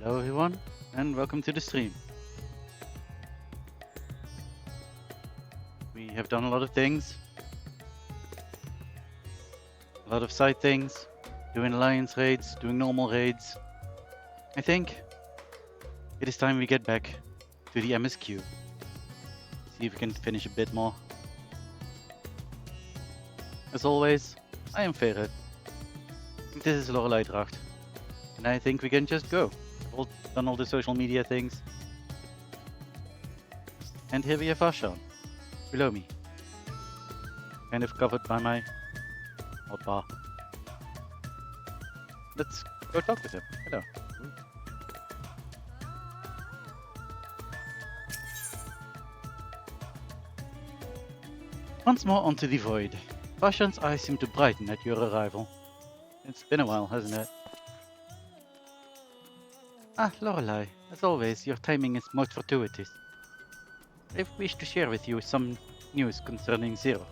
Hello everyone, and welcome to the stream. We have done a lot of things. A lot of side things. Doing alliance raids, doing normal raids. I think it is time we get back to the MSQ. See if we can finish a bit more. As always, I am Fae'ret. This is Lorelei Dracht. And I think we can just go. I've done all the social media things. And here we have Varshan, below me. Kind of covered by my hotbar. Let's go talk with him. Hello. Once more onto the void. Varshan's eyes seem to brighten at your arrival. It's been a while, hasn't it? Ah, Lorelei, as always, your timing is most fortuitous. I wish to share with you some news concerning Zero.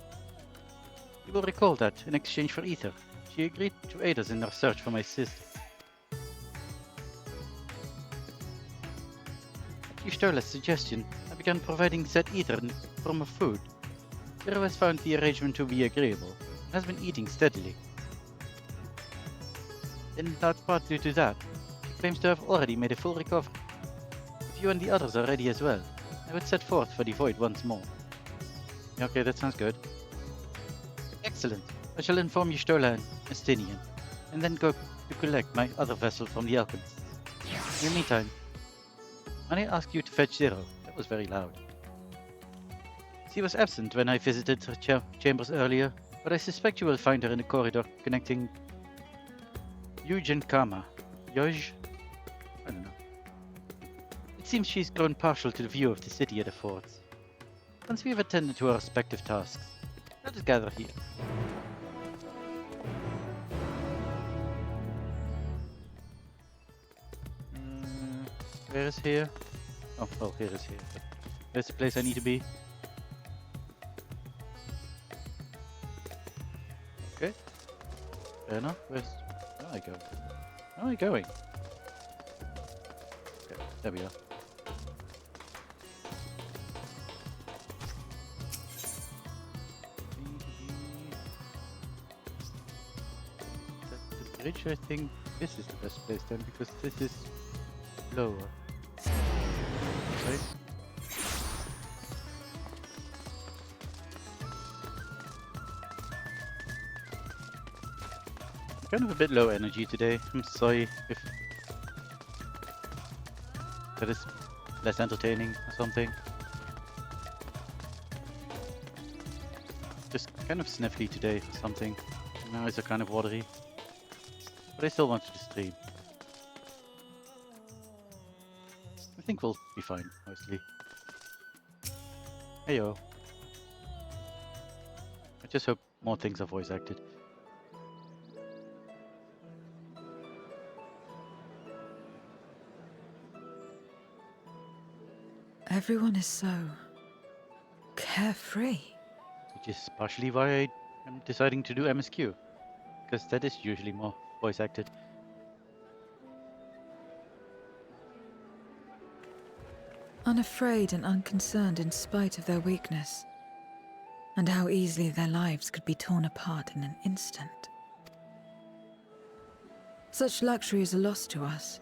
You will recall that, in exchange for Ether, she agreed to aid us in our search for my sister. At Ystola's suggestion, I began providing said Ether in the form of food. Zero has found the arrangement to be agreeable, and has been eating steadily. In large part due to that, she claims to have already made a full recovery. If you and the others are ready as well, I would set forth for the void once more. Okay, that sounds good. Excellent. I shall inform Ystola and Estinian, and then go to collect my other vessel from the alchemists. In the meantime, when I asked you to fetch Zero, that was very loud. She was absent when I visited her chambers earlier, but I suspect you will find her in the corridor connecting Yuj and Kama. Yuj? I don't know. It seems she's grown partial to the view of the city at the forts. Once we have attended to our respective tasks, let us gather here. Where is here? Oh, well, here is here. But where's the place I need to be? Okay. Fair enough. Where am I going? Where am I going? Okay, there we are. The bridge, I think this is the best place then, because this is lower. Right? I'm kind of a bit low energy today. I'm sorry if that is less entertaining or something. Just kind of sniffly today or something. My eyes are kind of watery. But I still wanted to stream. I think we'll be fine, mostly. Heyo. I just hope more things are voice acted. Everyone is so carefree. Which is partially why I am deciding to do MSQ. Because that is usually more voice acted. Unafraid and unconcerned in spite of their weakness, and how easily their lives could be torn apart in an instant. Such luxury is a loss to us.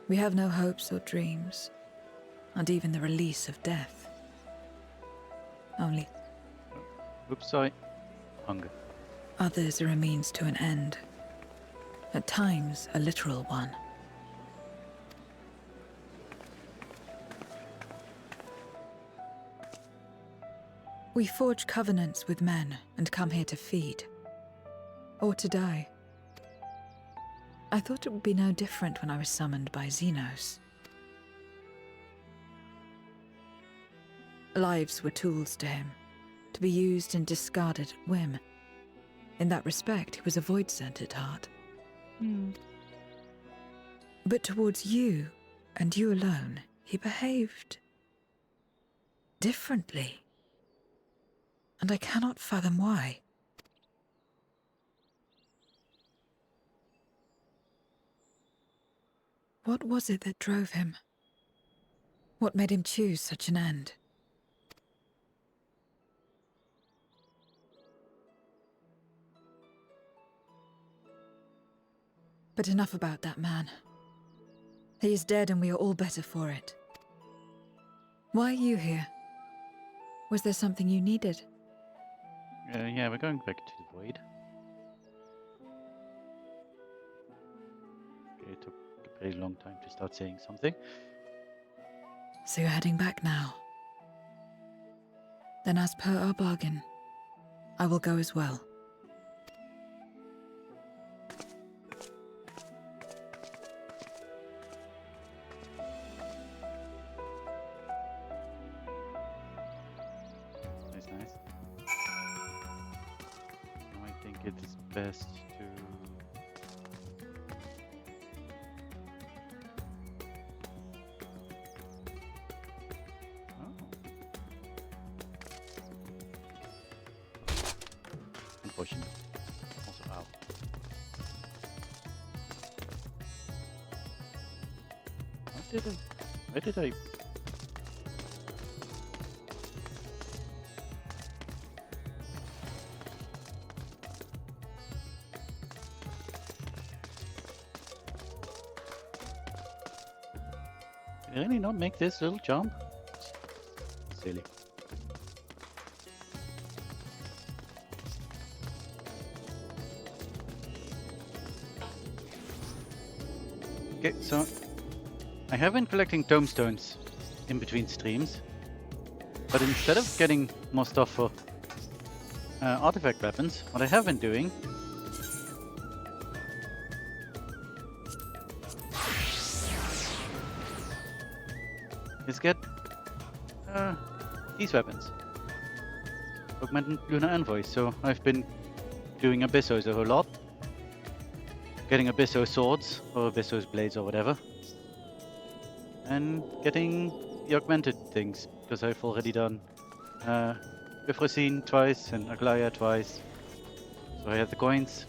We have no hopes or dreams, and even the release of death. Only Oops, sorry. Hunger. others are a means to an end, at times a literal one. We forge covenants with men and come here to feed, or to die. I thought it would be no different when I was summoned by Xenos. Lives were tools to him, to be used and discarded at whim. In that respect, he was a void-sent at heart. But towards you, and you alone, he behaved differently. And I cannot fathom why. What was it that drove him? What made him choose such an end? But enough about that man. He is dead and we are all better for it. Why are you here? Was there something you needed? Yeah, we're going back to the void. Okay, it took a pretty long time to start saying something. So you're heading back now. Then as per our bargain, I will go as well. Nice, nice. Now I think it is best to... Unfortunate. Also, ow. Where did I? Did I really not make this little jump? Silly. Okay, so I have been collecting tomestones in between streams, but instead of getting more stuff for artifact weapons, what I have been doing is get these weapons. Augmented Lunar Envoy, so I've been doing Abyssos a whole lot. Getting Abysso swords, or Abyssos blades or whatever. And getting the augmented things, because I've already done Euphrosyne twice and Aglaia twice. So I have the coins.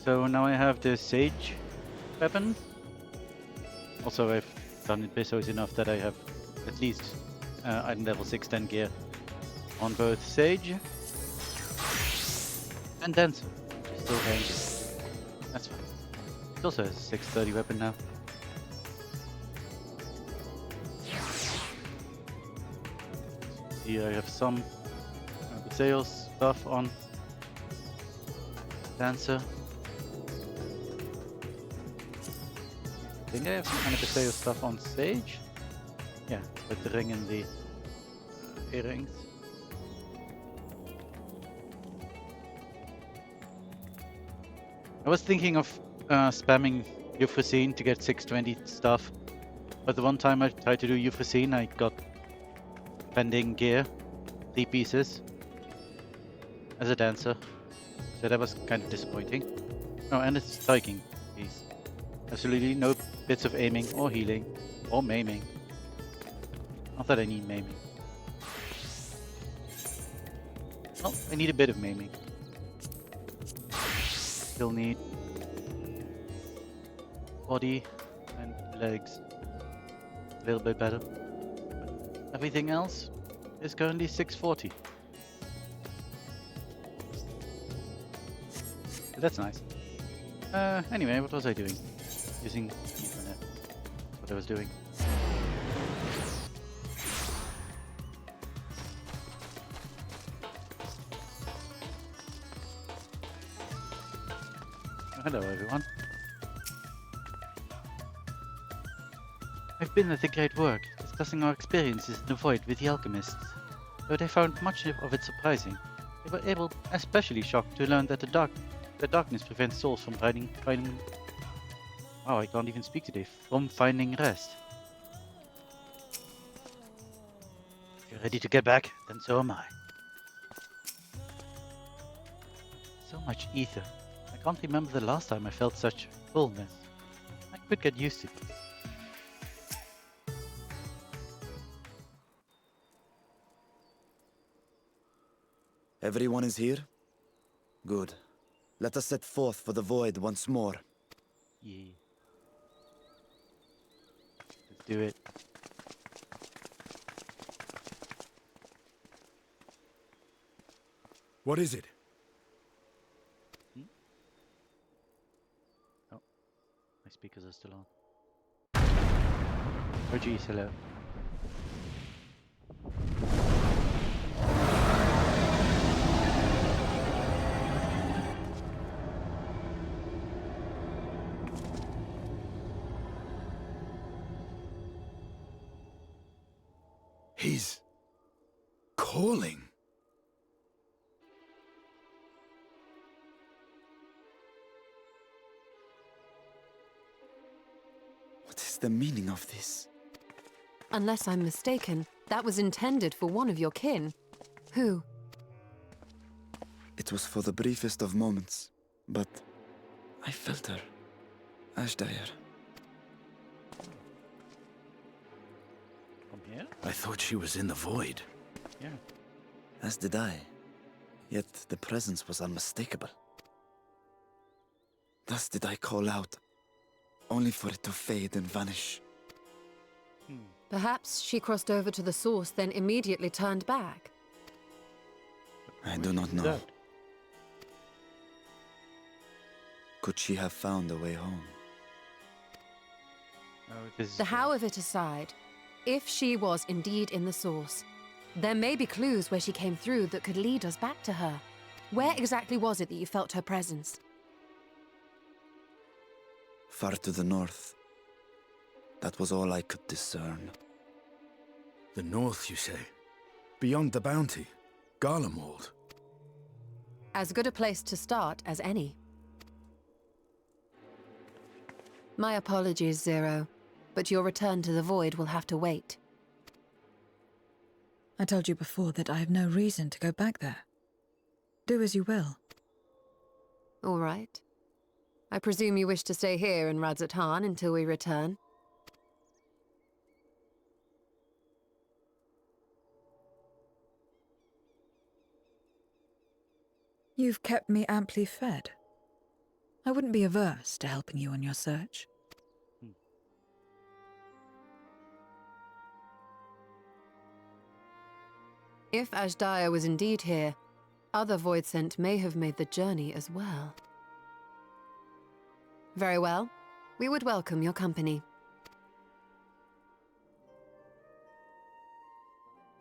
So now I have the Sage weapon. Also I've done Abyssos enough that I have at least item level 610 gear on both Sage and Dancer, which is still ranged. That's fine. It also has a 630 weapon now. Here I have some sales stuff on Dancer. I think I have some kind of sales stuff on Sage. Yeah, with the ring and the earrings. I was thinking of spamming Euphrosyne to get 620 stuff, but the one time I tried to do Euphrosyne, I got pending gear, 3 pieces, as a dancer, so that was kind of disappointing. Oh, and it's striking piece. Absolutely no bits of aiming or healing or maiming. Not that I need maiming. Well, I need a bit of maiming. Still need body and legs a little bit better. But everything else is currently 640. So that's nice. Anyway, what was I doing? Using Ethernet. That's what I was doing. Hello everyone. I've been at the Great Work, discussing our experiences in the Void with the alchemists. Though they found much of it surprising, they were especially shocked to learn that the darkness prevents souls from finding wow, I can't even speak today. From finding rest. If you're ready to get back, then so am I. So much ether. I can't remember the last time I felt such fullness. I could get used to it. Everyone is here? Good. Let us set forth for the void once more. Yeah. do it. What is it? Oh, my speakers are still on. Oh geez, hello. He's calling. What is the meaning of this? Unless I'm mistaken, that was intended for one of your kin. Who? It was for the briefest of moments, but I felt her. Ashdire. From here? I thought she was in the void. Yeah. As did I. Yet the presence was unmistakable. Thus did I call out, only for it to fade and vanish. Perhaps she crossed over to the source, then immediately turned back. I do not know. That. Could she have found a way home? Oh, this is The how of it aside, if she was indeed in the source, there may be clues where she came through that could lead us back to her. Where exactly was it that you felt her presence? Far to the north. That was all I could discern. The north, you say? Beyond the bounty? Garlemald? As good a place to start as any. My apologies, Zero, but your return to the Void will have to wait. I told you before that I have no reason to go back there. Do as you will. All right. I presume you wish to stay here in Radzat-Han until we return? You've kept me amply fed. I wouldn't be averse to helping you on your search. If Ashdaya was indeed here, other Voidsent may have made the journey as well. Very well. We would welcome your company.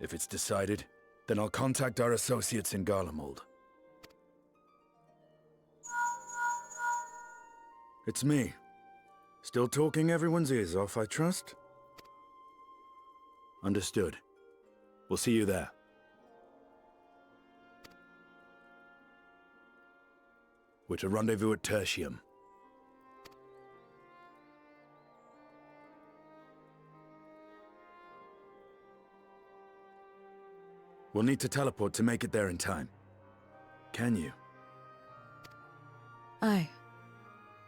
If it's decided, then I'll contact our associates in Garlemald. It's me. Still talking everyone's ears off, I trust? Understood. We'll see you there. We're to rendezvous at Tertium. We'll need to teleport to make it there in time. Can you? Aye.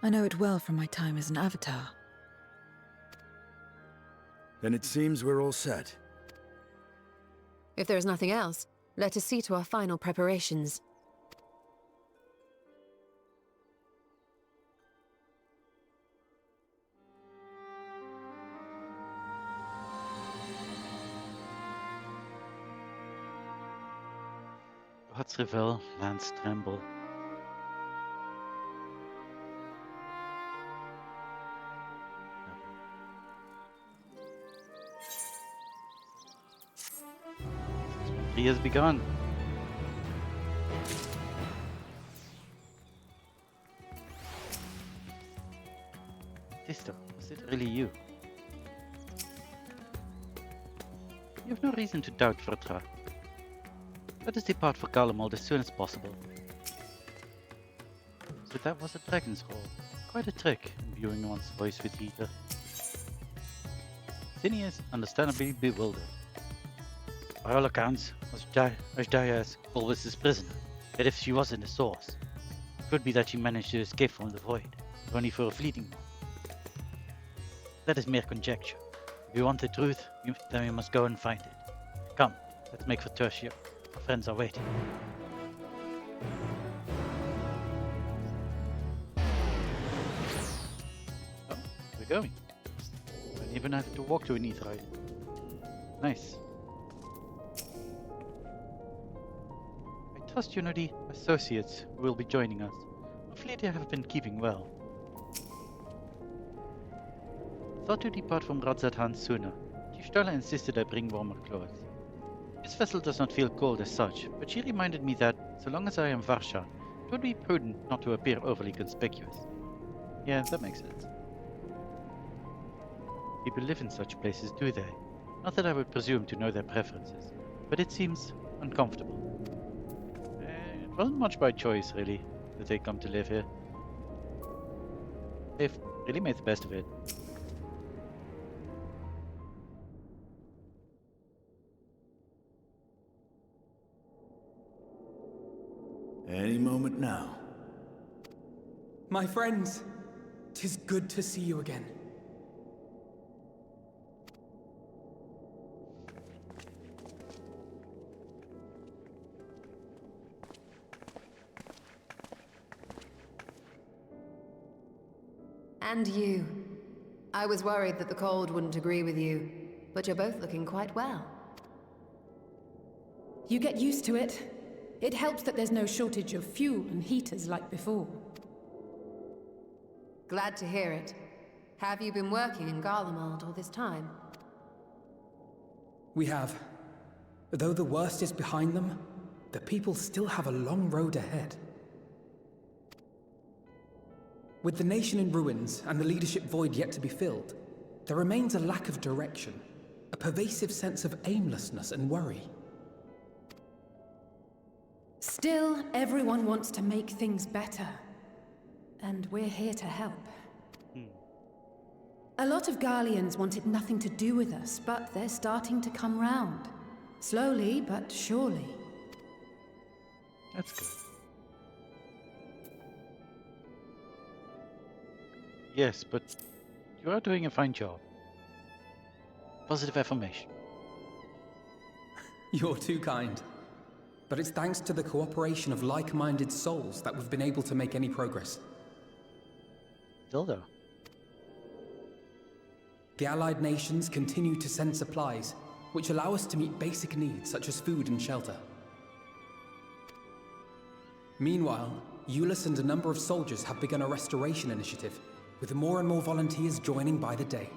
I know it well from my time as an avatar. Then it seems we're all set. If there is nothing else, let us see to our final preparations. God's reveal, lands tremble. He has begun. Sister, is it really you? You have no reason to doubt Vertra. Let us depart for Garlemald as soon as possible. So that was a dragon's hole. Quite a trick, imbuing one's voice with ether. Zinni is understandably bewildered. By all accounts, Ashdaya is Bulbus's prisoner, yet if she was in the source, it could be that she managed to escape from the void, only for a fleeting moment. That is mere conjecture. If you want the truth, then we must go and find it. Come, let's make for Tertium. Our friends are waiting. Oh, we're going. even have to walk to an Aetheroid. Nice. I trust you know the associates who will be joining us. Hopefully they have been keeping well. Thought to depart from Radzat sooner. Chief Stoller insisted I bring warmer clothes. This vessel does not feel cold as such, but she reminded me that, so long as I am Varsha, it would be prudent not to appear overly conspicuous. Yeah, that makes sense. People live in such places, do they? Not that I would presume to know their preferences, but it seems uncomfortable. It wasn't much by choice, really, that they come to live here. They've really made the best of it. Any moment now. My friends, 'tis good to see you again. And you. I was worried that the cold wouldn't agree with you, but you're both looking quite well. You get used to it. It helps that there's no shortage of fuel and heaters like before. Glad to hear it. Have you been working in Garlemald all this time? We have. Though the worst is behind them, the people still have a long road ahead. With the nation in ruins and the leadership void yet to be filled, there remains a lack of direction, a pervasive sense of aimlessness and worry. Still, everyone wants to make things better. And we're here to help. A lot of Garleans wanted nothing to do with us, but they're starting to come round. Slowly, but surely. That's good. Yes, but you are doing a fine job. Positive affirmation. You're too kind. But it's thanks to the cooperation of like-minded souls that we've been able to make any progress. Still though. The allied nations continue to send supplies, which allow us to meet basic needs such as food and shelter. Meanwhile, Euless and a number of soldiers have begun a restoration initiative, with more and more volunteers joining by the day.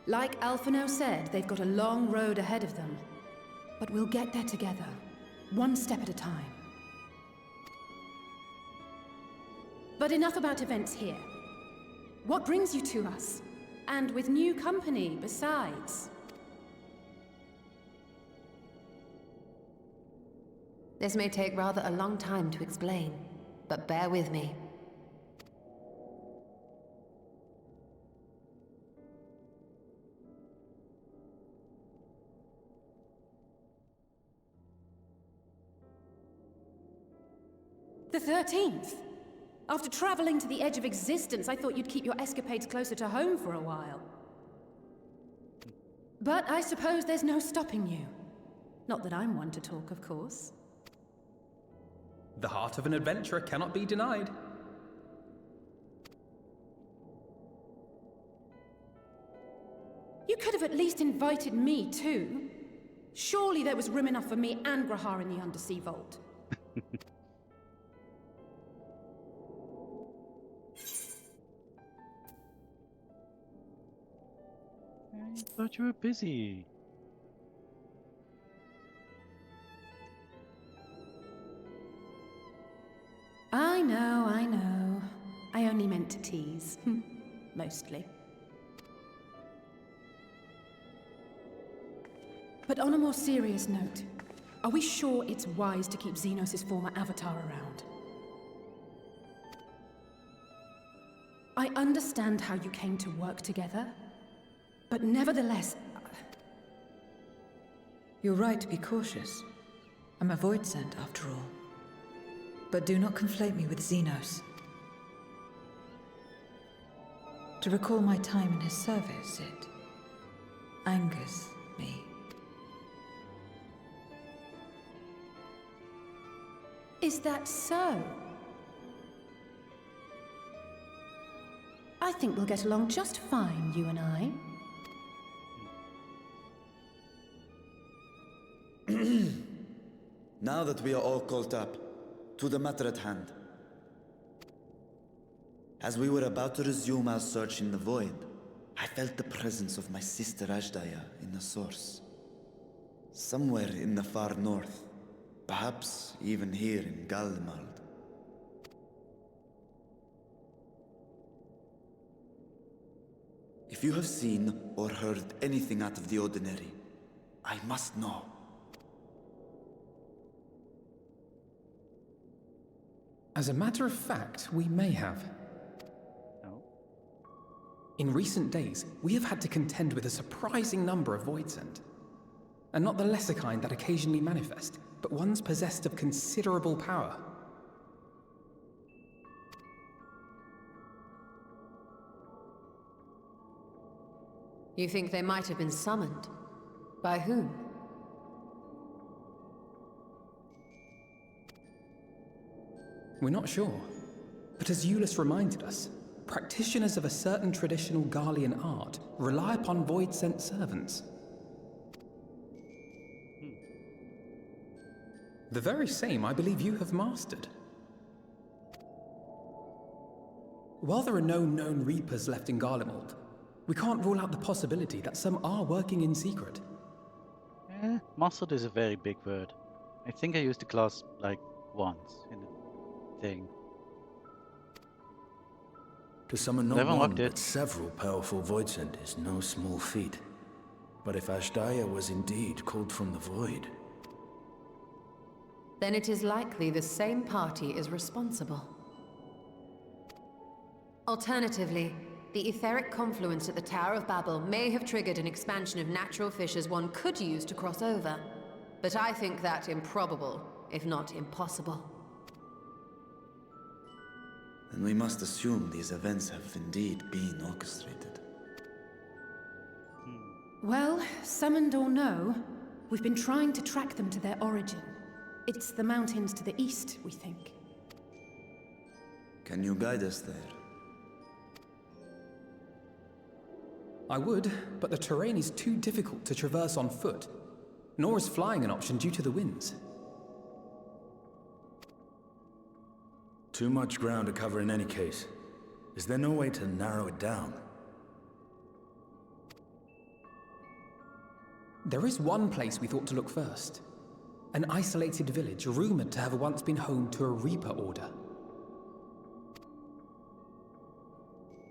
Like Alphino said, they've got a long road ahead of them. But we'll get there together, one step at a time. But enough about events here. What brings you to us? And with new company, besides. This may take rather a long time to explain, but bear with me. The 13th? After traveling to the edge of existence, I thought you'd keep your escapades closer to home for a while. But I suppose there's no stopping you. Not that I'm one to talk, of course. The heart of an adventurer cannot be denied. You could have at least invited me, too. Surely there was room enough for me and Grahar in the Undersea Vault. I thought you were busy. I know, I know. I only meant to tease. Mostly. But on a more serious note, are we sure it's wise to keep Xenos' former avatar around? I understand how you came to work together, but nevertheless... You're right to be cautious. I'm a void sent, after all. But do not conflate me with Xenos. To recall my time in his service, it angers me. Is that so? I think we'll get along just fine, you and I. Now that we are all caught up, to the matter at hand. As we were about to resume our search in the void, I felt the presence of my sister Ajdaya in the source. Somewhere in the far north, perhaps even here in Galmald. If you have seen or heard anything out of the ordinary, I must know. As a matter of fact, we may have. No. In recent days, we have had to contend with a surprising number of Voidsent. And not the lesser kind that occasionally manifest, but ones possessed of considerable power. You think they might have been summoned? By whom? We're not sure. But as Eulus reminded us, practitioners of a certain traditional Garlean art rely upon void-sent servants. The very same I believe you have mastered. While there are no known Reapers left in Garlemald, we can't rule out the possibility that some are working in secret. Mastered is a very big word. I think I used the class like once in the thing. To summon not Never one, locked it. but several powerful Voidsent is no small feat. But if Ajdaya was indeed called from the void... Then it is likely the same party is responsible. Alternatively, the etheric confluence at the Tower of Babel may have triggered an expansion of natural fissures one could use to cross over. But I think that improbable, if not impossible. Then we must assume these events have indeed been orchestrated. Well, summoned or no, we've been trying to track them to their origin. It's the mountains to the east, we think. Can you guide us there? I would, but the terrain is too difficult to traverse on foot. Nor is flying an option due to the winds. Too much ground to cover in any case. Is there no way to narrow it down? There is one place we thought to look first. An isolated village rumored to have once been home to a Reaper order.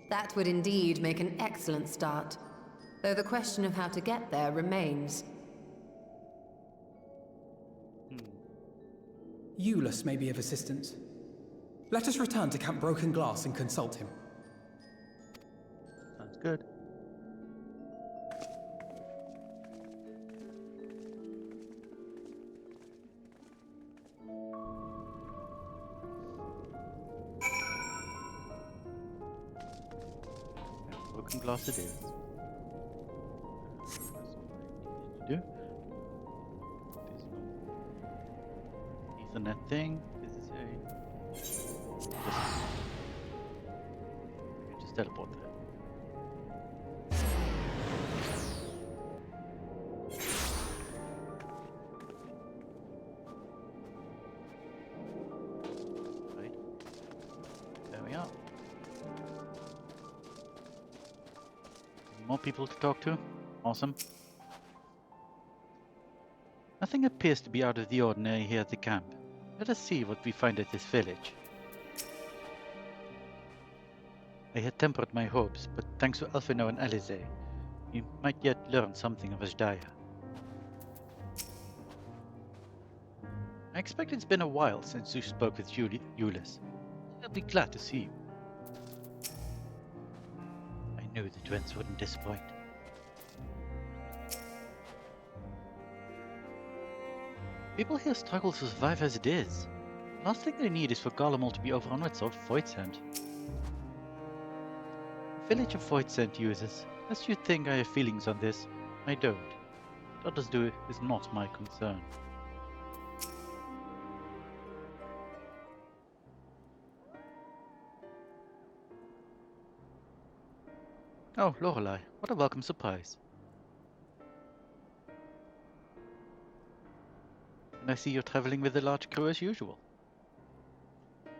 That would indeed make an excellent start, though the question of how to get there remains. Eulus may be of assistance. Let us return to Camp Broken Glass and consult him. Sounds good. Broken glass it is. That's what I needed to do. This one. Ethernet thing. This is a. You can just teleport there. Right. There we are. More people to talk to. Awesome. Nothing appears to be out of the ordinary here at the camp. Let us see what we find at this village. I had tempered my hopes, but thanks to Elfino and Alize, we might yet learn something of Ajdaya. I expect it's been a while since you spoke with Eulus. I'll be glad to see you. I knew the twins wouldn't disappoint. People here struggle to survive as it is. The last thing they need is for Garlemald to be overrun with salt Voidsent. A village of Voidsent users. Lest you think I have feelings on this, I don't. What others do is not my concern. Oh, Lorelei, what a welcome surprise. And I see you're traveling with a large crew as usual.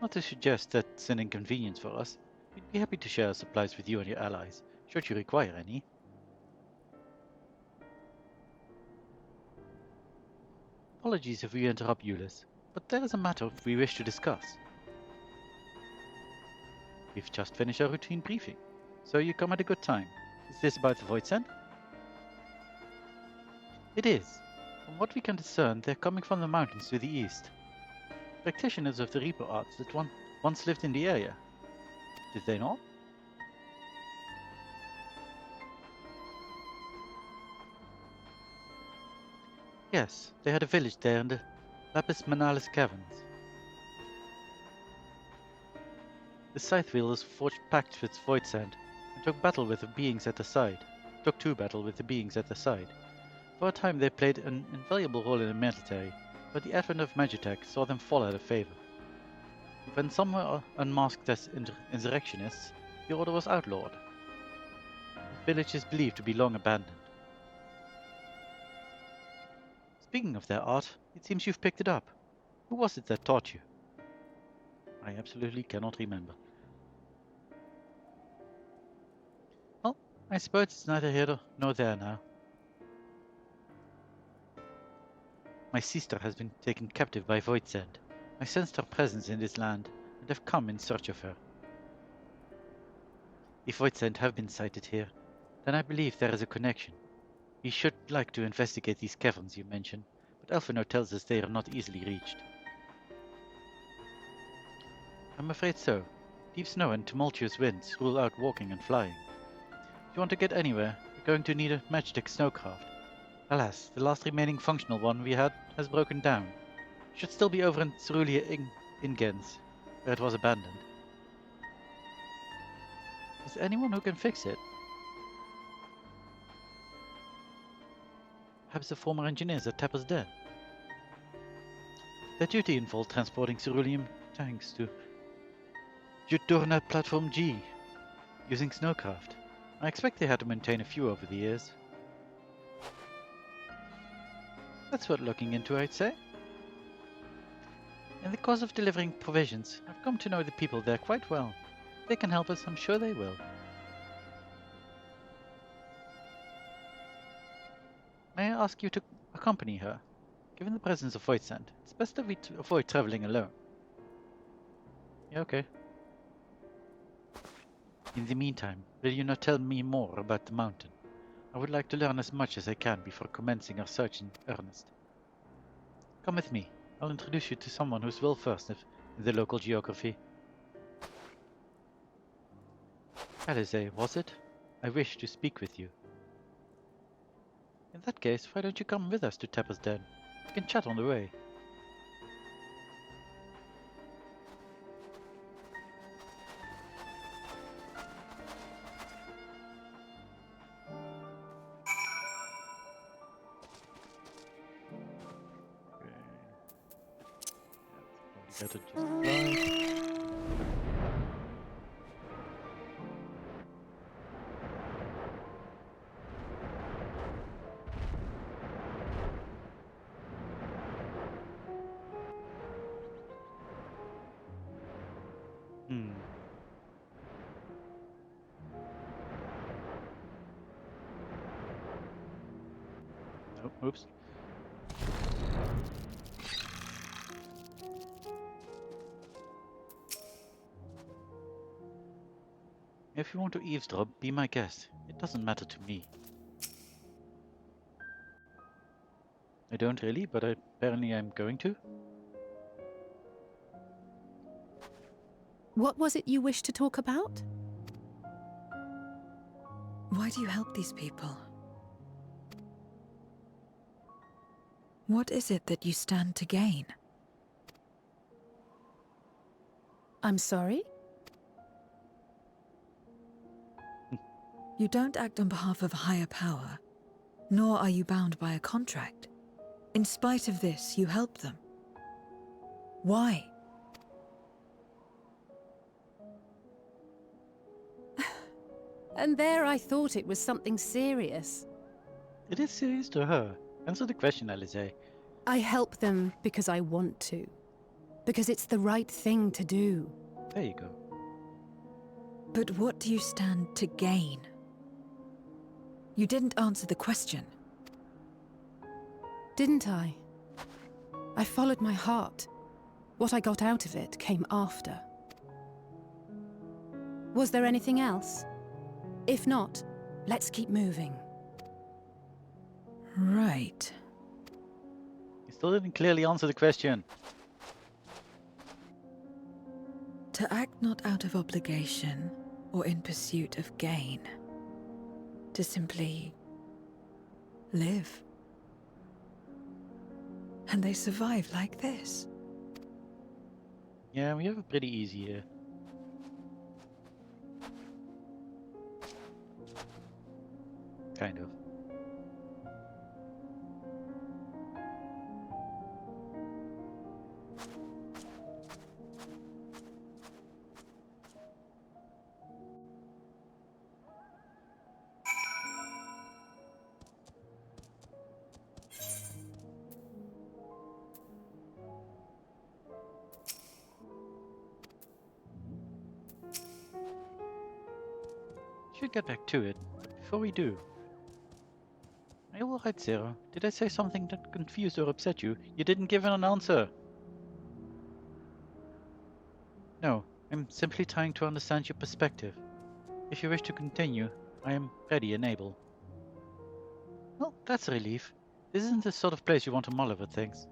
Not to suggest that's an inconvenience for us. We'd be happy to share our supplies with you and your allies, should you require any. Apologies if we interrupt Euless, but there is a matter we wish to discuss. We've just finished our routine briefing, so you come at a good time. Is this about the Void Sent? It is. From what we can discern, they're coming from the mountains to the east. Practitioners of the Reaper arts that once lived in the area. Did they not? Yes, they had a village there in the Lapis Manalis caverns. The Scythe Wielders forged pacts with Void Sand and took two battle with the beings at their side. For a time they played an invaluable role in the military, but the advent of Magitech saw them fall out of favor. When some were unmasked as insurrectionists, the order was outlawed. The village is believed to be long abandoned. Speaking of their art, it seems you've picked it up. Who was it that taught you? I absolutely cannot remember. Well, I suppose it's neither here nor there now. My sister has been taken captive by Voidsend. I sensed her presence in this land and have come in search of her. If Voidsend have been sighted here, then I believe there is a connection. We should like to investigate these caverns you mentioned, but Elfino tells us they are not easily reached. I'm afraid so. Deep snow and tumultuous winds rule out walking and flying. If you want to get anywhere, you're going to need a Magitech snowcraft. Alas, the last remaining functional one we had has broken down. It should still be over in Cerulean Ingens, where it was abandoned. Is there anyone who can fix it? Perhaps the former engineers at Tapper's Den. Their duty involved transporting cerulean tanks to Juturna Platform G using snowcraft. I expect they had to maintain a few over the years. That's worth looking into, I'd say. In the course of delivering provisions, I've come to know the people there quite well. If they can help us, I'm sure they will. May I ask you to accompany her? Given the presence of Voidsend, it's best that we avoid traveling alone. Yeah, okay. In the meantime, will you not tell me more about the mountain? I would like to learn as much as I can before commencing our search in earnest. Come with me. I'll introduce you to someone who's well versed in the local geography. Alize, was it? I wish to speak with you. In that case, why don't you come with us to Tapper's Den? We can chat on the way. Better just fly. Oh, oops. If you want to eavesdrop, be my guest. It doesn't matter to me. I don't really, but apparently I'm going to. What was it you wished to talk about? Why do you help these people? What is it that you stand to gain? I'm sorry? You don't act on behalf of a higher power, nor are you bound by a contract. In spite of this, you help them. Why? And there I thought it was something serious. It is serious to her. Answer the question, Alize. I help them because I want to. Because it's the right thing to do. There you go. But what do you stand to gain? You didn't answer the question. Didn't I? I followed my heart. What I got out of it came after. Was there anything else? If not, let's keep moving. Right. You still didn't clearly answer the question. To act not out of obligation or in pursuit of gain. To simply live. And they survive like this. Yeah, we have it pretty easy here. Kind of. Should get back to it, but before we do. Are you alright, Sarah? Did I say something that confused or upset you? You didn't give an answer. No, I'm simply trying to understand your perspective. If you wish to continue, I am ready and able. Well, that's a relief. This isn't the sort of place you want to mull over things.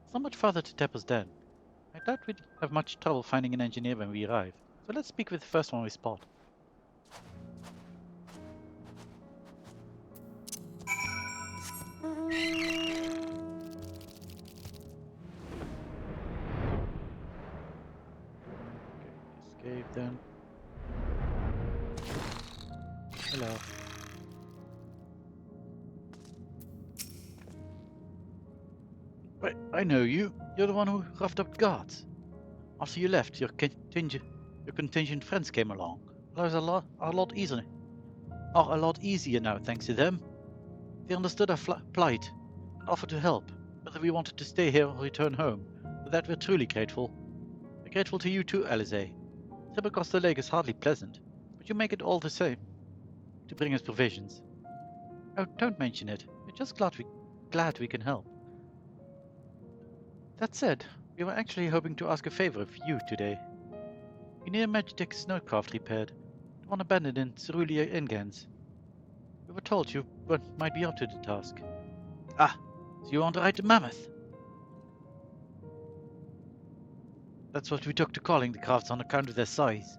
It's not much farther to Tepper's Den. I doubt we'd have much trouble finding an engineer when we arrive, so let's speak with the first one we spot. Escape then. Hello. Wait, I know you. You're the one who roughed up guards. After you left, your contingent friends came along. Lives are a lot easier now thanks to them. They understood our plight and offered to help, whether we wanted to stay here or return home. For that we're truly grateful. We're grateful to you too, Alize. Trip across the lake is hardly pleasant, but you make it all the same to bring us provisions. Oh, don't mention it. We're just glad we can help. That said, we were actually hoping to ask a favor of you today. We need a Magitech snowcraft repaired, the one abandoned in Cerulean Engans. We were told you might be up to the task. Ah, so you want to ride the mammoth? That's what we took to calling the crafts on account of their size.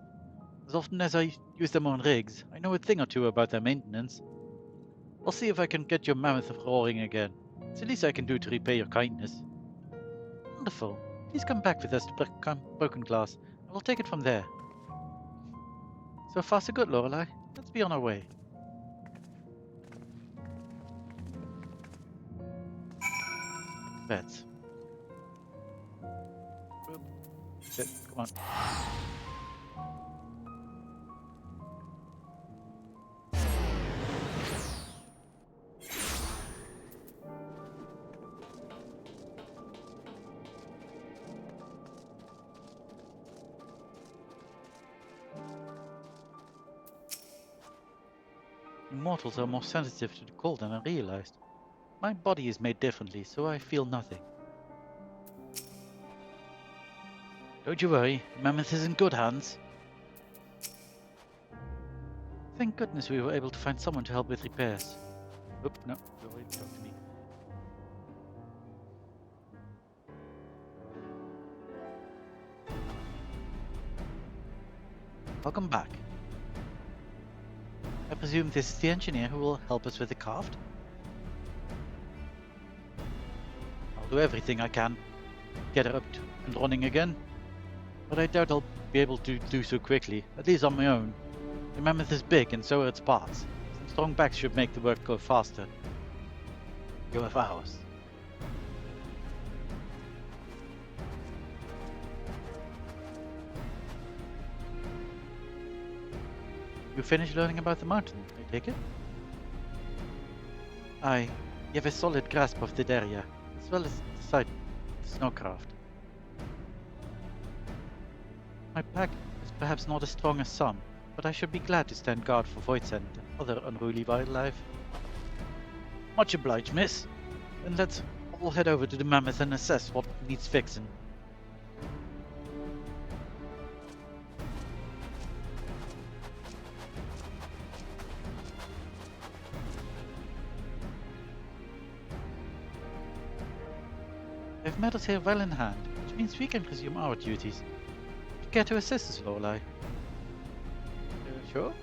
As often as I use them on rigs, I know a thing or two about their maintenance. I'll see if I can get your mammoth roaring again. It's the least I can do to repay your kindness. Wonderful. Please come back with us to Broken Glass, and we'll take it from there. So far so good, Lorelei. Let's be on our way. Beds. Shit, come on. Mortals are more sensitive to the cold than I realized. My body is made differently, so I feel nothing. Don't you worry, Mammoth is in good hands. Thank goodness we were able to find someone to help with repairs. Oop, no, you already talked to me. Welcome back. I presume this is the engineer who will help us with the craft? I'll do everything I can. Get her up and running again. But I doubt I'll be able to do so quickly, at least on my own. The mammoth is big and so are its parts. Some strong backs should make the work go faster. You have ours. You finished learning about the mountain, I take it? Aye, you have a solid grasp of the area, as well as the sight of the snowcraft. My pack is perhaps not as strong as some, but I should be glad to stand guard for Voidsent and other unruly wildlife. Much obliged, miss. Then let's all head over to the mammoth and assess what needs fixing. I have matters here well in hand, which means we can resume our duties. You care to assist us, Lorelei? Sure?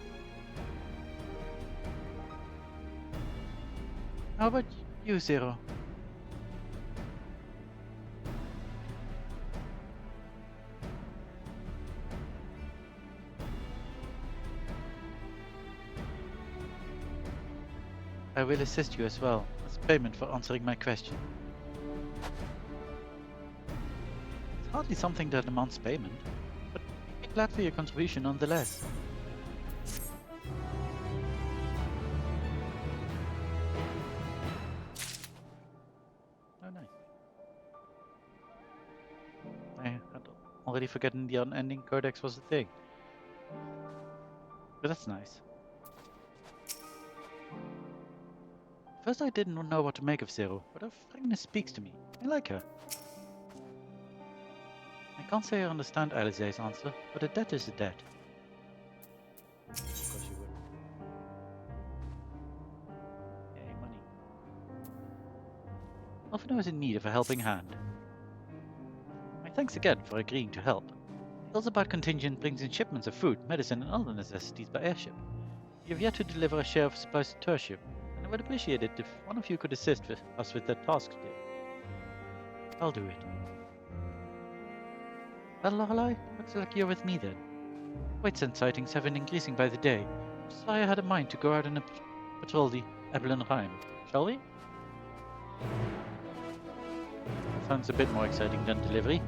How about you, Zero? I will assist you as well, as payment for answering my question. It's hardly something that demands payment, but I'd be glad for your contribution nonetheless. Oh, nice. I had already forgotten the unending codex was a thing. But that's nice. First I didn't know what to make of Zero, but her frankness speaks to me. I like her. I can't say I understand Alize's answer, but a debt is a debt. Of course you would. Yay, money. Often I was in need of a helping hand. My thanks again for agreeing to help. Tales about contingent brings in shipments of food, medicine and other necessities by airship. You have yet to deliver a share of supplies to Tertium, and I would appreciate it if one of you could assist us with that task today. I'll do it. Well, Lorelei, looks like you're with me then. Voidsent sightings have been increasing by the day, which is why I had a mind to go out and patrol the Ebelin Rime. Shall we? That sounds a bit more exciting than delivery.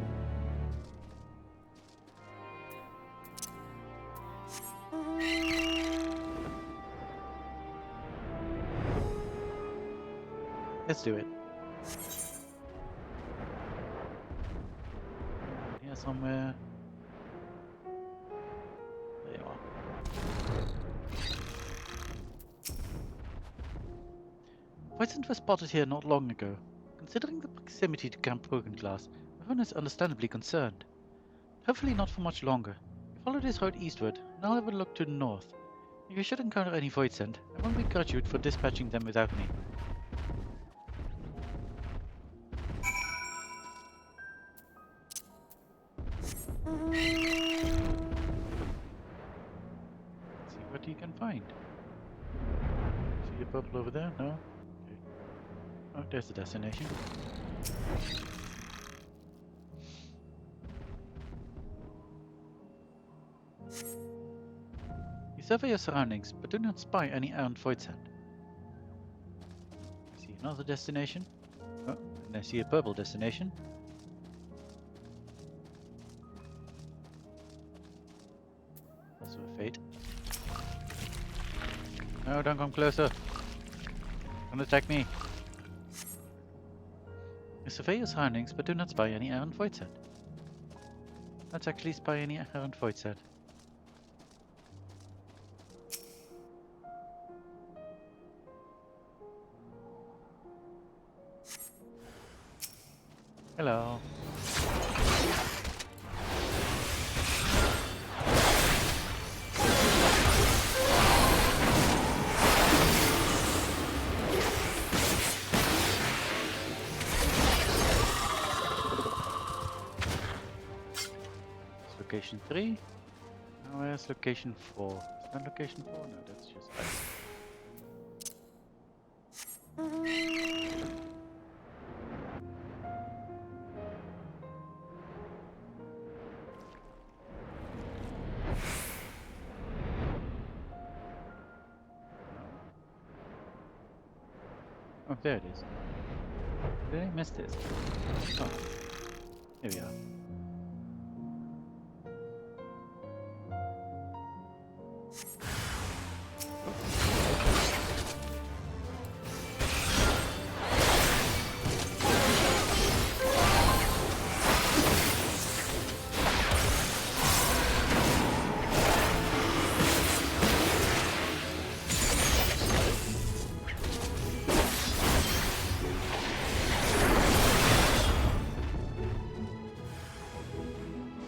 Let's do it. Here somewhere. There you are. Voidsent was spotted here not long ago. Considering the proximity to Camp Brokenglass, everyone is understandably concerned. Hopefully not for much longer. Follow this road eastward, and I'll have a look to the north. If you should encounter any Voidsent, I won't begrudge you for dispatching them without me. Let's see what you can find. See a purple over there? No? Okay. Oh, there's the destination. You survey your surroundings, but do not spy any errant Voidsent. I see another destination. Oh, and I see a purple destination. Also a fate. No, don't come closer. Don't attack me. You survey your surroundings, but do not spy any errant Voidsent. Let's actually spy any errant Voidsent. Hello. It's location 3. Now where's location 4? Is that location 4? No, that's just ice. Oh, there it is. Did I miss this? Oh, here we are.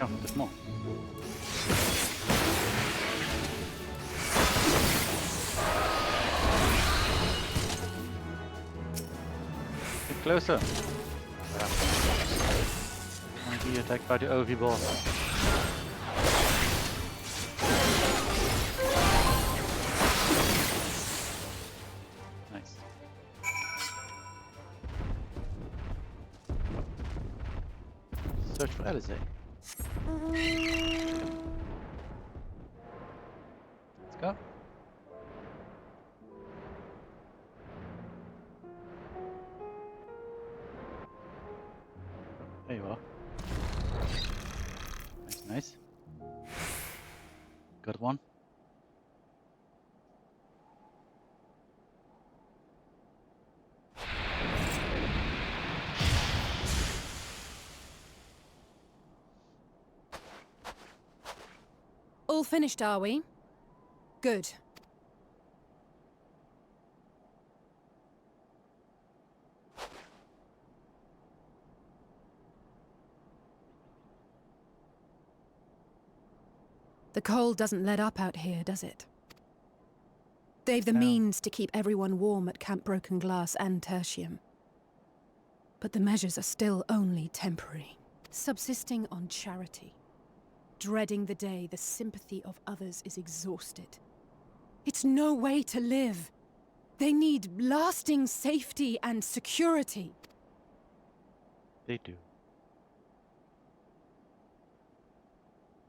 Come, there's more. Get closer. Might be attacked by the OV boss. Nice. Search for Alizé. Let's go. There you are. Nice, nice. Got one. All finished, are we? Good. The cold doesn't let up out here, does it? They've the No. means to keep everyone warm at Camp Broken Glass and Tertium. But the measures are still only temporary. Subsisting on charity. Dreading the day the sympathy of others is exhausted. It's no way to live. They need lasting safety and security. They do.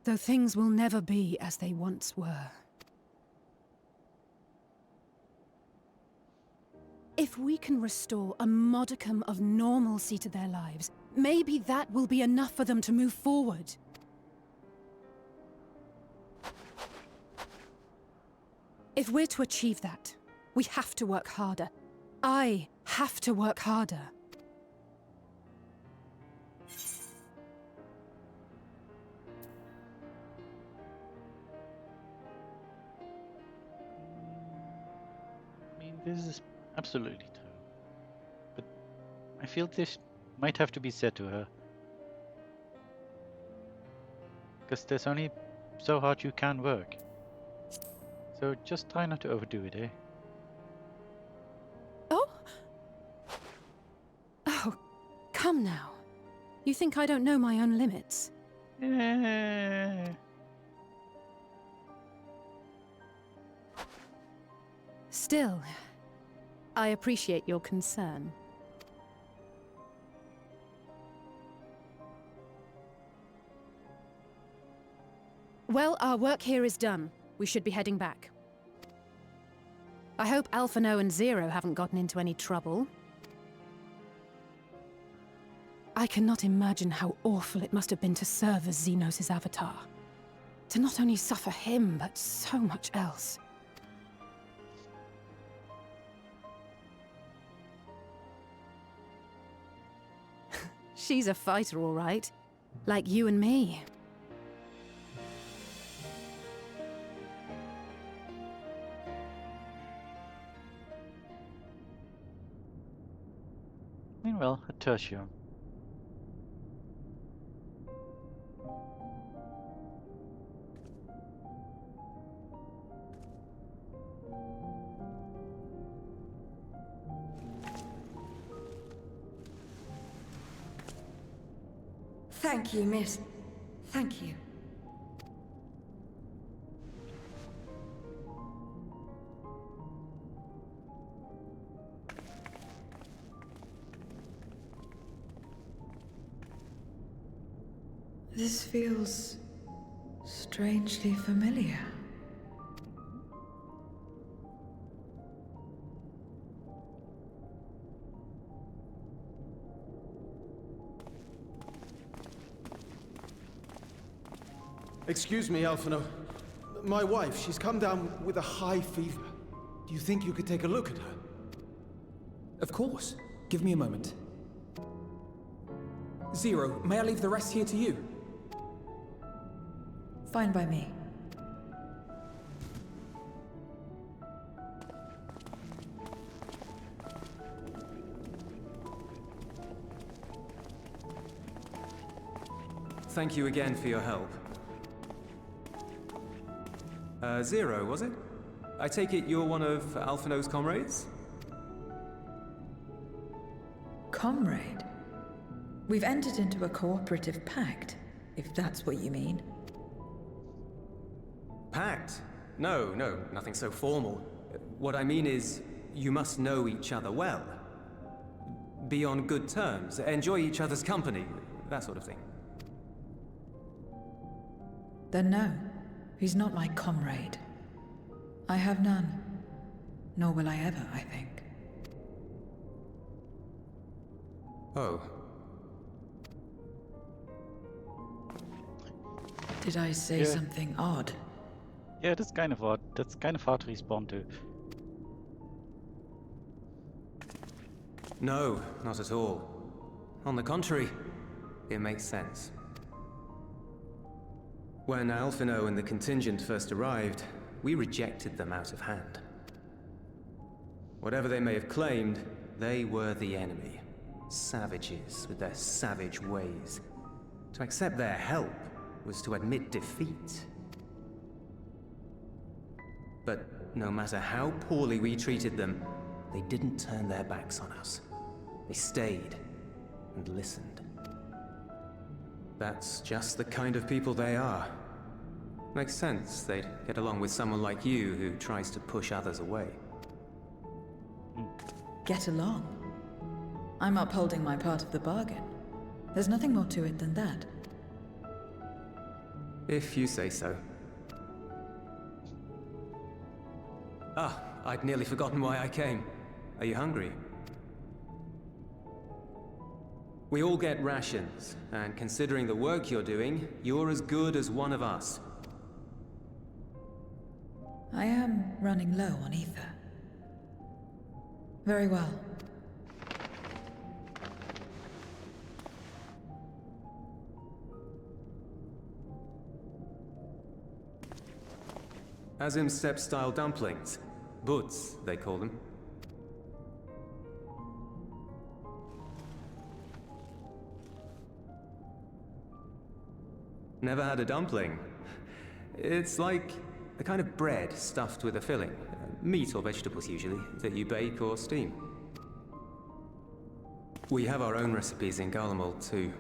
Though things will never be as they once were. If we can restore a modicum of normalcy to their lives, maybe that will be enough for them to move forward. If we're to achieve that, we have to work harder. I have to work harder. I mean, this is absolutely true. But I feel this might have to be said to her. Because there's only so hard you can work. So just try not to overdo it, eh? Oh? Oh, come now. You think I don't know my own limits? Yeah. Still, I appreciate your concern. Well, our work here is done. We should be heading back. I hope Alpha No and Zero haven't gotten into any trouble. I cannot imagine how awful it must have been to serve as Xenos' avatar. To not only suffer him, but so much else. She's a fighter, all right. Like you and me. Meanwhile, at Tertium. Thank you, miss. Thank you. This feels strangely familiar. Excuse me, Alphino. My wife, she's come down with a high fever. Do you think you could take a look at her? Of course. Give me a moment. Zero, may I leave the rest here to you? Fine by me. thank you again for your help. Zero, was it? I take it you're one of Alphino's comrades? Comrade? We've entered into a cooperative pact, if that's what you mean. Pact? No, nothing so formal. What I mean is, you must know each other well. Be on good terms, enjoy each other's company, that sort of thing. Then no, he's not my comrade. I have none. Nor will I ever, I think. Oh. Did I say something odd? Yeah, that's kind of odd. That's kind of hard to respond to. No, not at all. On the contrary, it makes sense. When Alphino and the contingent first arrived, we rejected them out of hand. Whatever they may have claimed, they were the enemy. Savages with their savage ways. To accept their help was to admit defeat. But no matter how poorly we treated them, they didn't turn their backs on us. They stayed and listened. That's just the kind of people they are. Makes sense they'd get along with someone like you who tries to push others away. Get along? I'm upholding my part of the bargain. There's nothing more to it than that. If you say so. Ah, I'd nearly forgotten why I came. Are you hungry? We all get rations, and considering the work you're doing, you're as good as one of us. I am running low on ether. Very well. Azim Steppe-style dumplings. Butts, they call them. Never had a dumpling. It's like a kind of bread stuffed with a filling. Meat or vegetables usually, that you bake or steam. We have our own recipes in Garlemald too.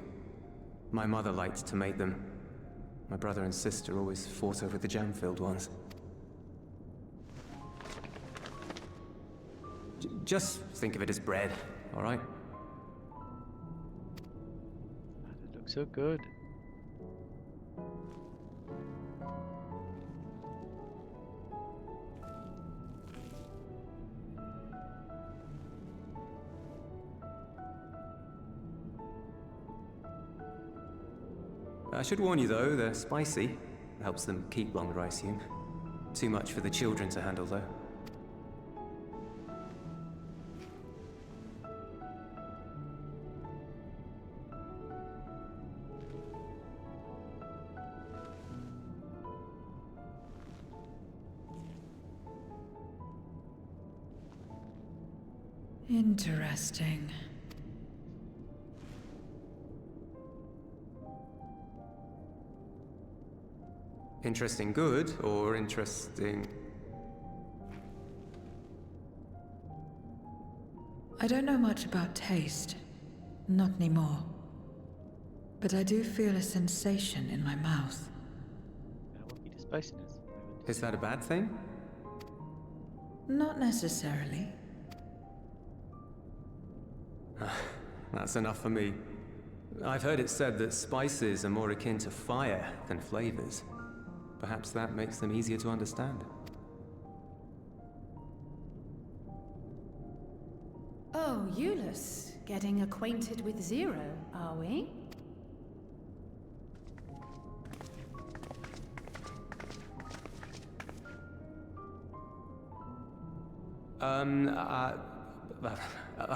My mother liked to make them. My brother and sister always fought over the jam-filled ones. Just think of it as bread, all right? It looks so good. I should warn you though, they're spicy. Helps them keep longer, I assume. Too much for the children to handle though. Interesting. Interesting good, or interesting... I don't know much about taste. Not anymore. But I do feel a sensation in my mouth. That would be the spiciness. Is that a bad thing? Not necessarily. That's enough for me. I've heard it said that spices are more akin to fire than flavors. Perhaps that makes them easier to understand. Oh, Eulus, getting acquainted with Zero, are we? I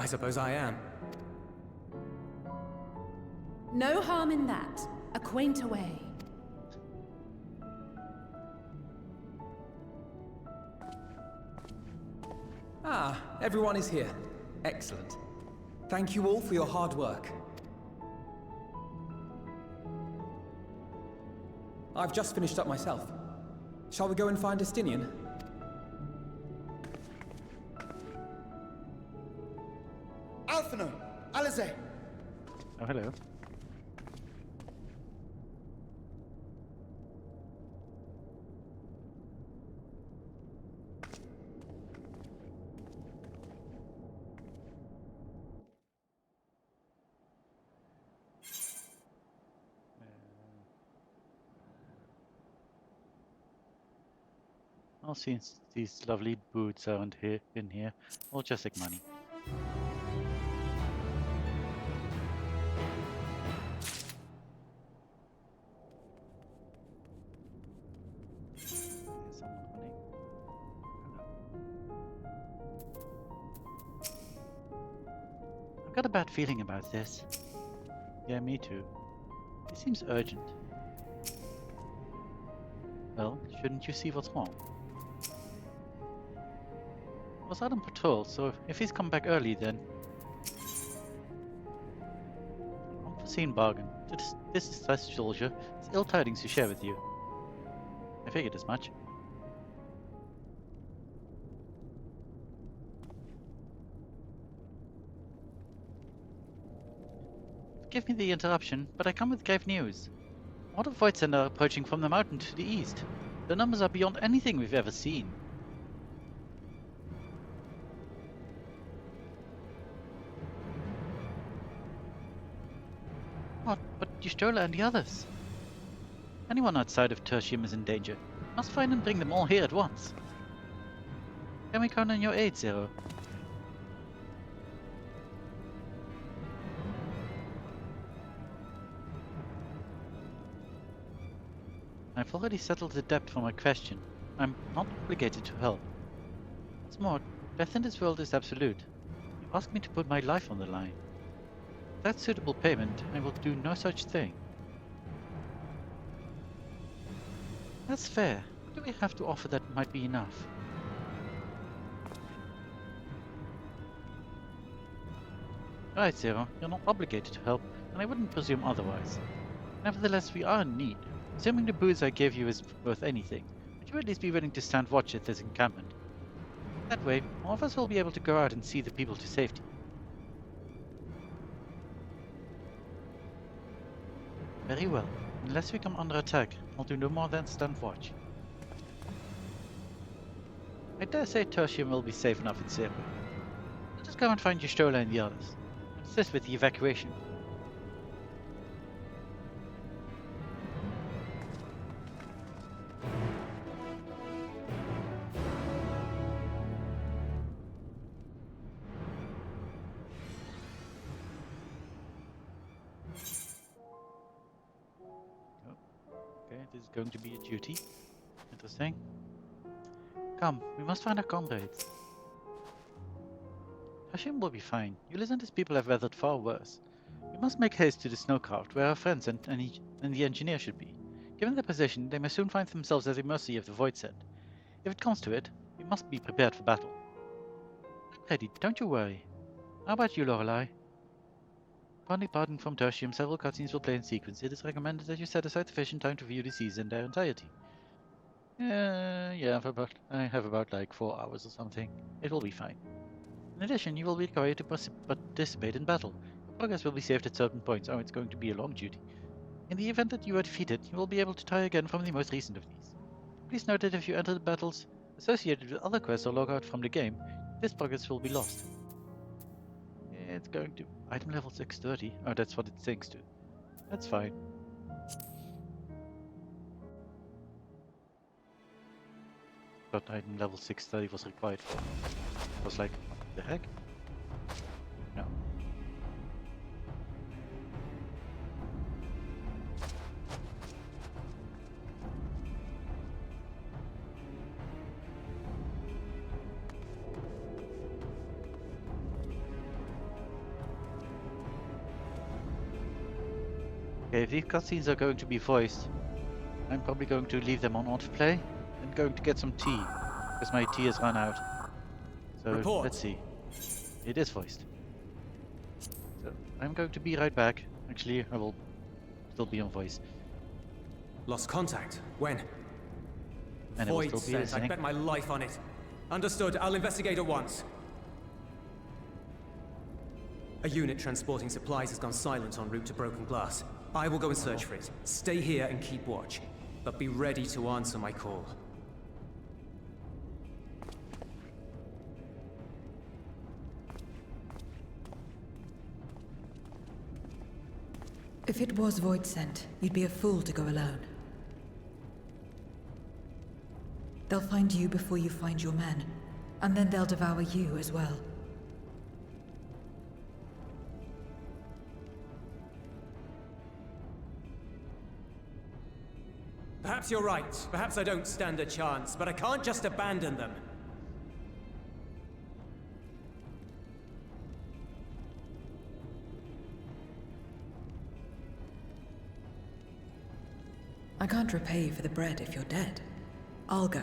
suppose I am. No harm in that. Acquaint away. Ah, everyone is here. Excellent. Thank you all for your hard work. I've just finished up myself. Shall we go and find Estinian? Alphino! Alize! Oh, hello. I'll see these lovely boots aren't here in here. I'll just take money. There's some money. I've got a bad feeling about this. Yeah, me too. It seems urgent. Well, shouldn't you see what's wrong? I was out on patrol, so if he's come back early, then... Unforeseen bargain. This is such soldier. It's ill tidings to share with you. I figured as much. Forgive me the interruption, but I come with grave news. A lot of Voidsend are approaching from the mountain to the east. The numbers are beyond anything we've ever seen. What? But Y'shtola and the others? Anyone outside of Tertium is in danger. Must find and bring them all here at once. Can we count on your aid, Zero? I've already settled the debt for my question. I'm not obligated to help. What's more, death in this world is absolute. You ask me to put my life on the line. Without suitable payment, I will do no such thing. That's fair. What do we have to offer that might be enough? Right, Zero. You're not obligated to help, and I wouldn't presume otherwise. Nevertheless, we are in need. Assuming the booze I gave you is worth anything, would you at least be willing to stand watch at this encampment? That way, all of us will be able to go out and see the people to safety. Very well. Unless we come under attack, I'll do no more than stand watch. I dare say Tertium will be safe enough in Zero. Let us go and find Y'shtola and the others. Assist with the evacuation. Okay, this is going to be a duty. Interesting. Come, we must find our comrades. Hashim will be fine. Ulysses' people have weathered far worse. We must make haste to the snowcraft, where our friends and the engineer should be. Given their position, they may soon find themselves at the mercy of the Voidsend. If it comes to it, we must be prepared for battle. I'm ready, don't you worry. How about you, Lorelei? Upon departing from Tertium, several cutscenes will play in sequence. It is recommended that you set aside sufficient time to view the season in their entirety. Yeah, I have about like 4 hours or something. It will be fine. In addition, you will be required to participate in battle. Your progress will be saved at certain points. Oh, it's going to be a long duty. In the event that you are defeated, you will be able to try again from the most recent of these. Please note that if you enter the battles associated with other quests or log out from the game, this progress will be lost. It's going to... Item level 630. Oh, that's what it sinks to. That's fine. Thought item level 630 was required for. I was like, what the heck? No. Okay, if these cutscenes are going to be voiced, I'm probably going to leave them on autoplay and going to get some tea, because my tea has run out. So Report. Let's see. It is voiced. So I'm going to be right back. Actually, I will still be on voice. Lost contact? When? And it will Void still be sent. I listening. bet my life on it. Understood. I'll investigate at once. A unit transporting supplies has gone silent en route to Broken Glass. I will go and search for it. Stay here and keep watch. But be ready to answer my call. If it was Void sent, you'd be a fool to go alone. They'll find you before you find your men, and then they'll devour you as well. Perhaps you're right. Perhaps I don't stand a chance, but I can't just abandon them. I can't repay you for the bread if you're dead. I'll go.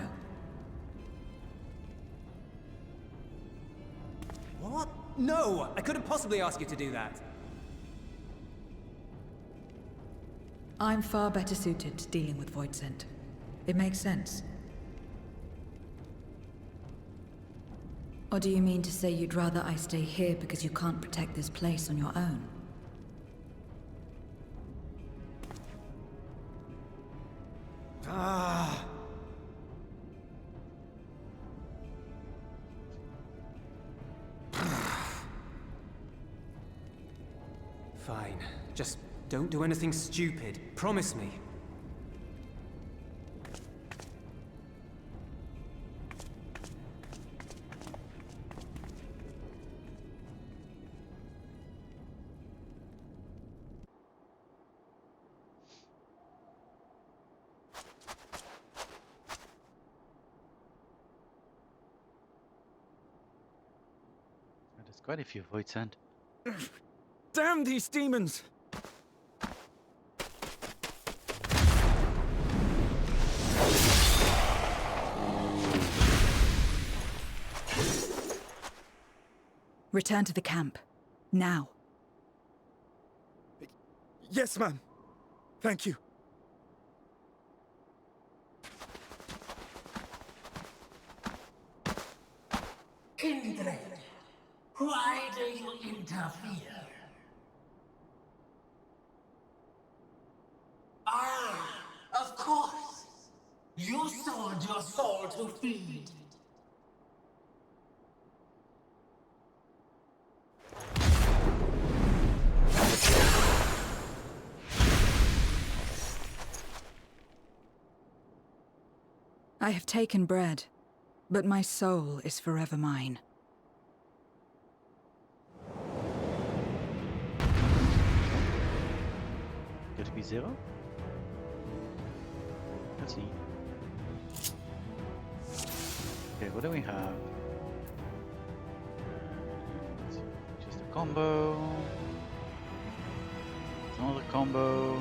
What? No! I couldn't possibly ask you to do that. I'm far better suited to dealing with Voidsent. It makes sense. Or do you mean to say you'd rather I stay here because you can't protect this place on your own? Fine. Just don't do anything stupid. Promise me. There's quite a few Void sent. Damn these demons! Return to the camp. Now. Yes, ma'am. Thank you. Kindred, why do you interfere? Ah, of course. You sold your soul to feed. I have taken bread, but my soul is forever mine. Could it be 0? Let's see. Okay, what do we have? Just a combo. Another combo.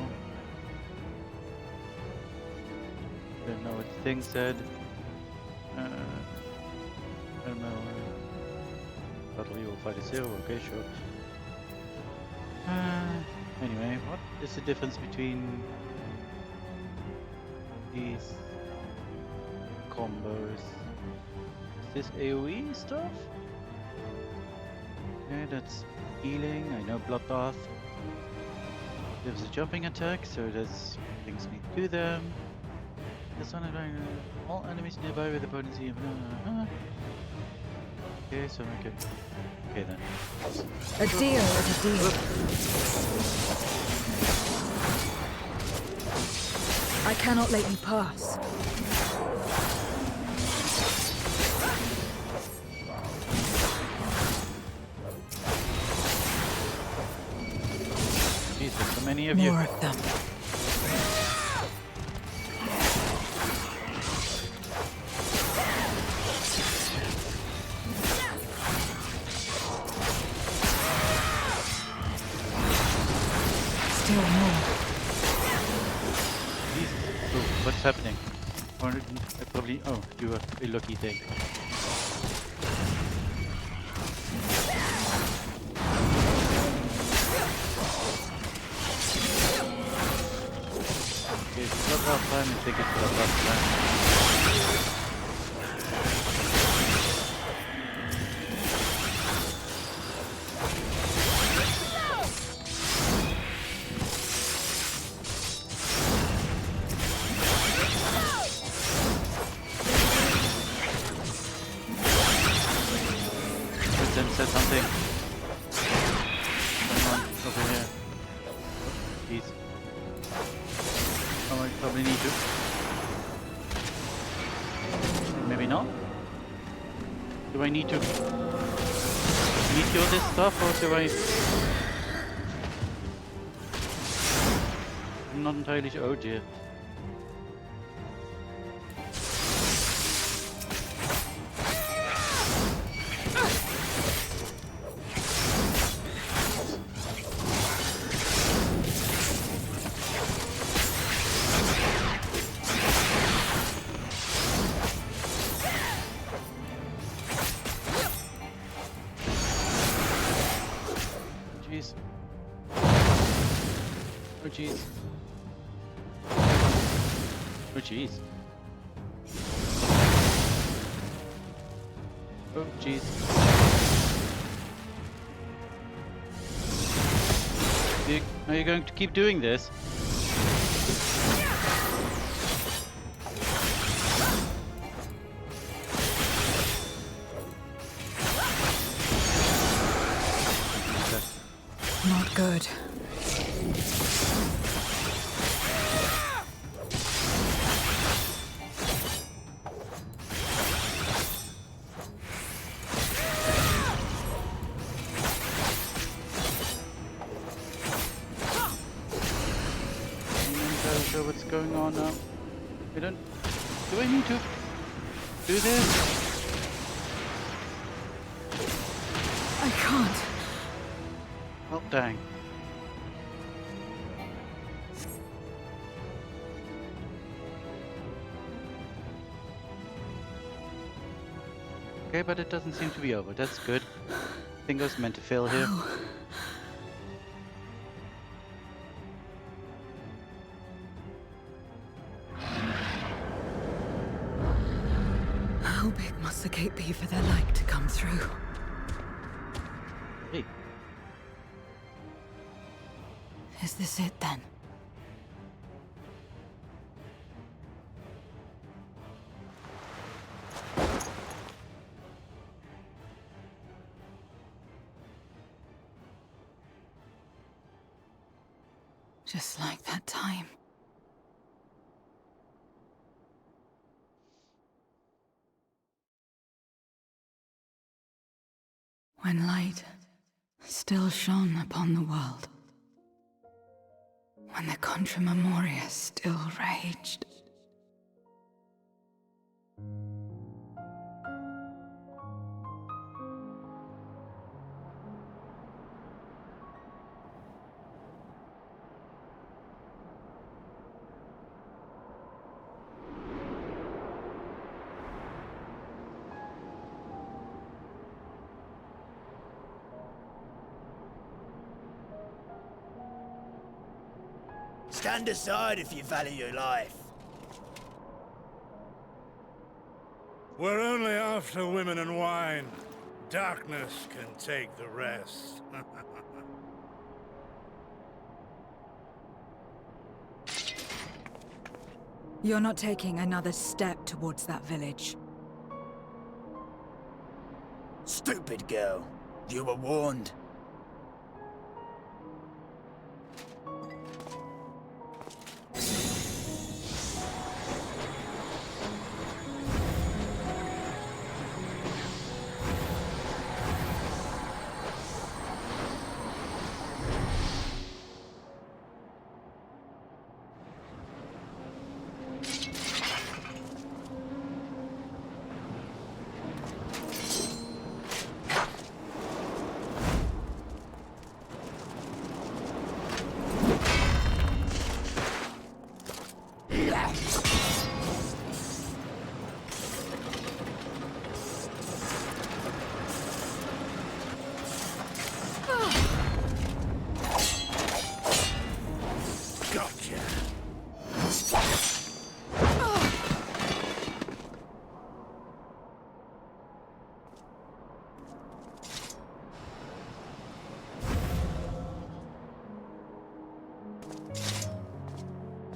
Don't know what the thing said. I don't know. Battle you will fight a 0. Okay, sure. Anyway, what is the difference between these combos? Is this AoE stuff? Okay, that's healing. I know Bloodbath gives a jumping attack, so that brings me to them. This one is all enemies nearby with the potency of. Okay, so okay. Okay then. A deal is a deal. I cannot let you pass. Jesus, so many of you. More of them. Still more. Jesus. Oh, what's happening? Or probably. Oh, do a lucky thing. Okay, Bloodbath last time. Then said something. Someone over here. Jeez. Oh, I probably need to. Maybe not. Do I need to meteor this stuff, or do I? I'm not entirely sure. Oh dear. Oh jeez. Oh jeez. Oh jeez. Are you going to keep doing this? Not good. What's going on now? I don't... Do I need to do this? I can't. Oh, dang. Okay, but it doesn't seem to be over. That's good. I think I was meant to fail here. Oh. How big must the gate be for their light to come through? Hey. Is this it then? Just like that time. When light still shone upon the world. When the Contra Memoria still raged. Stand aside if you value your life. We're only after women and wine. Darkness can take the rest. You're not taking another step towards that village. Stupid girl. You were warned.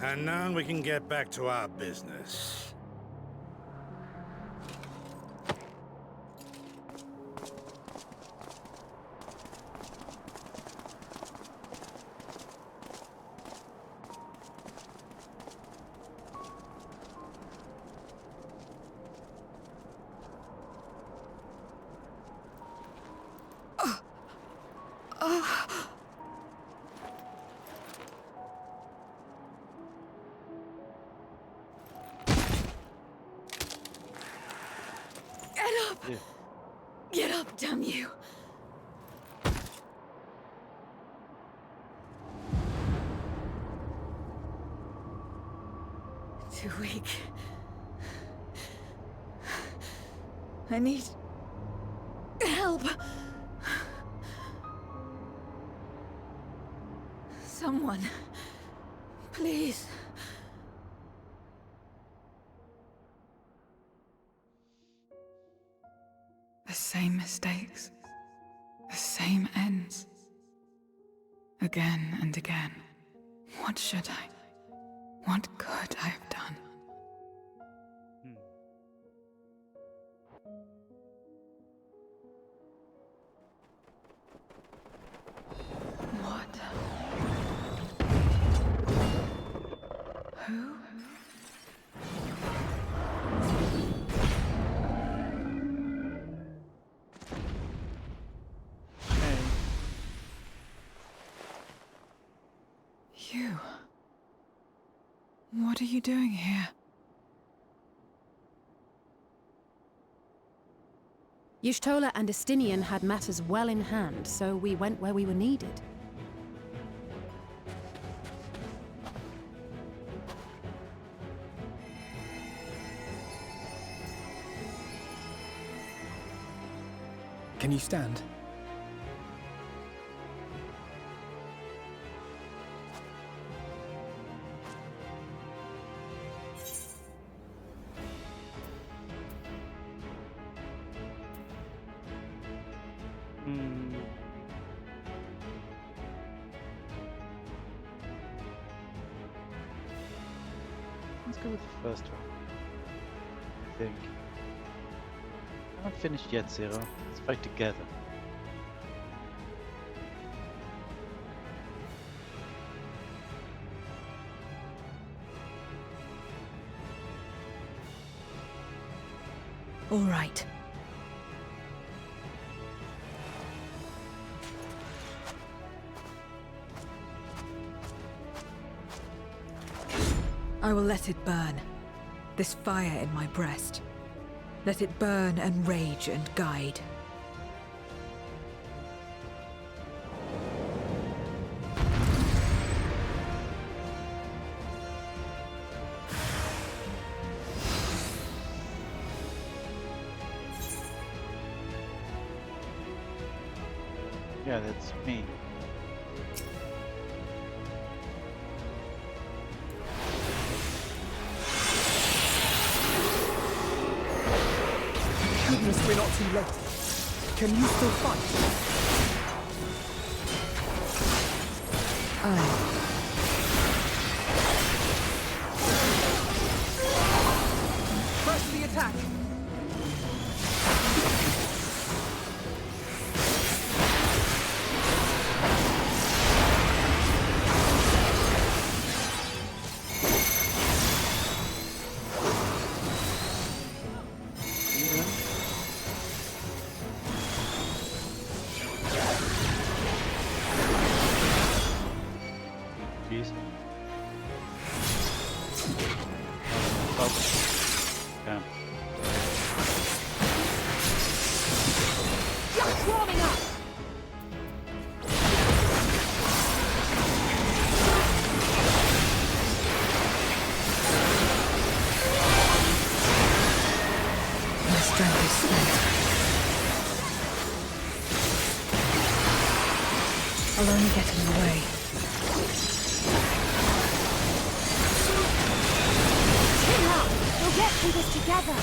And now we can get back to our business. Get up, damn you! Too weak. I need help. Someone, please. The same mistakes, the same ends. Again and again. What should I? What could I have done? What? Who? You. What are you doing here? Y'shtola and Estinian had matters well in hand, so we went where we were needed. Can you stand? Let's go with the first one. I think. I'm not finished yet, Zero. Let's fight together. All right. I will let it burn. This fire in my breast. Let it burn and rage and guide. Yeah, that's me. Goodness, we're not too late. Can you still fight? Press the attack! Jeez. Damn. Just warming up! My strength is spent. I'll only get in the way. Chin up! We'll get through this together!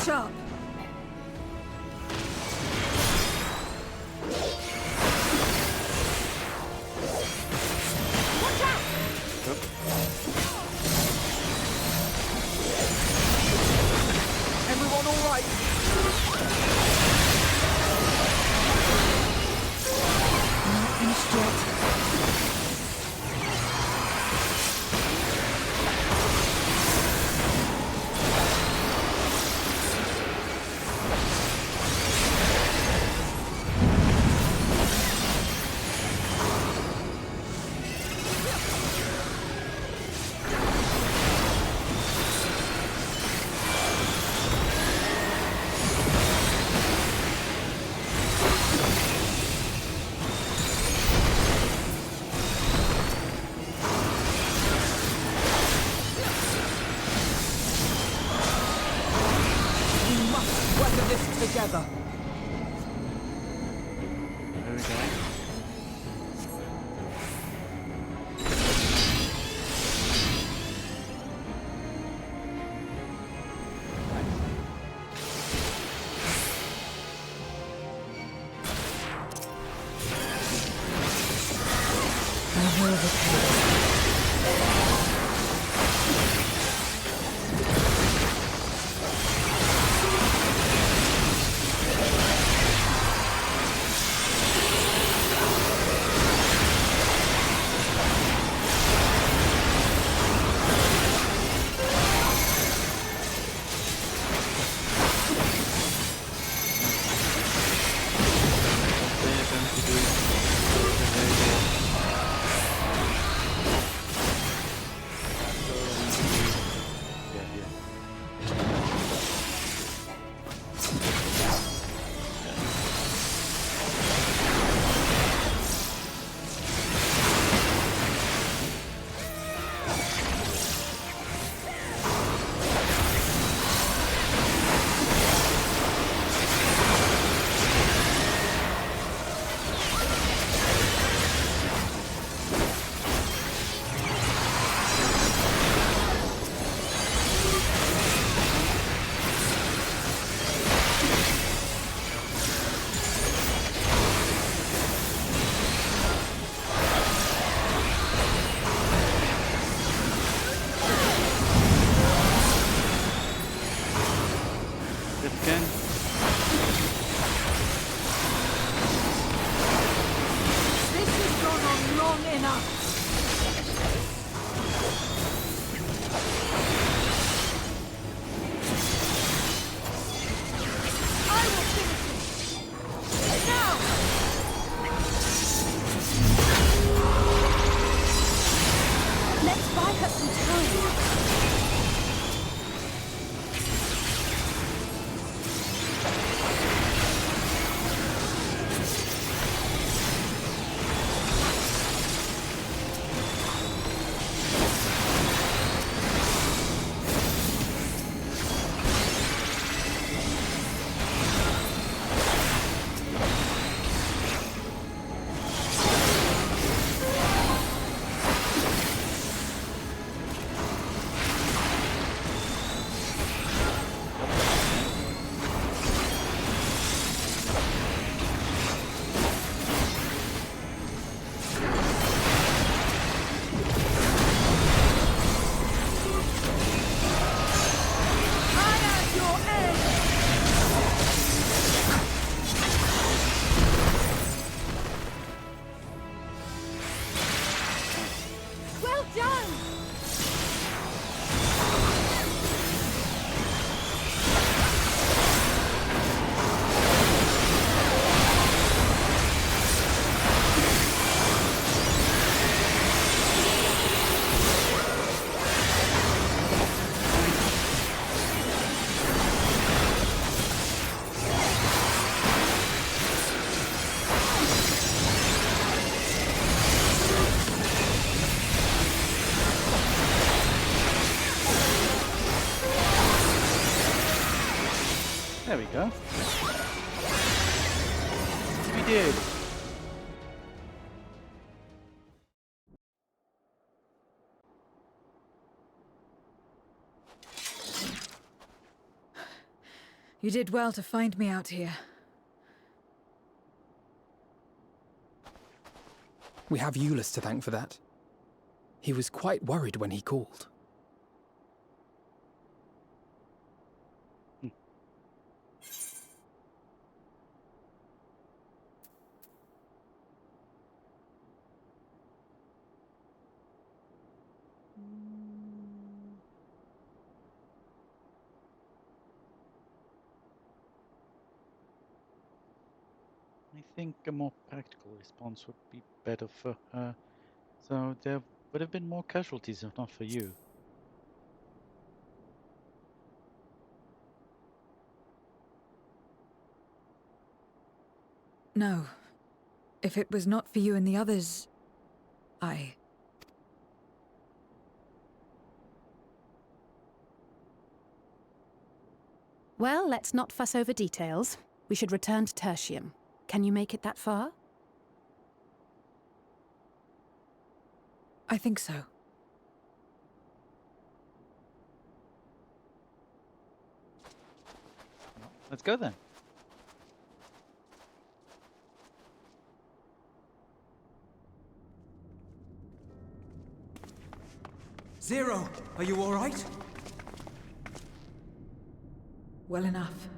sharp. Watch out! Everyone all right? Not finished yet. Weather this together. Where are we going? I will repay. This has gone on long enough. I will finish it. Now! Let's buy her some time. Well done! There we go. We did. You did well to find me out here. We have Euless to thank for that. He was quite worried when he called. I think a more practical response would be better for her. So there would have been more casualties if not for you. No. If it was not for you and the others, Well, let's not fuss over details. We should return to Tertium. Can you make it that far? I think so. Let's go then. Zero, are you all right? Well enough.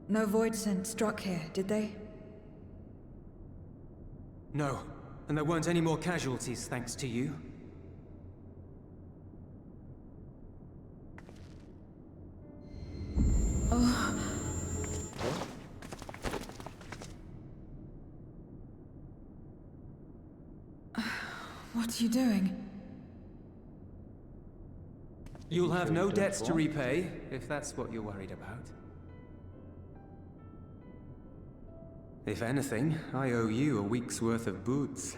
No void scent struck here, did they? No, and there weren't any more casualties thanks to you. Oh. What are you doing? You'll have no debts to repay, if that's what you're worried about. If anything, I owe you a week's worth of boots.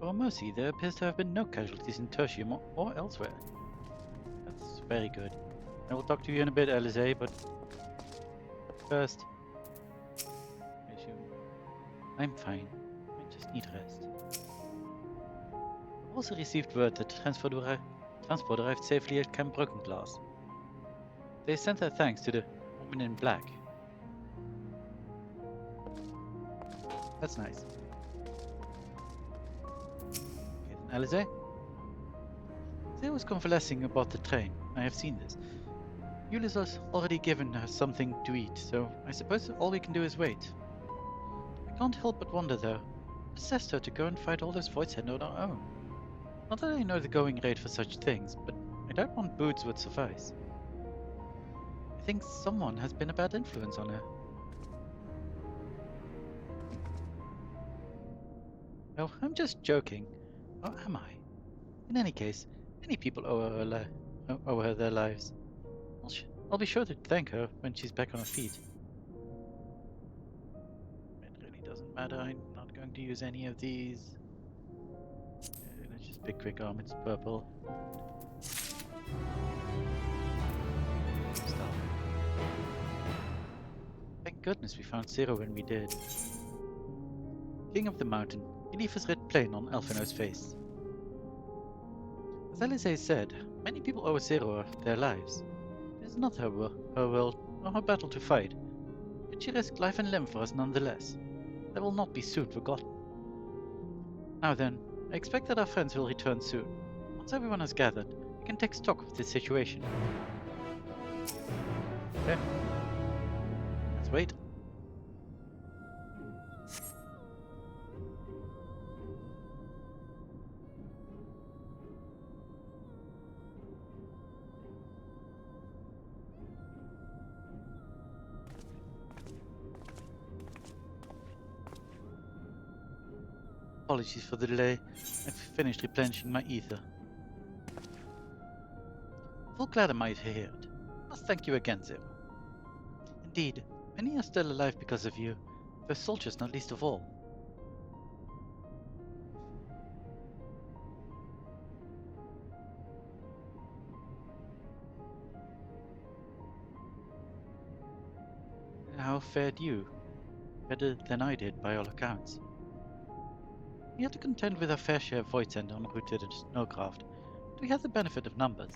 For mercy, there appears to have been no casualties in Tertium or elsewhere. That's very good. I will talk to you in a bit, Alize, but first, I assume I'm fine. I just need rest. I've also received word that transport arrived safely at Camp Brokenglass. They sent their thanks to the woman in black. That's nice. Alize? They was convalescing about the train. I have seen this. Euless has already given her something to eat, so I suppose all we can do is wait. I can't help but wonder though, what possessed her to go and fight all those voids on our own? Not that I know the going rate for such things, but I doubt one boots would suffice. I think someone has been a bad influence on her. No, I'm just joking. Or am I? In any case, many people owe her their lives. I'll be sure to thank her when she's back on her feet. It really doesn't matter. I'm not going to use any of these. Let's just pick quick arm. It's purple. Stop. Thank goodness we found Zero when we did. King of the mountain. He leaves his red plain on Alphino's face. As Alize said, many people owe Zero their lives. It is not her world or her battle to fight, yet she risked life and limb for us nonetheless. That will not be soon forgotten. Now then, I expect that our friends will return soon. Once everyone has gathered, we can take stock of the situation. Okay. Let's wait. Apologies for the delay. I've finished replenishing my ether. Full glad am I to hear it. Must thank you again, Zero. Indeed, Many are still alive because of you, the soldiers not least of all. How fared you? Better than I did, by all accounts. We had to contend with our fair share of Voidsend en route to the snowcraft, but we had the benefit of numbers.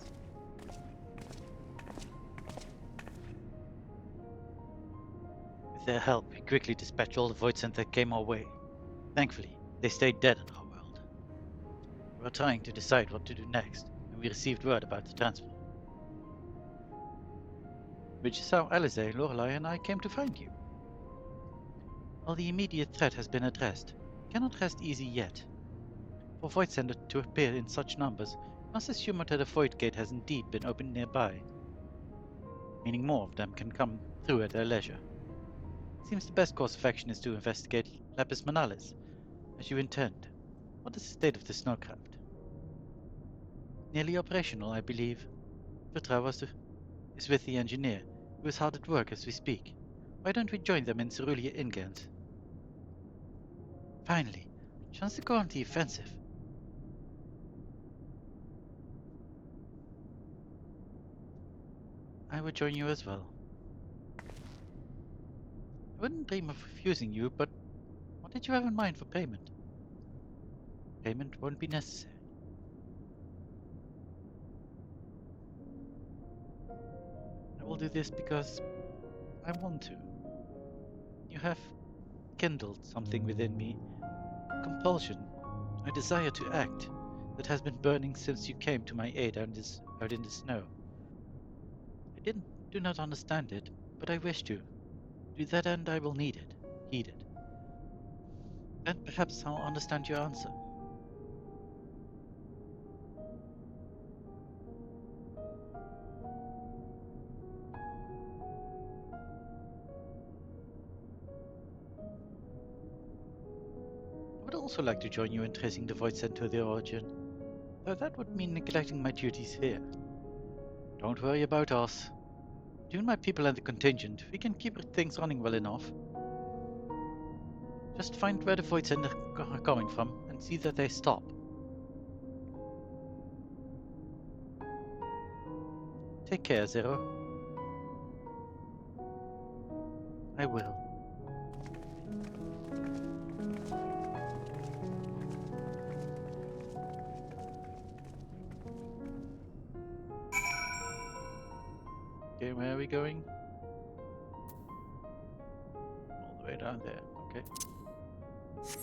With their help, we quickly dispatched all the Voidsend that came our way. Thankfully, they stayed dead in our world. We were trying to decide what to do next, and we received word about the transfer. Which is how Alize, Lorelei, and I came to find you. While the immediate threat has been addressed, we cannot rest easy yet. For Voidsender to appear in such numbers, we must assume that a Void Gate has indeed been opened nearby, meaning more of them can come through at their leisure. It seems the best course of action is to investigate Lapis Manalis, as you intend. What is the state of the snowcraft? Nearly operational, I believe. Vertra is with the engineer, who is hard at work as we speak. Why don't we join them in Cerulean Ingans? Finally, chance to go on the offensive. I would join you as well. I wouldn't dream of refusing you, but what did you have in mind for payment? Payment won't be necessary. I will do this because I want to. You have kindled something within me, a compulsion, a desire to act, that has been burning since you came to my aid out in the snow. I do not understand it, but I wish to. To that end I will heed it. And perhaps I'll understand your answer. I would also like to join you in tracing the Voidsend to their origin, though that would mean neglecting my duties here. Don't worry about us. Between my people and the contingent, we can keep things running well enough. Just find where the Voidsend are coming from and see that they stop. Take care, Zero. I will. Okay, where are we going? All the way down there, okay. Let's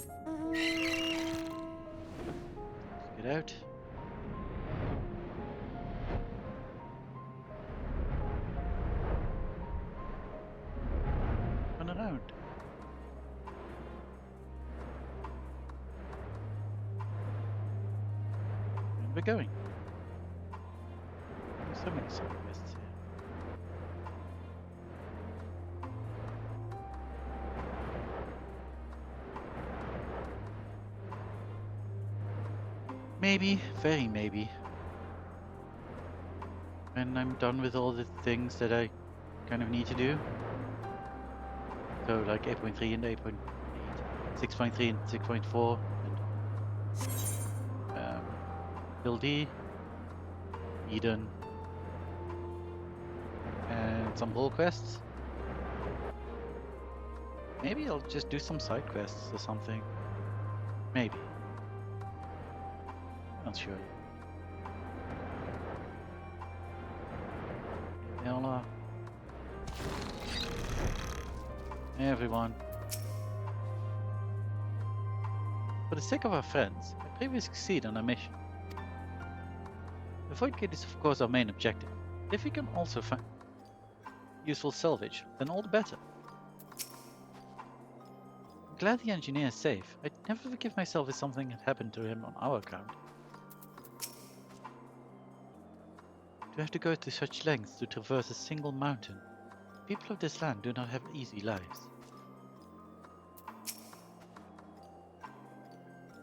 get out. Run around. Where are we going? So many side quests here. Maybe, very maybe, when I'm done with all the things that I kind of need to do. So like 8.3 and 8.8, 6.3 and 6.4, and Bill D, Eden, and some role quests. Maybe I'll just do some side quests or something. Maybe. Not sure. They all are. Hey everyone. For the sake of our friends, I pray we succeed on our mission. The Void Gate is of course our main objective. If we can also find useful salvage, then all the better. I'm glad the engineer is safe. I'd never forgive myself if something had happened to him on our account. To have to go to such lengths to traverse a single mountain. The people of this land do not have easy lives.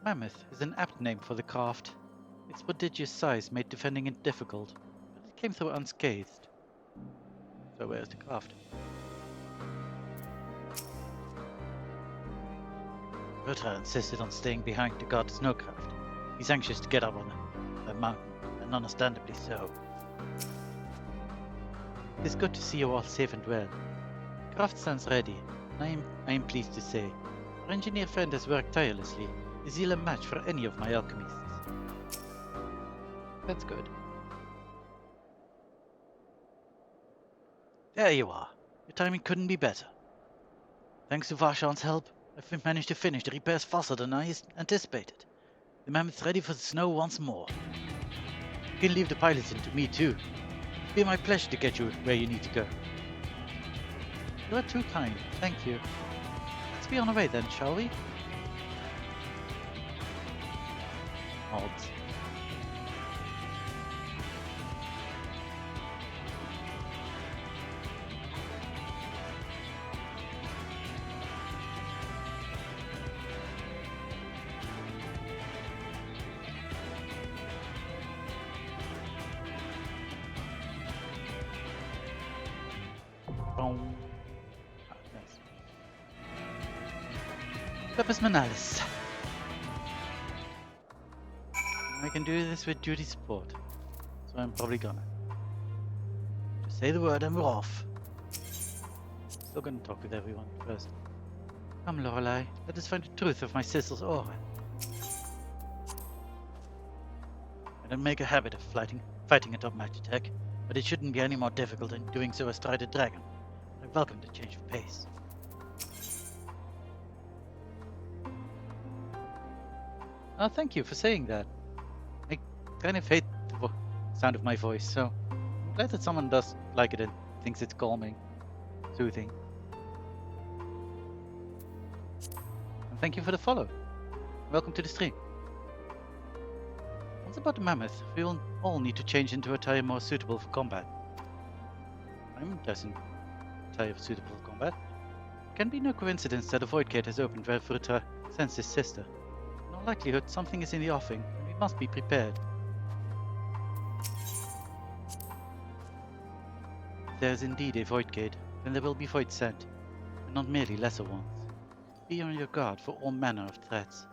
Mammoth is an apt name for the craft. Its prodigious size made defending it difficult, but it came through unscathed. So where's the craft? Rutter insisted on staying behind to guard the snowcraft. He's anxious to get up on the mountain, and understandably so. It is good to see you all safe and well. The craft stands ready, and I am pleased to say, our engineer friend has worked tirelessly. Is he a match for any of my alchemists? That's good. There you are. Your timing couldn't be better. Thanks to Varshan's help, I've managed to finish the repairs faster than I anticipated. The mammoth's ready for the snow once more. You can leave the pilots in to me too. It'll be my pleasure to get you where you need to go. You are too kind, thank you. Let's be on our way then, shall we? Odds. Nice. Purpose Manalis. I can do this with duty support, so I'm probably gonna. Just say the word and we're off. Still gonna talk with everyone first. Come, Lorelei, let us find the truth of my sister's aura. I don't make a habit of fighting atop magic tech, but it shouldn't be any more difficult than doing so astride a dragon. I welcome the change of pace. Oh, thank you for saying that. I kind of hate the sound of my voice, so I'm glad that someone does like it and thinks it's calming, soothing. And thank you for the follow. Welcome to the stream. What's about the mammoth? We will all need to change into attire more suitable for combat. I'm dressing attire suitable for combat. It can be no coincidence that a void gate has opened where Fae'ret sends his sister. In all likelihood, something is in the offing, and we must be prepared. If there is indeed a void gate, then there will be void sent, and not merely lesser ones. Be on your guard for all manner of threats.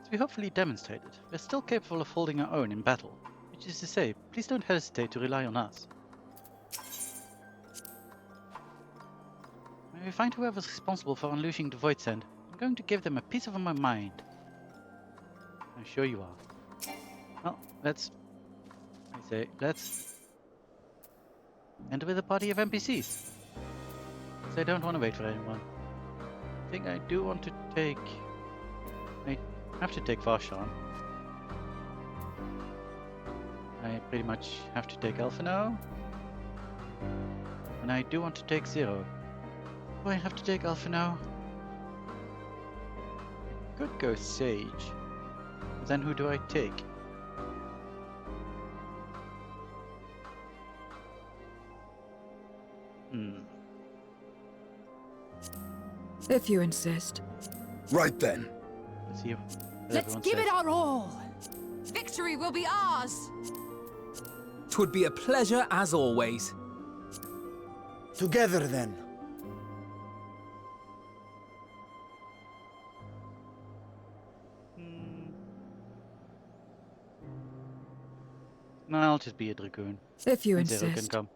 As we hopefully demonstrated, we are still capable of holding our own in battle, which is to say, please don't hesitate to rely on us. When we find whoever's responsible for unleashing the Void Send, I'm going to give them a piece of my mind. I'm sure you are. Well, let's enter with a party of NPCs. Because I don't want to wait for anyone. I think I do want to take... I have to take Varshan. I pretty much have to take Alpha now. And I do want to take Zero. Do I have to take Alpha now? I could go Sage. But then who do I take? If you insist. Right then. Let's see. Let's give it our all. Victory will be ours. 'Twould be a pleasure as always. Together then. No, I'll just be a Dragoon. If you and Zero insist. can come.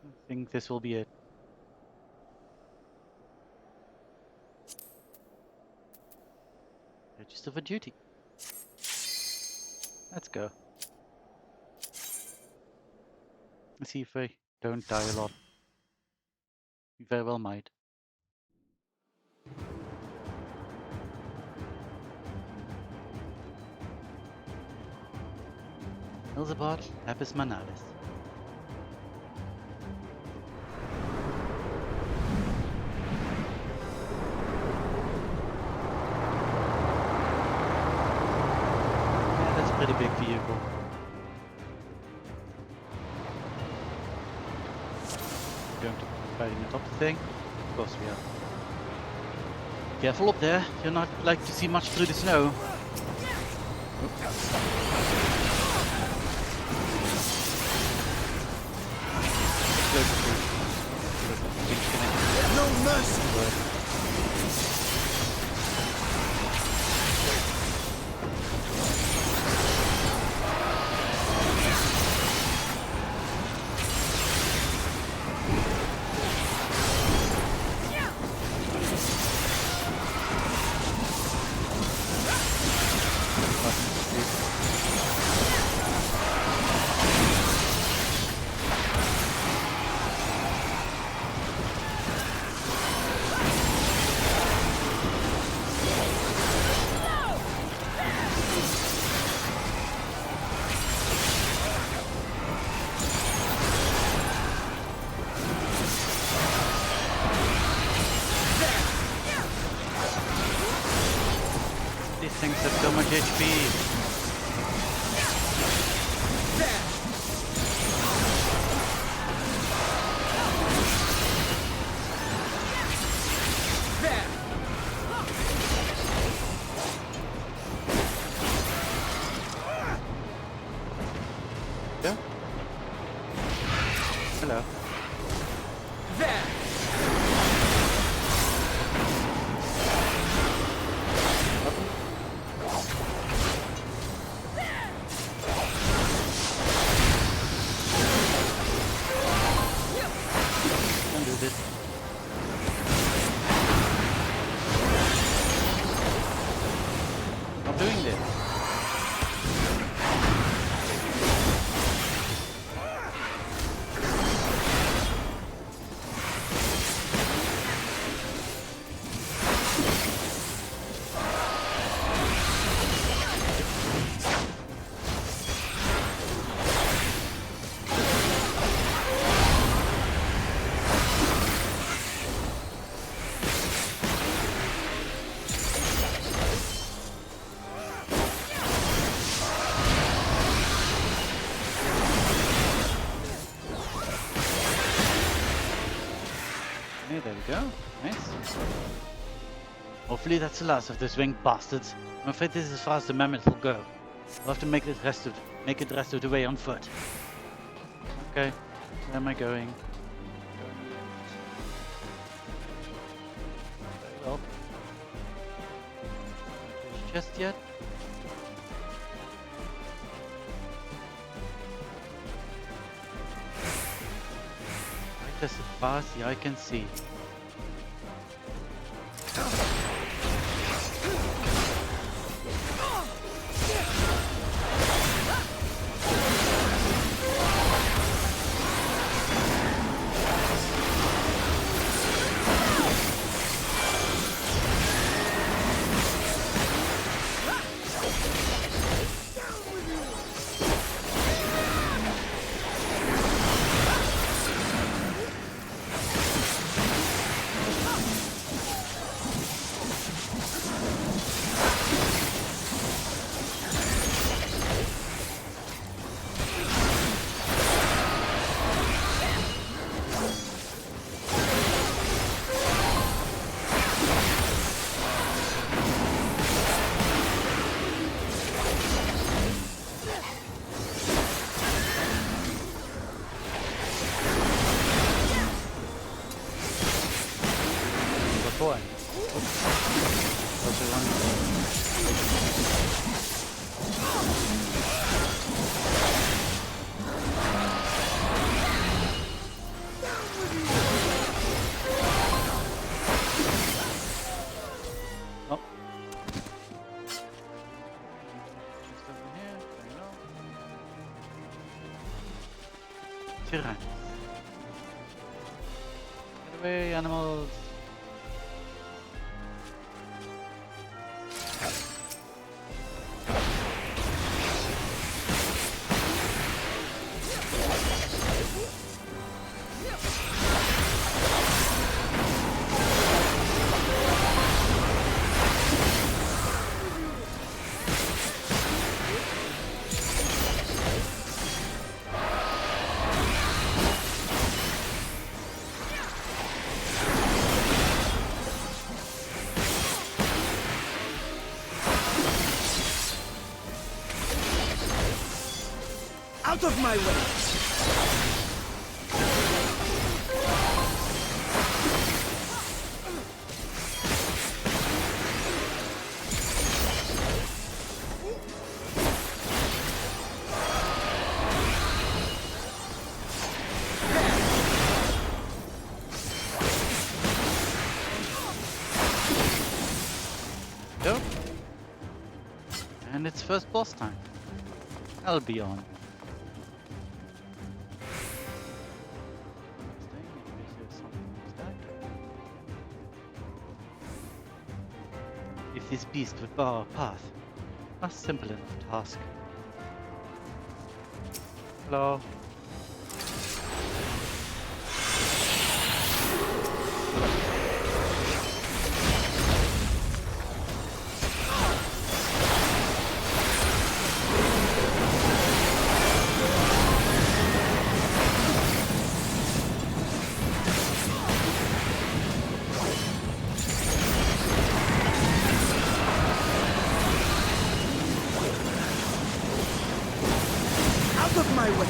I think this will be it. Register for duty. Let's go. Let's see if I don't die a lot. We very well might. Elzebot, Lapis Manalis. Yeah, that's a pretty big vehicle. Going to be fighting atop the thing? Of course we are. Careful up there, you're not like to see much through the snow. mercy! These things have so much HP. Yeah? Hello. Don't do this. I'm doing this. Okay, there we go. Nice. Hopefully that's the last of those winged bastards. I'm afraid this is as far as the mammoth will go. We'll have to make it the rest of the way on foot. Okay, where am I going? Very well. Just yet? Right as far as the eye can see. Boy. Oh. Just over here. There we go. Tyranny. Get away, animals. Out of my way! it's first boss time. I'll be on. If this beast would bar our path, a simple enough task. Hello. Out of my way!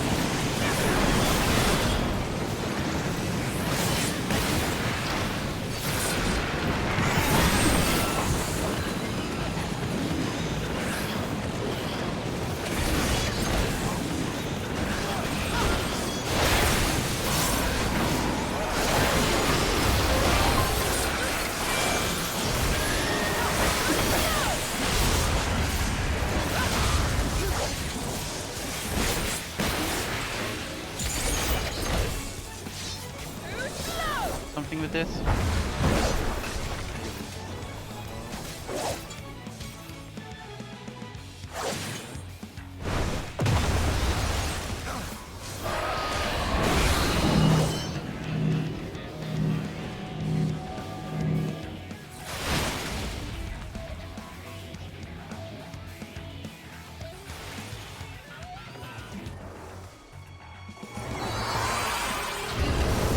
Something with this?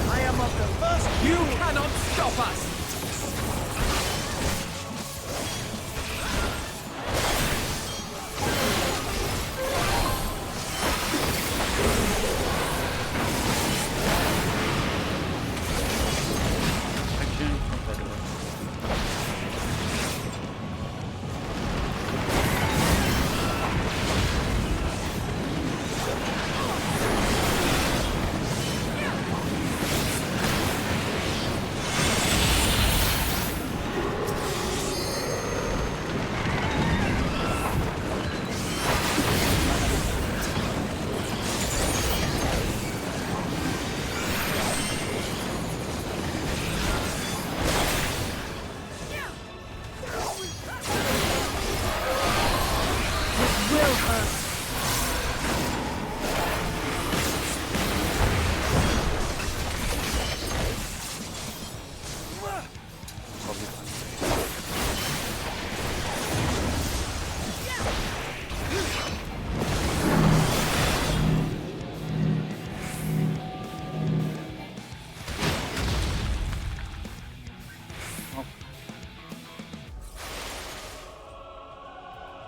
I am of the first. You cannot stop us! Action competitive.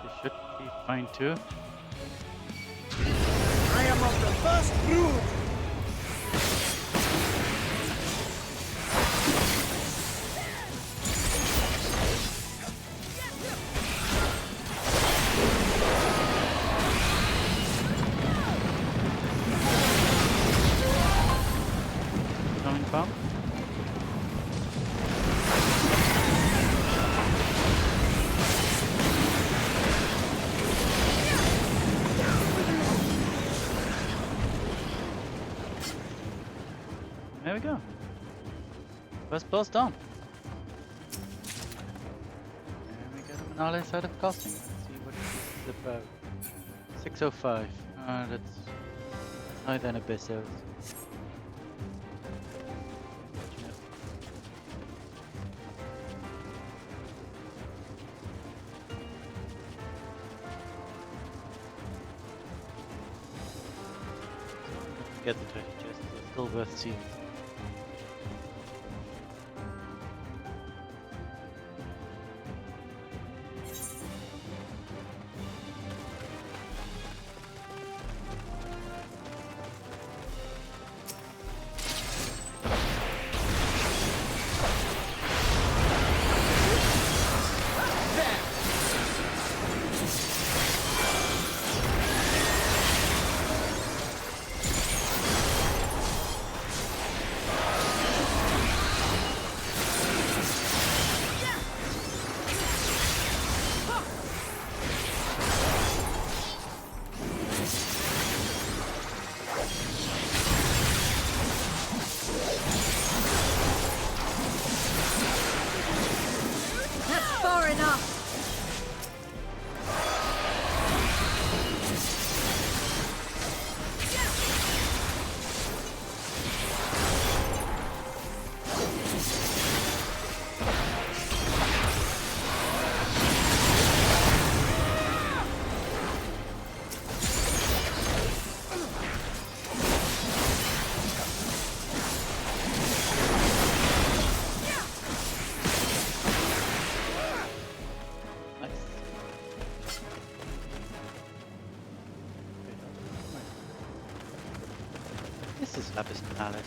This should be fine too. I am of the first brood. Coming from? There we go. First boss done. And we get an all side of costing. Let's see what this is about. 605. That's higher than Abyssals. Get the treasure chest, it's still worth seeing. is this lapis lazuli?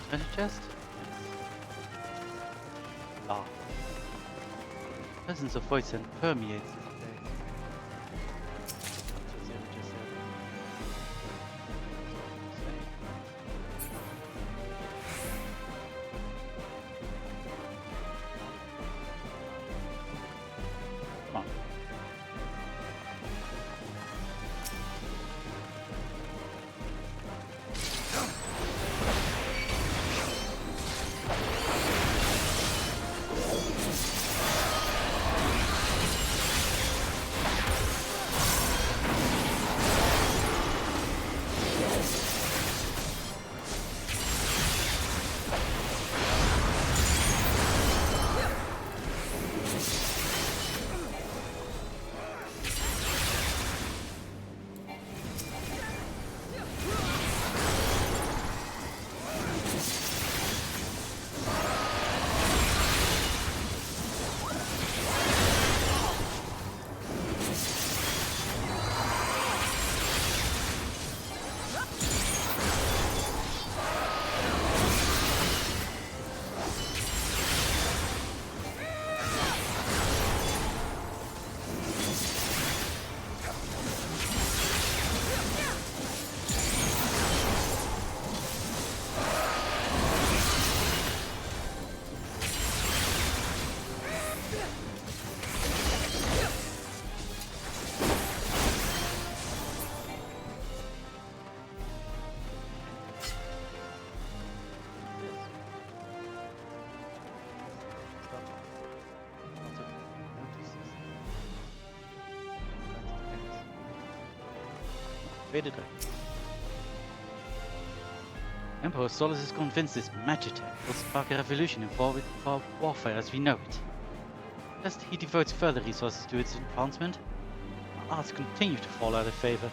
Treasure chest? Ah. Presence of voids and permeates this place. That's what Sarah just said. Come on. Fae'ret. Emperor Solus is convinced this magitech will spark a revolution in warfare as we know it. Lest he devotes further resources to its advancement, our arts continue to fall out of favor.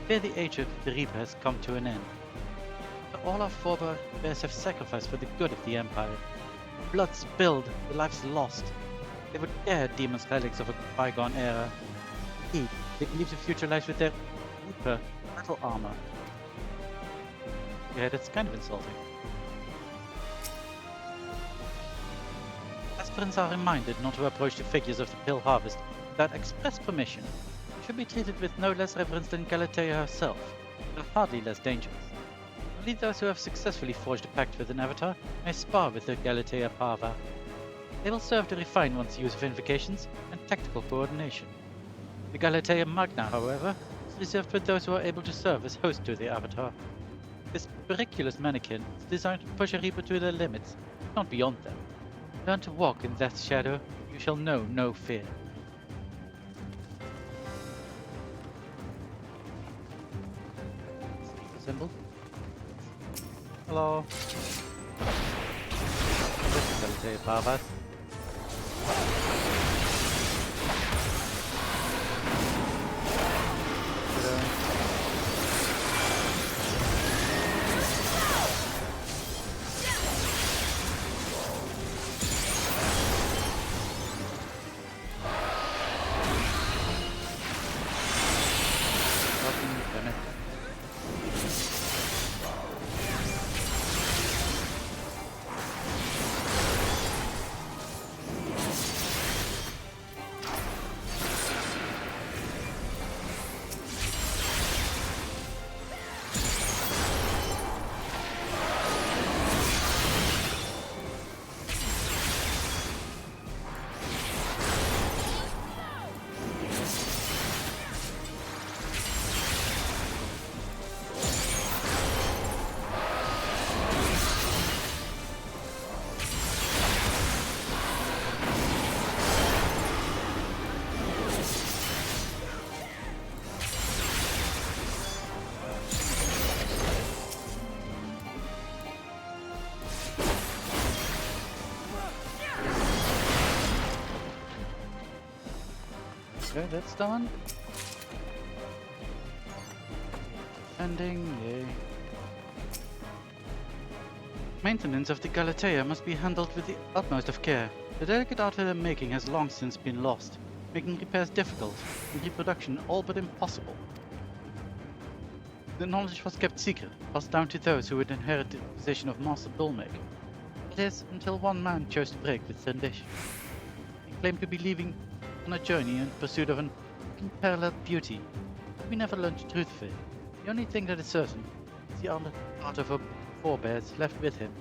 Fear the age of the Reaper has come to an end. After all our forebears have sacrificed for the good of the Empire, blood spilled, the lives lost. They would dare demons' relics of a bygone era. Indeed, they believe the future lies with their Reaper battle armor. Yeah, that's kind of insulting. Aspirants are reminded not to approach the figures of the Pill Harvest without express permission. They should be treated with no less reverence than Galatea herself. They are hardly less dangerous. Only those who have successfully forged a pact with an avatar may spar with the Galatea Parva. They will serve to refine one's use of invocations and tactical coordination. The Galatea Magna, however, is reserved for those who are able to serve as host to the avatar. This periculous mannequin is designed to push a Reaper to their limits, not beyond them. Learn to walk in Death's shadow, you shall know no fear. Symbol. Hello. This is Galatea Parva. Okay, that's done. Defending, yay. Maintenance of the Galatea must be handled with the utmost of care. The delicate art of their making has long since been lost, making repairs difficult and reproduction all but impossible. The knowledge was kept secret, passed down to those who would inherit the position of Master Bullmaker. That is, until one man chose to break with tradition. He claimed to be leaving on a journey in pursuit of an unparalleled beauty, but we never learned the truth of it. The only thing that is certain is the art of her forebears left with him.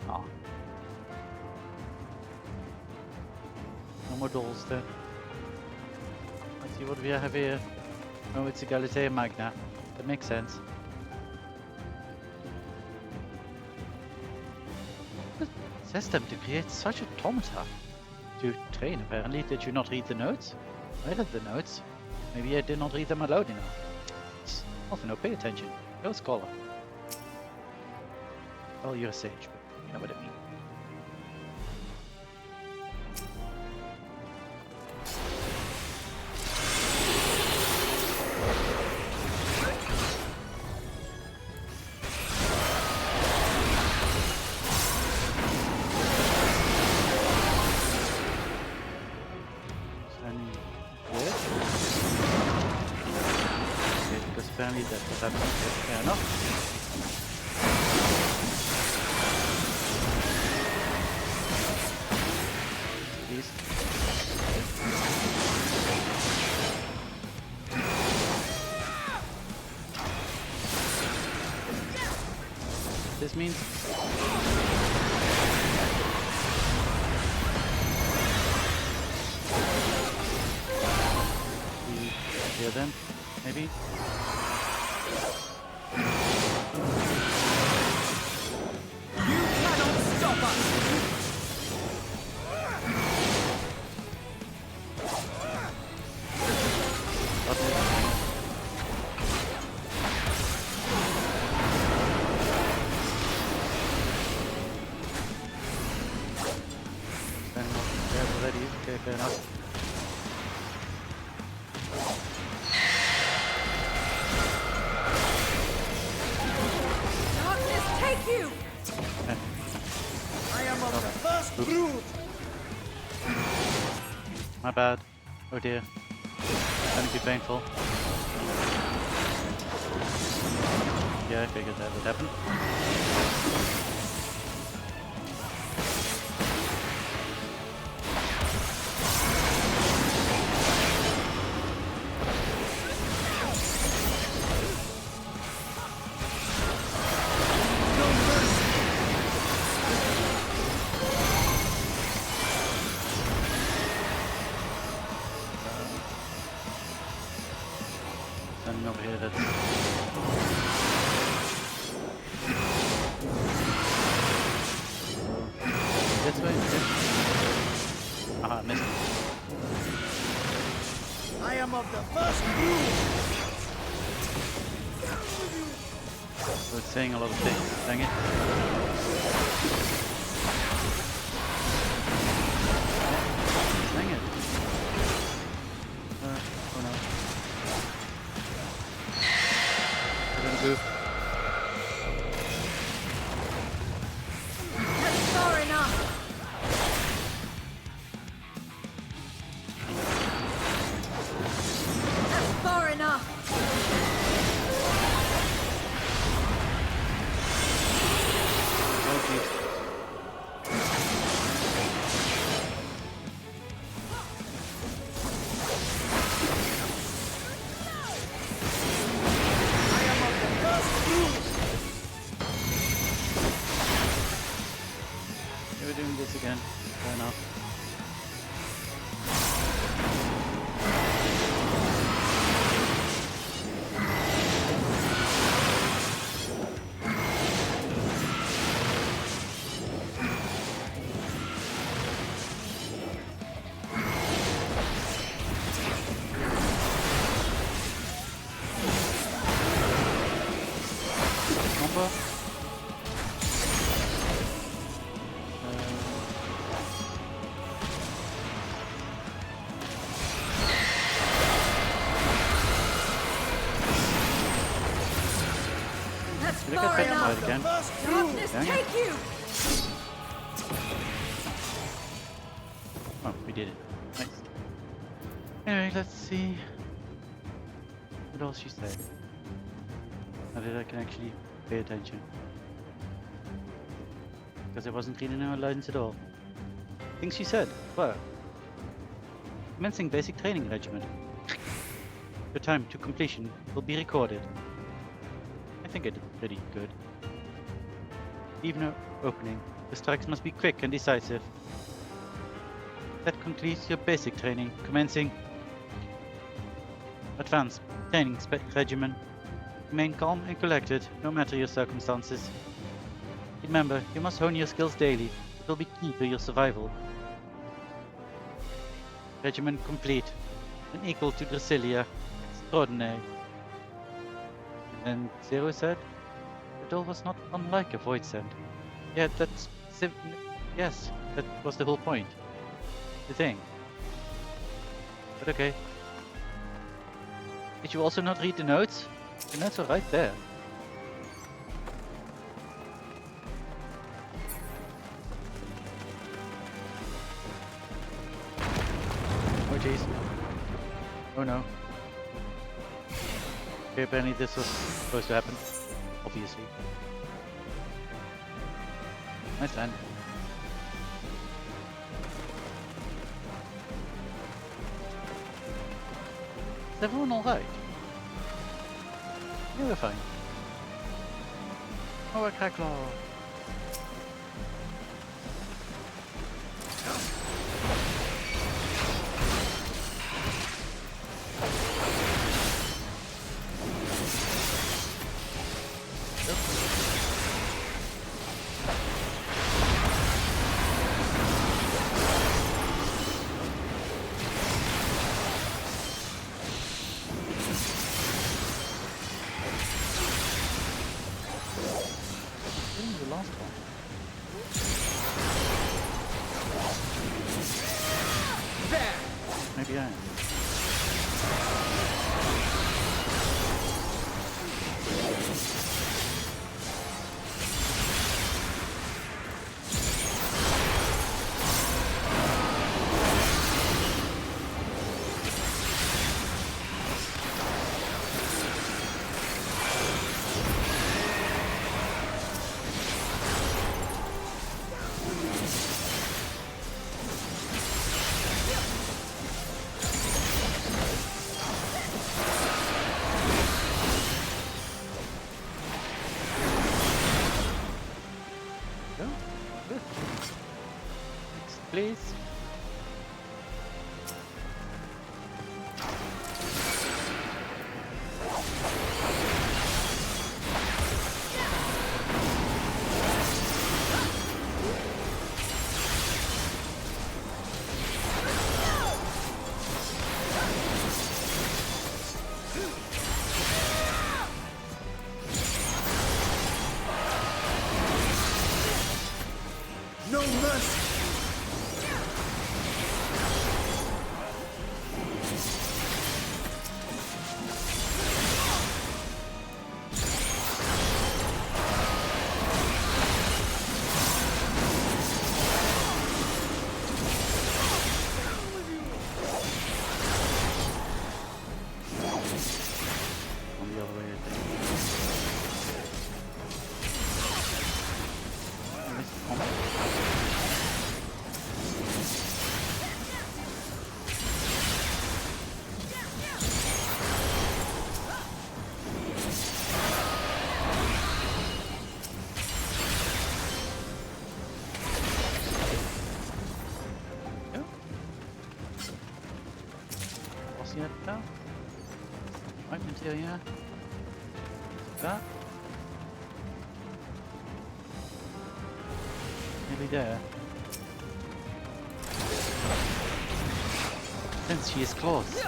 Ah. No more dolls then. Let's see what we have here. Oh, it's a Galatea Magna. That makes sense. What possessed them to create such automata? To train, apparently. Did you not read the notes? I read the notes. Maybe I did not read them aloud enough. Often, no, pay attention. Go scholar. Well, you're a sage, but you know what I mean. Apparently that was happening. Fair enough. Please. This means here then, maybe. Okay, fair enough. Darkness, take you! I am of the first brood! My bad. Oh dear. It's gonna be painful. Yeah, I figured that would happen. Over here, that's this way. Aha, missed. I am of the first brood. So it's saying a lot of things. Dang it. Dang it. Oh no. Move. That's far enough. That's far enough. Oh, geez. We're doing this again. Fair enough. Combo. Right enough. again. Darkness, Dang it. take you! Oh, we did it. Nice. Anyway, let's see what else she said. Now that I can actually pay attention. Because I wasn't reading her lines at all. Things she said were commencing basic training regimen. Your time to completion will be recorded. I think I did pretty good. Even opening, the strikes must be quick and decisive. That concludes your basic training. Commencing advanced training regimen. Remain calm and collected, no matter your circumstances. Remember, you must hone your skills daily. It will be key to your survival. Regimen complete. And equal to Drasilia. Extraordinary. And then Zero said, the door was not unlike a void send. Yeah, that's... yes, that was the whole point. The thing. But okay. Did you also not read the notes? The notes are right there. Oh jeez. Oh no. Okay, apparently this was supposed to happen. Obviously. Nice land. Is everyone alright? Yeah, we're fine. Oh, a cracklaw. The last one. There! Maybe I am. Please. No mercy! On the other way, I think. I missed the combat. What's the other down? Right material. That. Nearly there. Since she is close.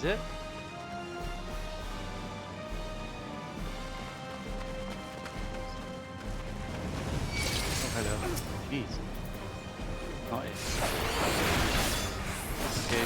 is it? Oh, hello. Jeez. Not it. Okay.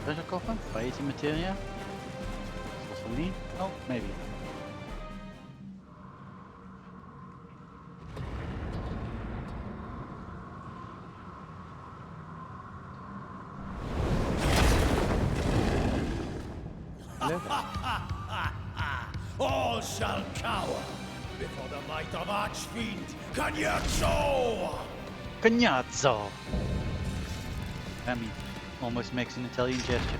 Treasure coffer? Fae'ret materia? Is for me? Oh, maybe. All shall cower before the might of Archfiend Cagnazzo! Cagnazzo! Remy almost makes an Italian gesture.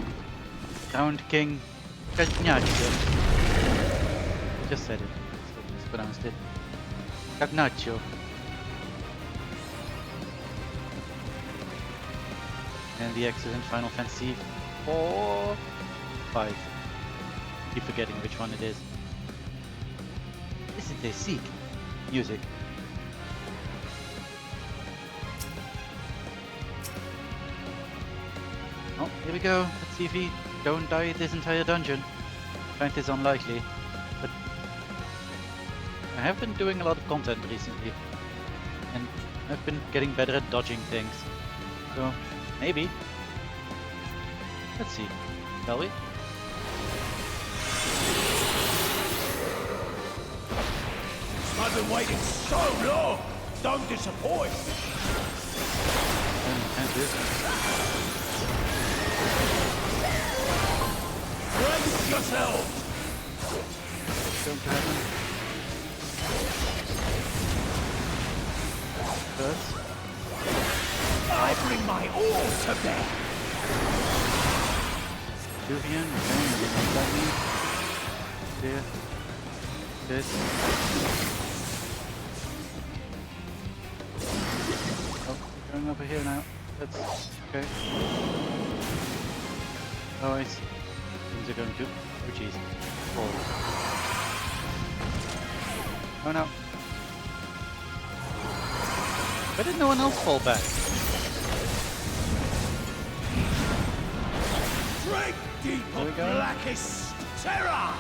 Crowned King Cagnazzo. I just said it, so mispronounced it. Cagnazzo. And the excellent Final Fantasy 4... 5. Keep forgetting which one it is. Isn't there sick music? Oh, here we go. Let's see if we don't die this entire dungeon. Strength is unlikely, but I have been doing a lot of content recently, and I've been getting better at dodging things. So maybe. Let's see, shall we? I've been waiting so long! Don't disappoint! Brace yourselves! Don't happen. First. I bring my all to bear! Juvian, okay, there. This. Oh, going over here now. That's okay. Always. Things are going to. Oh jeez. Fall. Oh no. Why did no one else fall back? Drink deep of blackest terror!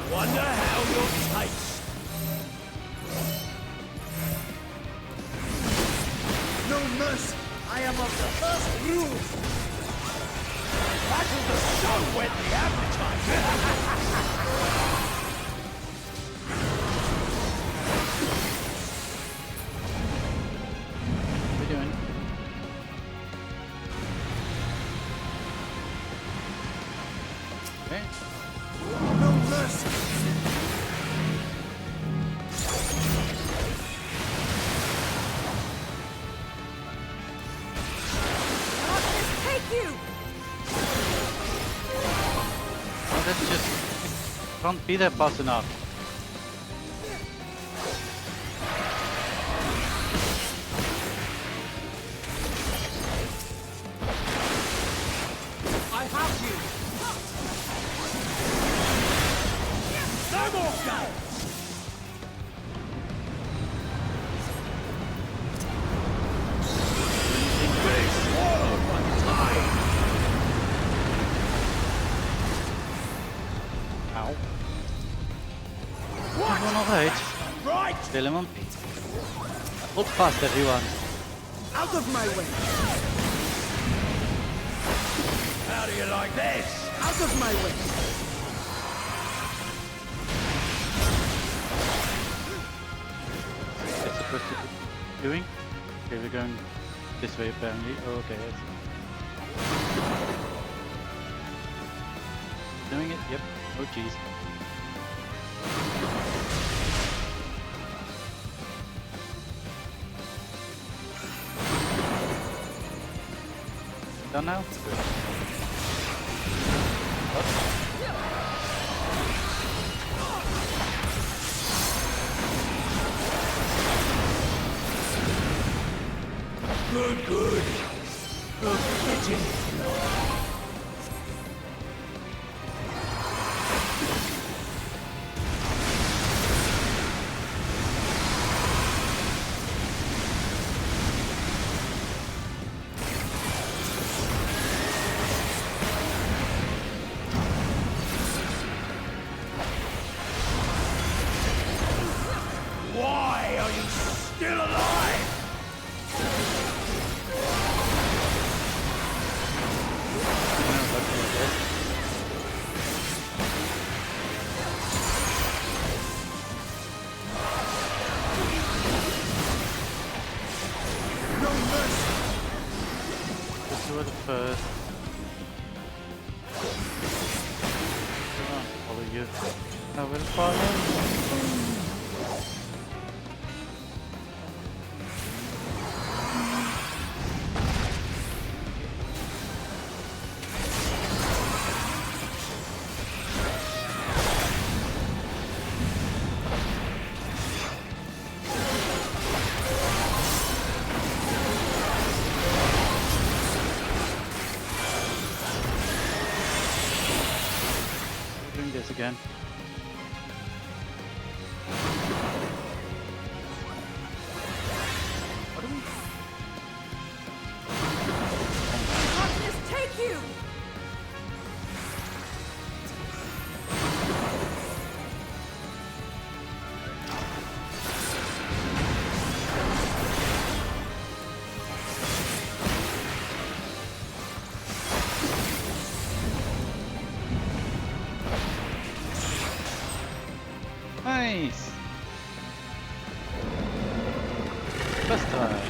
Wonder how you'll taste. No mercy! I am of the first brood! Battle the show whet the appetite! What are we doing? Okay. No mercy! Take you! can't be there fast enough. I have you! No more guns! Be swallowed by the tide! Ow. Everyone alright? Right! Still in one piece. Hold fast, everyone. Out of my way! How do you like this? Out of my way! It's supposed to be doing? Okay, we're going this way apparently. Oh, okay, that's doing it? Yep. Oh jeez. Done now? Good. Good, good. Good kitchen. Why are you still alive? No mercy! This was the first. I'll follow you. I will follow. Doing this again. What do we? Darkness, take you! Nice. First try.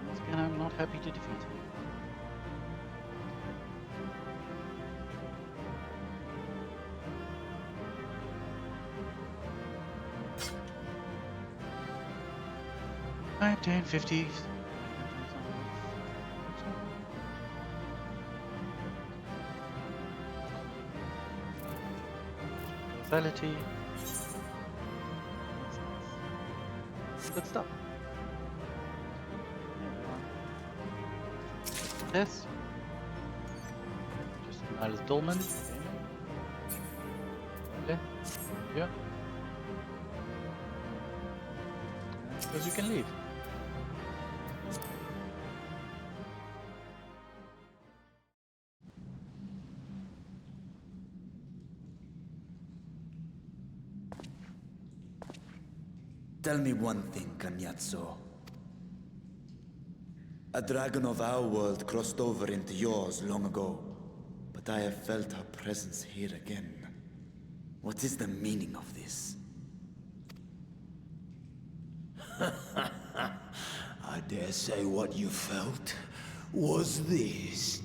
Once again, I'm not happy to defeat him. Alright, 1050. Causality. Good stuff. This. Just Miles Dolman. Okay. Yeah. Because you can leave. Tell me one thing, Cagnazzo. A dragon of our world crossed over into yours long ago, but I have felt her presence here again. What is the meaning of this? I dare say what you felt was this.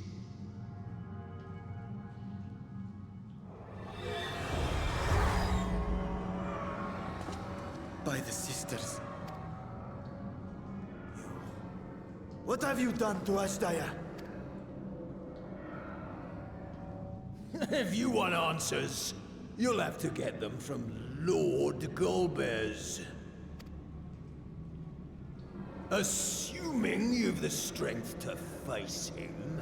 by the sisters. What have you done to Ashdaya? If you want answers, you'll have to get them from Lord Golbez. Assuming you've the strength to face him.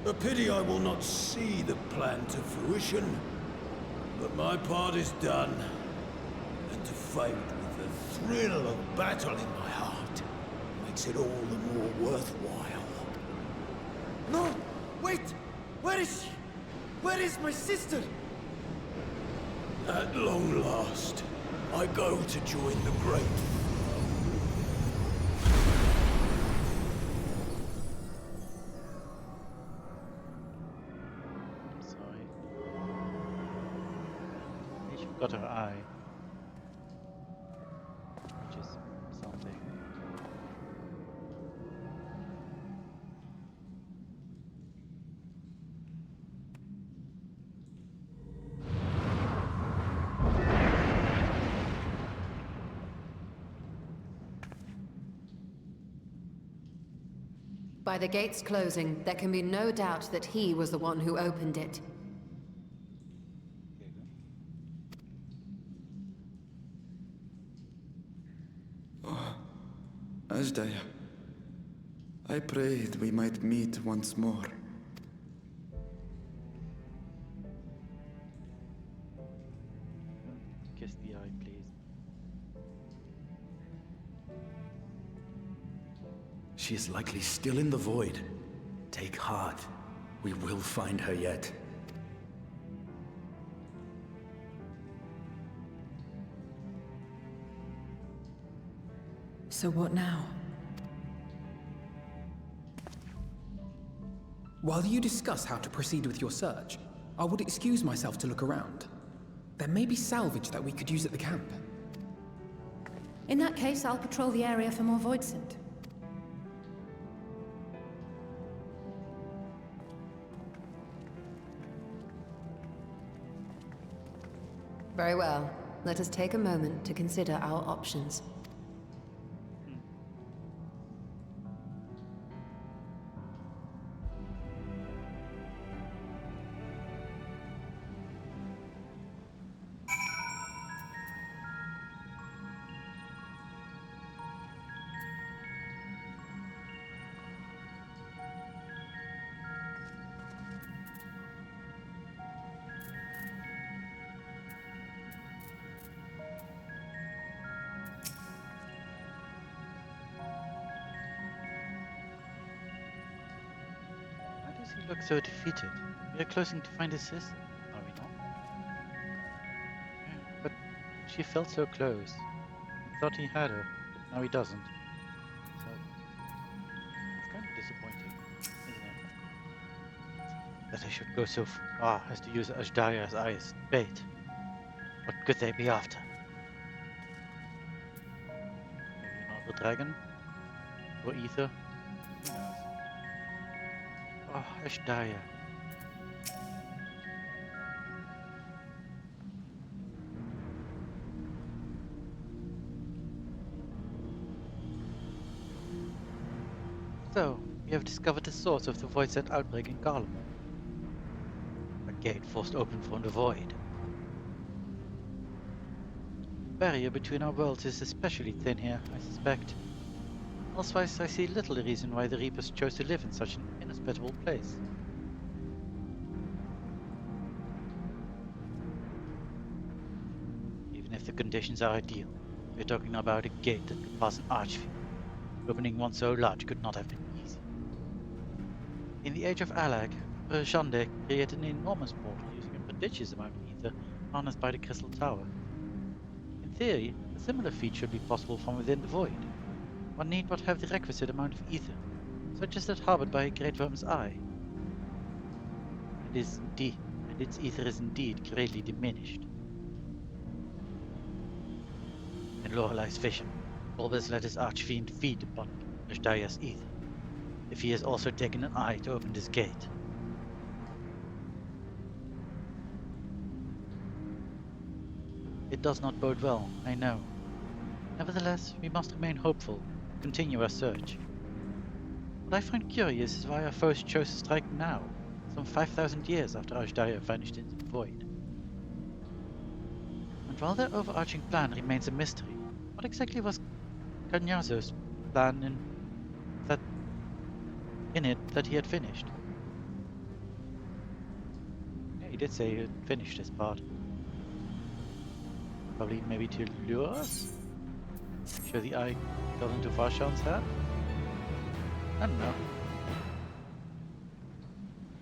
A pity I will not see the plan to fruition, but my part is done. And to fight with the thrill of battle in my heart makes it all the more worthwhile. No! Wait! Where is she? Where is my sister? At long last, I go to join the great. Got her eye. Which is something. By the gates closing, there can be no doubt that he was the one who opened it. Ashdaya, I prayed we might meet once more. Kiss the eye, please. She is likely still in the void. Take heart. We will find her yet. So what now? While you discuss how to proceed with your search, I would excuse myself to look around. There may be salvage that we could use at the camp. In that case, I'll patrol the area for more voidsent. Very well. Let us take a moment to consider our options. He looks so defeated. We are closing to find his sister, are we not? Yeah, but she felt so close. He thought he had her, but now he doesn't. So it's kind of disappointing, isn't it? That I should go so far as to use Ashdaya's eye as bait. What could they be after? Maybe another dragon? Or ether? Who knows? Oh, Ashdaya. So, we have discovered the source of the voidsent outbreak in Garlemald. A gate forced open from the void. The barrier between our worlds is especially thin here, I suspect. Elsewise, I see little reason why the Reapers chose to live in such an inhospitable place. Even if the conditions are ideal, we're talking about a gate that could pass an archfield. Opening one so large could not have been easy. In the age of Alag, Rajande created an enormous portal using a prodigious amount of ether harnessed by the Crystal Tower. In theory, a similar feat should be possible from within the void. One need but have the requisite amount of ether, such as that harbored by a great worm's eye. And its ether is indeed greatly diminished. In Lorelai's vision, Golbez let his archfiend feed upon Ashdaya's ether, if he has also taken an eye to open this gate. It does not bode well, I know. Nevertheless, we must remain hopeful, continue our search. What I find curious is why our foes chose to strike now, some 5,000 years after Ashdaya vanished into the void. And while their overarching plan remains a mystery, what exactly was Kanyazo's plan in it that he had finished? Yeah, he did say he had finished his part. Probably maybe to lure us? Show the eye got into Varshan's hand? I don't know.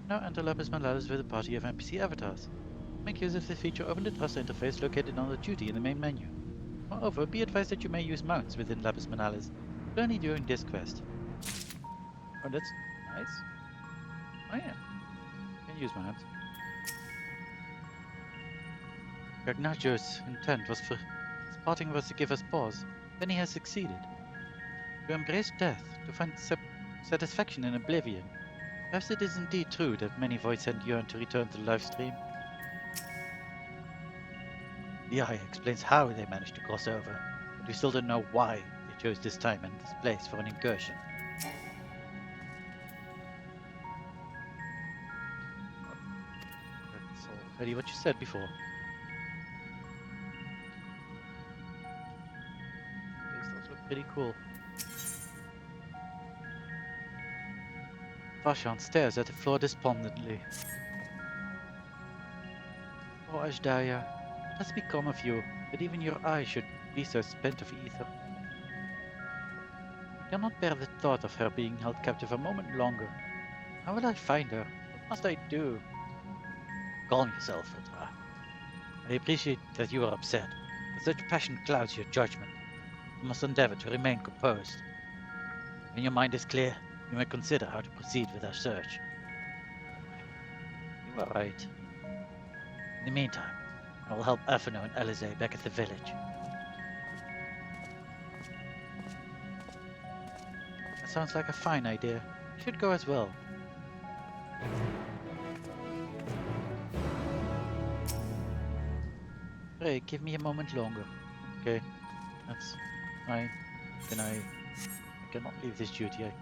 Now enter Lapis Malalis with a party of NPC avatars. Make use of this feature, open the Trust interface located under Duty in the main menu. Moreover, be advised that you may use mounts within Lapis Malalis, but only during this quest. Oh, that's nice. Oh yeah, can use mounts. Gagnagio's intent was for his parting was to give us pause, then he has succeeded. To embrace death, to find satisfaction in oblivion. Perhaps it is indeed true that many Voidsent yearn to return to the live stream. The Eye explains how they managed to cross over, but we still don't know why they chose this time and this place for an incursion. That's already what you said before. These those look pretty cool. Varshan stares at the floor despondently. Oh, Ashdaya, what has become of you, that even your eye should be so spent of ether? I cannot bear the thought of her being held captive a moment longer. How will I find her? What must I do? Calm yourself, Fae'ret. I appreciate that you are upset, but such passion clouds your judgment. You must endeavor to remain composed. When your mind is clear, you may consider how to proceed with our search. You are right. In the meantime, I will help Afino and Alize back at the village. That sounds like a fine idea. Should go as well. Ray, give me a moment longer. Okay, that's fine. I cannot leave this duty. I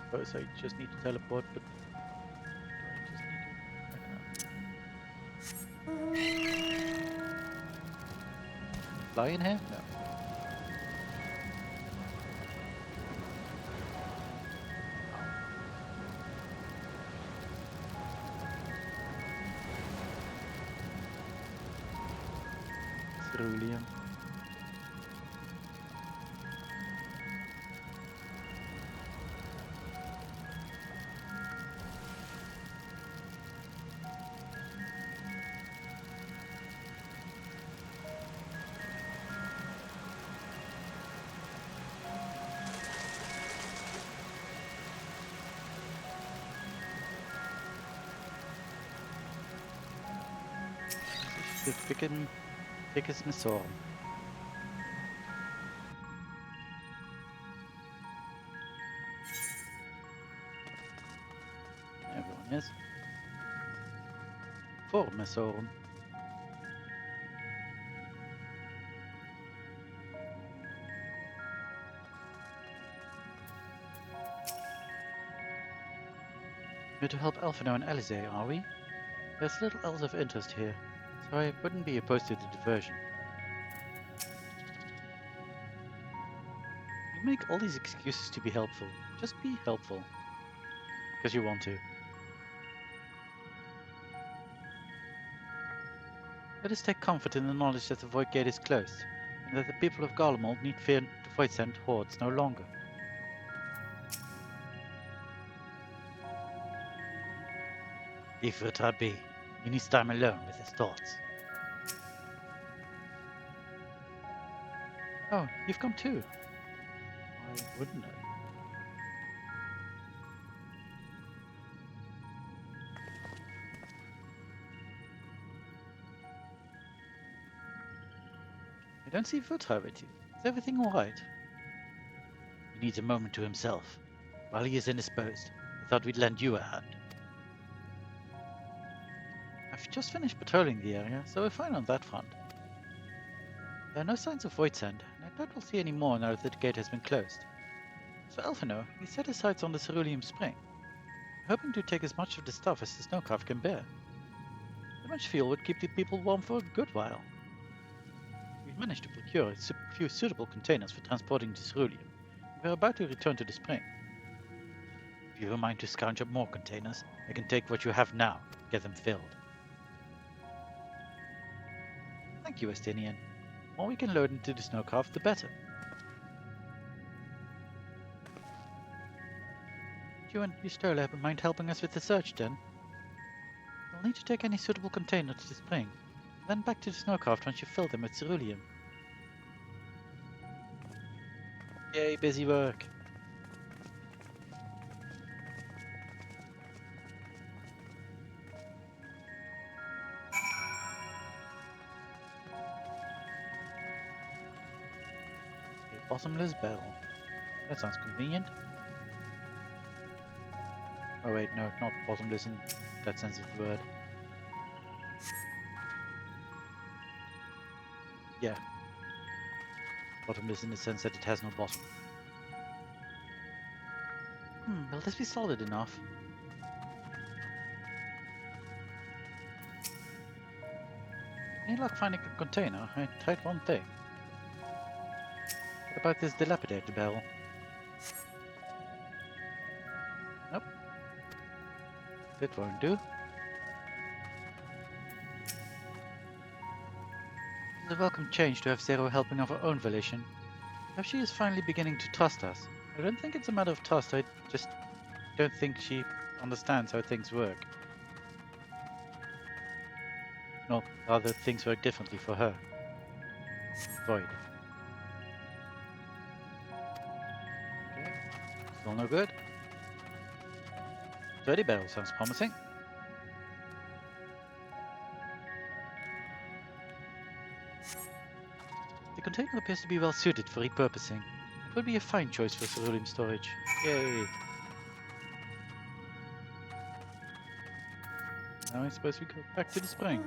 suppose I just need to teleport, but do I just need to? I don't know. Fly in here? No. Cerulean. The biggest Missorum. Everyone is. For Missorum. We're to help Alphino and Alize, are we? There's little else of interest here, so I wouldn't be opposed to the diversion. You make all these excuses to be helpful. Just be helpful. Because you want to. Let us take comfort in the knowledge that the Void Gate is closed, and that the people of Garlemald need fear the Voidsent hordes no longer. Leave Fae'ret be. He needs time alone with his thoughts. Oh, you've come too. Why wouldn't I? I don't see Fae'ret with you. Is everything alright? He needs a moment to himself. While he is indisposed, I thought we'd lend you a hand. I've just finished patrolling the area, so we're fine on that front. There are no signs of Void Sand, and I doubt we'll see any more now that the gate has been closed. So Alphino, he set his sights on the Cerulean Spring, hoping to take as much of the stuff as the snowcraft can bear. So much fuel would keep the people warm for a good while. We've managed to procure a few suitable containers for transporting the ceruleum. We're about to return to the spring. If you have a mind to scrounge up more containers, I can take what you have now and get them filled. Thank you, Estinian. The more we can load into the snowcraft, the better. You and Stola mind helping us with the search, then? You'll need to take any suitable container to the spring, then back to the snowcraft once you fill them with ceruleum. Yay, busy work! A bottomless barrel. That sounds convenient. Oh wait, no, not bottomless in that sense of the word. Yeah. Bottomless in the sense that it has no bottom. Will this be solid enough? Any luck finding a container? I tried one thing. What about this dilapidated barrel? Nope. That won't do. It's a welcome change to have Zero helping of her own volition. Perhaps she is finally beginning to trust us. I don't think it's a matter of trust, I just don't think she understands how things work. No, rather things work differently for her. Void. Okay. Still no good. 30 barrel sounds promising. The container appears to be well suited for repurposing. It would be a fine choice for ceruleum storage. Yay! Now I suppose we go back to the spring.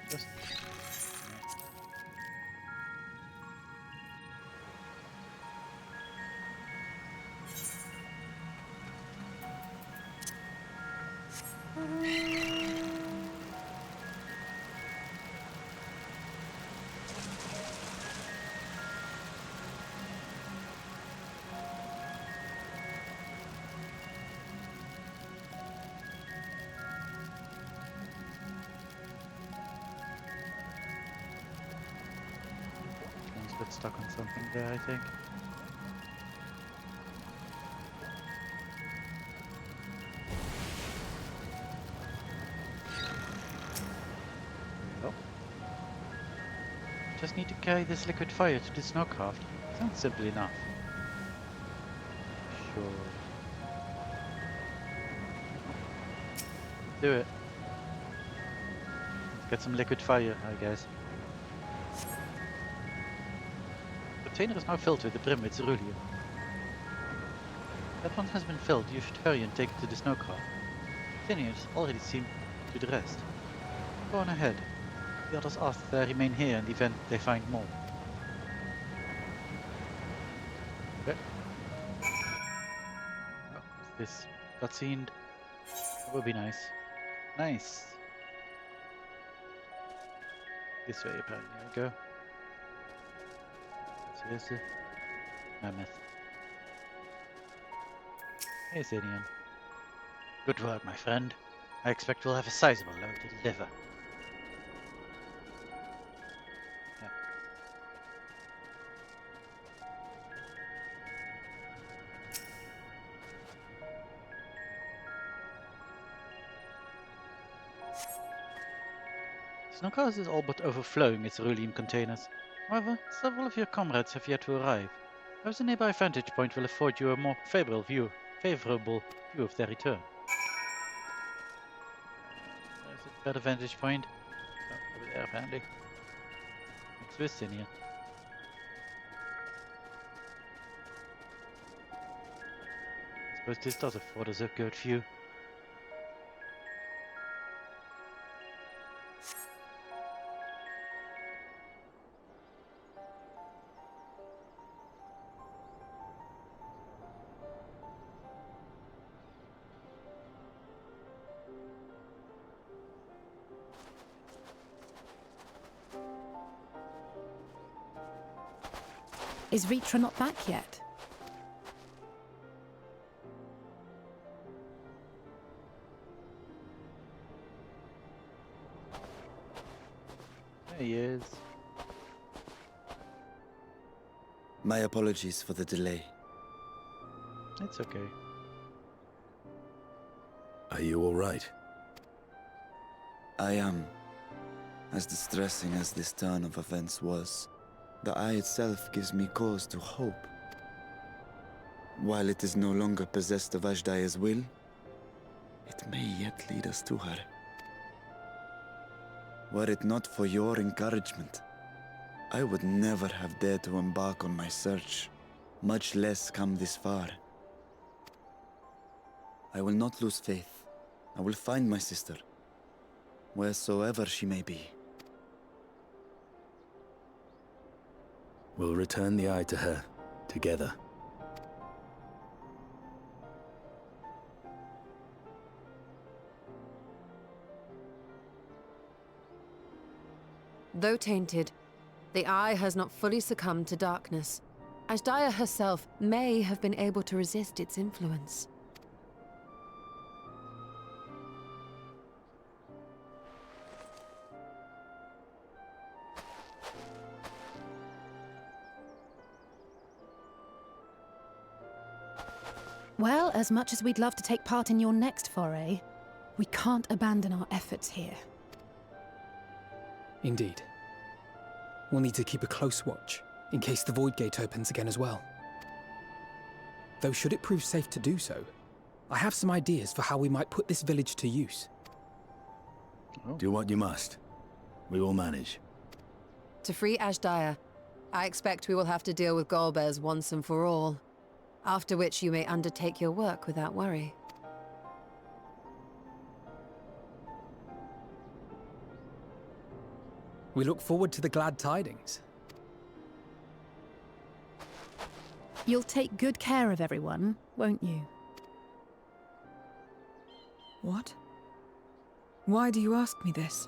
Just... Got stuck on something there, I think. Oh. Just need to carry this liquid fire to the snowcraft. Sounds simple enough. Sure. Do it. Let's get some liquid fire, I guess. The container is now filled to the brim with ceruleum. That one has been filled. You should hurry and take it to the snowcraft. Phineas already seen to the rest. Go on ahead. The others ask that I remain here in the event they find more. Okay. Oh, this cutscene. That would be nice. Nice. This way apparently I go. Here's the mammoth. Hey, Zedian. Good work, my friend. I expect we'll have a sizable load to deliver. Yeah. Snowcast is all but overflowing its ceruleum containers. However, several of your comrades have yet to arrive. Perhaps a nearby vantage point will afford you a more favorable view of their return. Better vantage point. Oh, over there apparently. What's this in here? Suppose this does afford us a good view. Is Ritra not back yet? There he is. My apologies for the delay. It's okay. Are you all right? I am. As distressing as this turn of events was, the eye itself gives me cause to hope. While it is no longer possessed of Ashdaya's will, it may yet lead us to her. Were it not for your encouragement, I would never have dared to embark on my search, much less come this far. I will not lose faith. I will find my sister, wheresoever she may be. We'll return the eye to her, together. Though tainted, the eye has not fully succumbed to darkness. Ashdaya herself may have been able to resist its influence. Well, as much as we'd love to take part in your next foray, we can't abandon our efforts here. Indeed. We'll need to keep a close watch, in case the Void Gate opens again as well. Though should it prove safe to do so, I have some ideas for how we might put this village to use. Do what you must. We will manage. To free Ashdaya, I expect we will have to deal with Golbez once and for all. After which you may undertake your work without worry. We look forward to the glad tidings. You'll take good care of everyone, won't you? What? Why do you ask me this?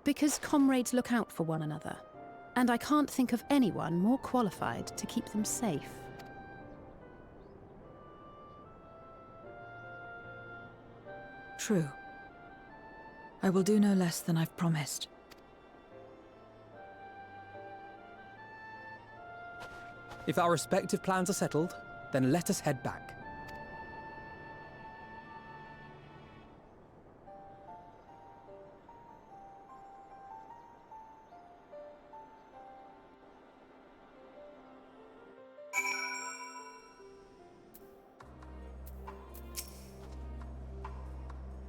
Because comrades look out for one another, and I can't think of anyone more qualified to keep them safe. True. I will do no less than I've promised. If our respective plans are settled, then let us head back.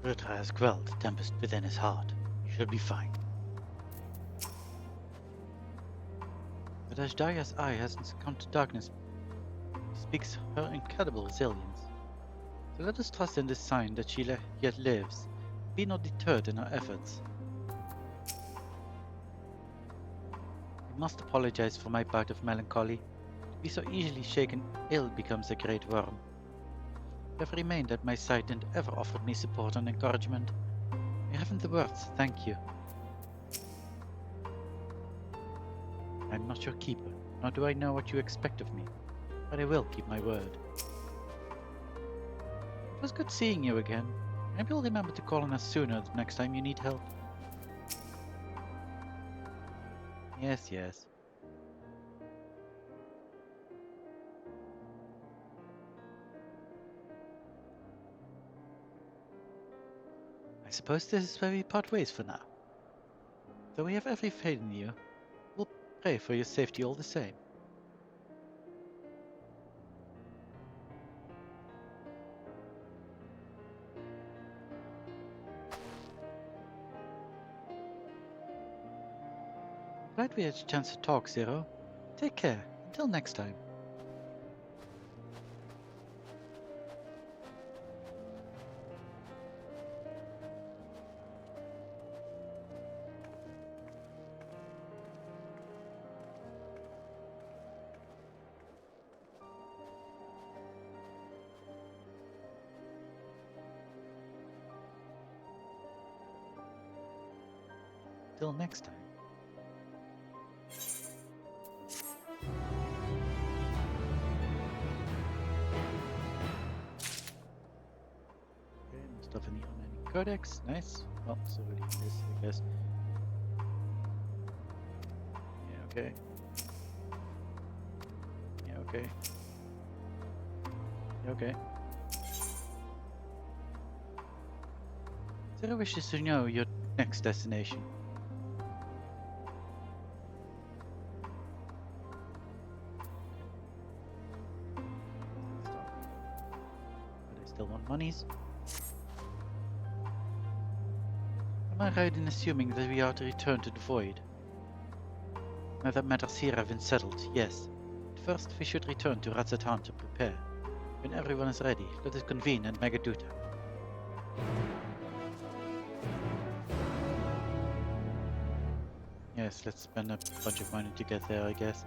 Ritra has quelled the tempest within his heart. You should be fine. But Ashdaya's eye hasn't succumbed to darkness. Speaks her incredible resilience. So let us trust in this sign that she yet lives. Be not deterred in her efforts. I must apologize for my bout of melancholy. To be so easily shaken ill becomes a great worm. You have remained at my side and ever offered me support and encouragement. I haven't the words to thank you. I'm not your keeper, nor do I know what you expect of me, but I will keep my word. It was good seeing you again. Maybe you'll remember to call on us sooner the next time you need help. Yes, yes. I suppose this is where we part ways for now. Though we have every faith in you, we'll pray for your safety all the same. Glad we had a chance to talk, Zero. Take care. Until next time. Till next time. Okay, more stuff in the Unending Codex. Nice. Well, so already in this, I guess. Yeah, okay. Yeah, okay. Yeah, okay. Zero wishes to know your next destination. But I still want monies. Am I right in assuming that we are to return to the Void? Now that matters here have been settled, yes. But first, we should return to Ratzatan to prepare. When everyone is ready, let us convene at Magaduta. Yes, let's spend a bunch of money to get there, I guess.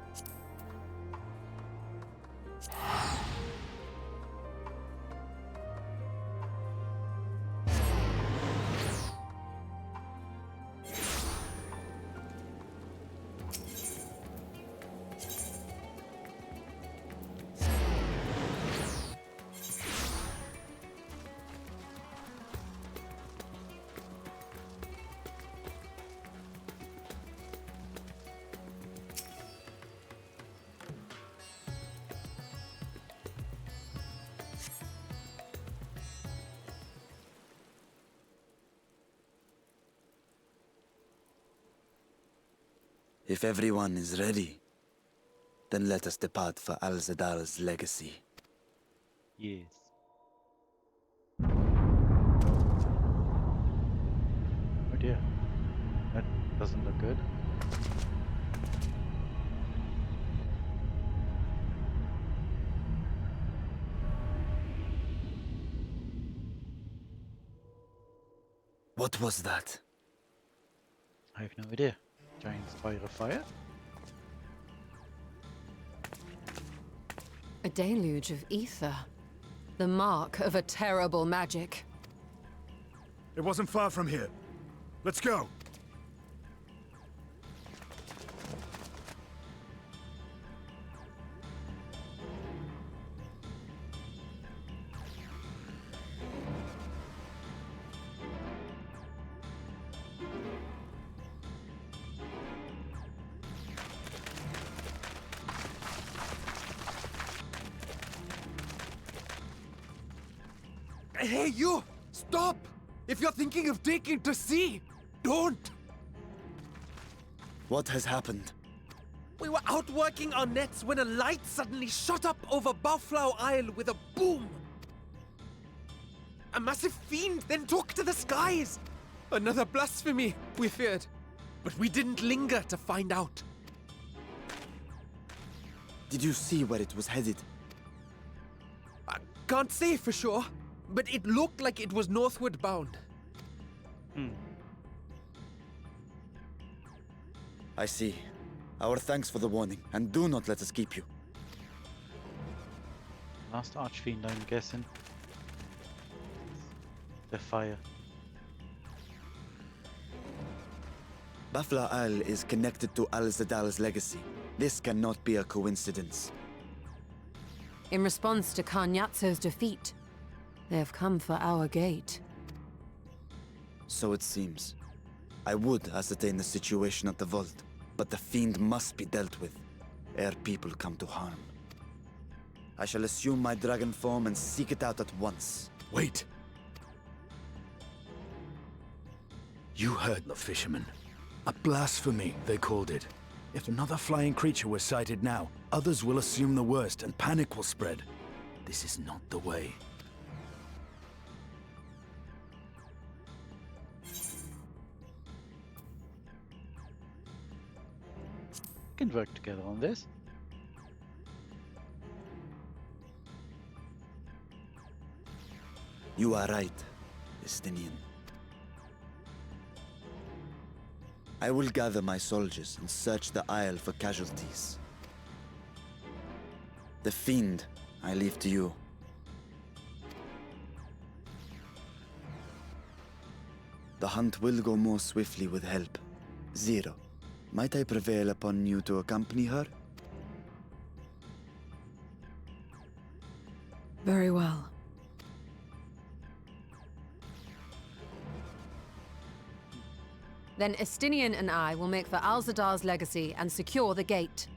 If everyone is ready, then let us depart for Al-Zadal's legacy. Yes. Oh dear. That doesn't look good. What was that? I have no idea. Giant fire of fire? A deluge of ether. The mark of a terrible magic. It wasn't far from here. Let's go. Hey, you! Stop! If you're thinking of taking to sea, don't! What has happened? We were out working our nets when a light suddenly shot up over Buffalo Isle with a boom. A massive fiend then took to the skies. Another blasphemy, we feared. But we didn't linger to find out. Did you see where it was headed? I can't say for sure, but it looked like it was northward bound. I see. Our thanks for the warning, and do not let us keep you. Last Archfiend, I'm guessing. The fire. Buffalo Isle is connected to Al-Zadal's legacy. This cannot be a coincidence. In response to Karnyatso's defeat, they have come for our gate. So it seems. I would ascertain the situation at the vault, but the fiend must be dealt with, ere people come to harm. I shall assume my dragon form and seek it out at once. Wait! You heard the fisherman. A blasphemy, they called it. If another flying creature was sighted now, others will assume the worst and panic will spread. This is not the way. can work together on this. You are right, Estinian. I will gather my soldiers and search the Isle for casualties. The Fiend, I leave to you. The hunt will go more swiftly with help. Zero, might I prevail upon you to accompany her? Very well. Then Estinian and I will make for Alzadar's legacy and secure the gate.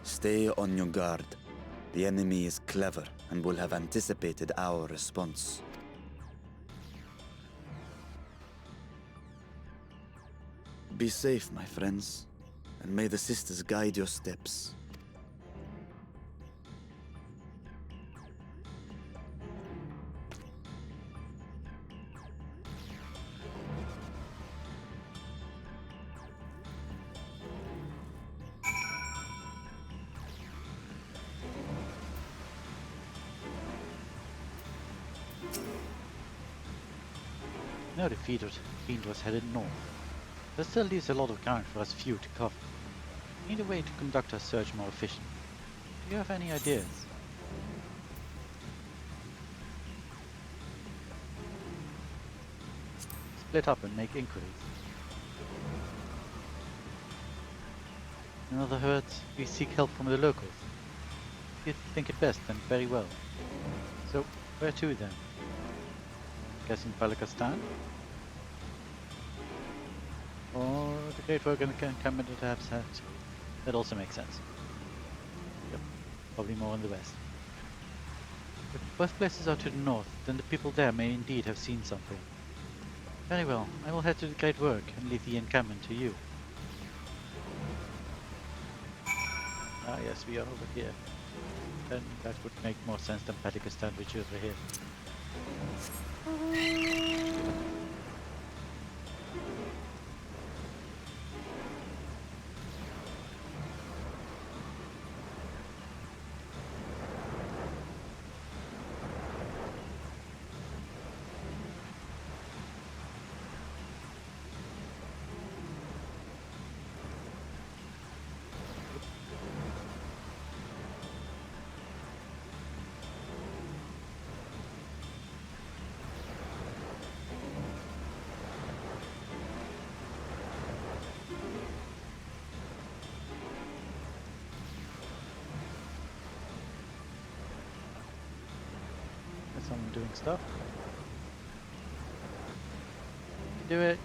Stay on your guard. The enemy is clever and will have anticipated our response. Be safe, my friends, and may the sisters guide your steps. Now the Fiend was headed north. There still leaves a lot of ground for us few to cover. We need a way to conduct our search more efficiently. Do you have any ideas? Split up and make inquiries. In other words, we seek help from the locals. If you think it best, then very well. So, where to then? Guessing Palakistan? Or the Great Work in the encampment perhaps has. That also makes sense. Yep, probably more in the west. If both places are to the north, then the people there may indeed have seen something. Very well, I will head to the Great Work and leave the encampment to you. Ah yes, we are over here. Then that would make more sense than Pakistan, which is over here. Someone doing stuff. Do it.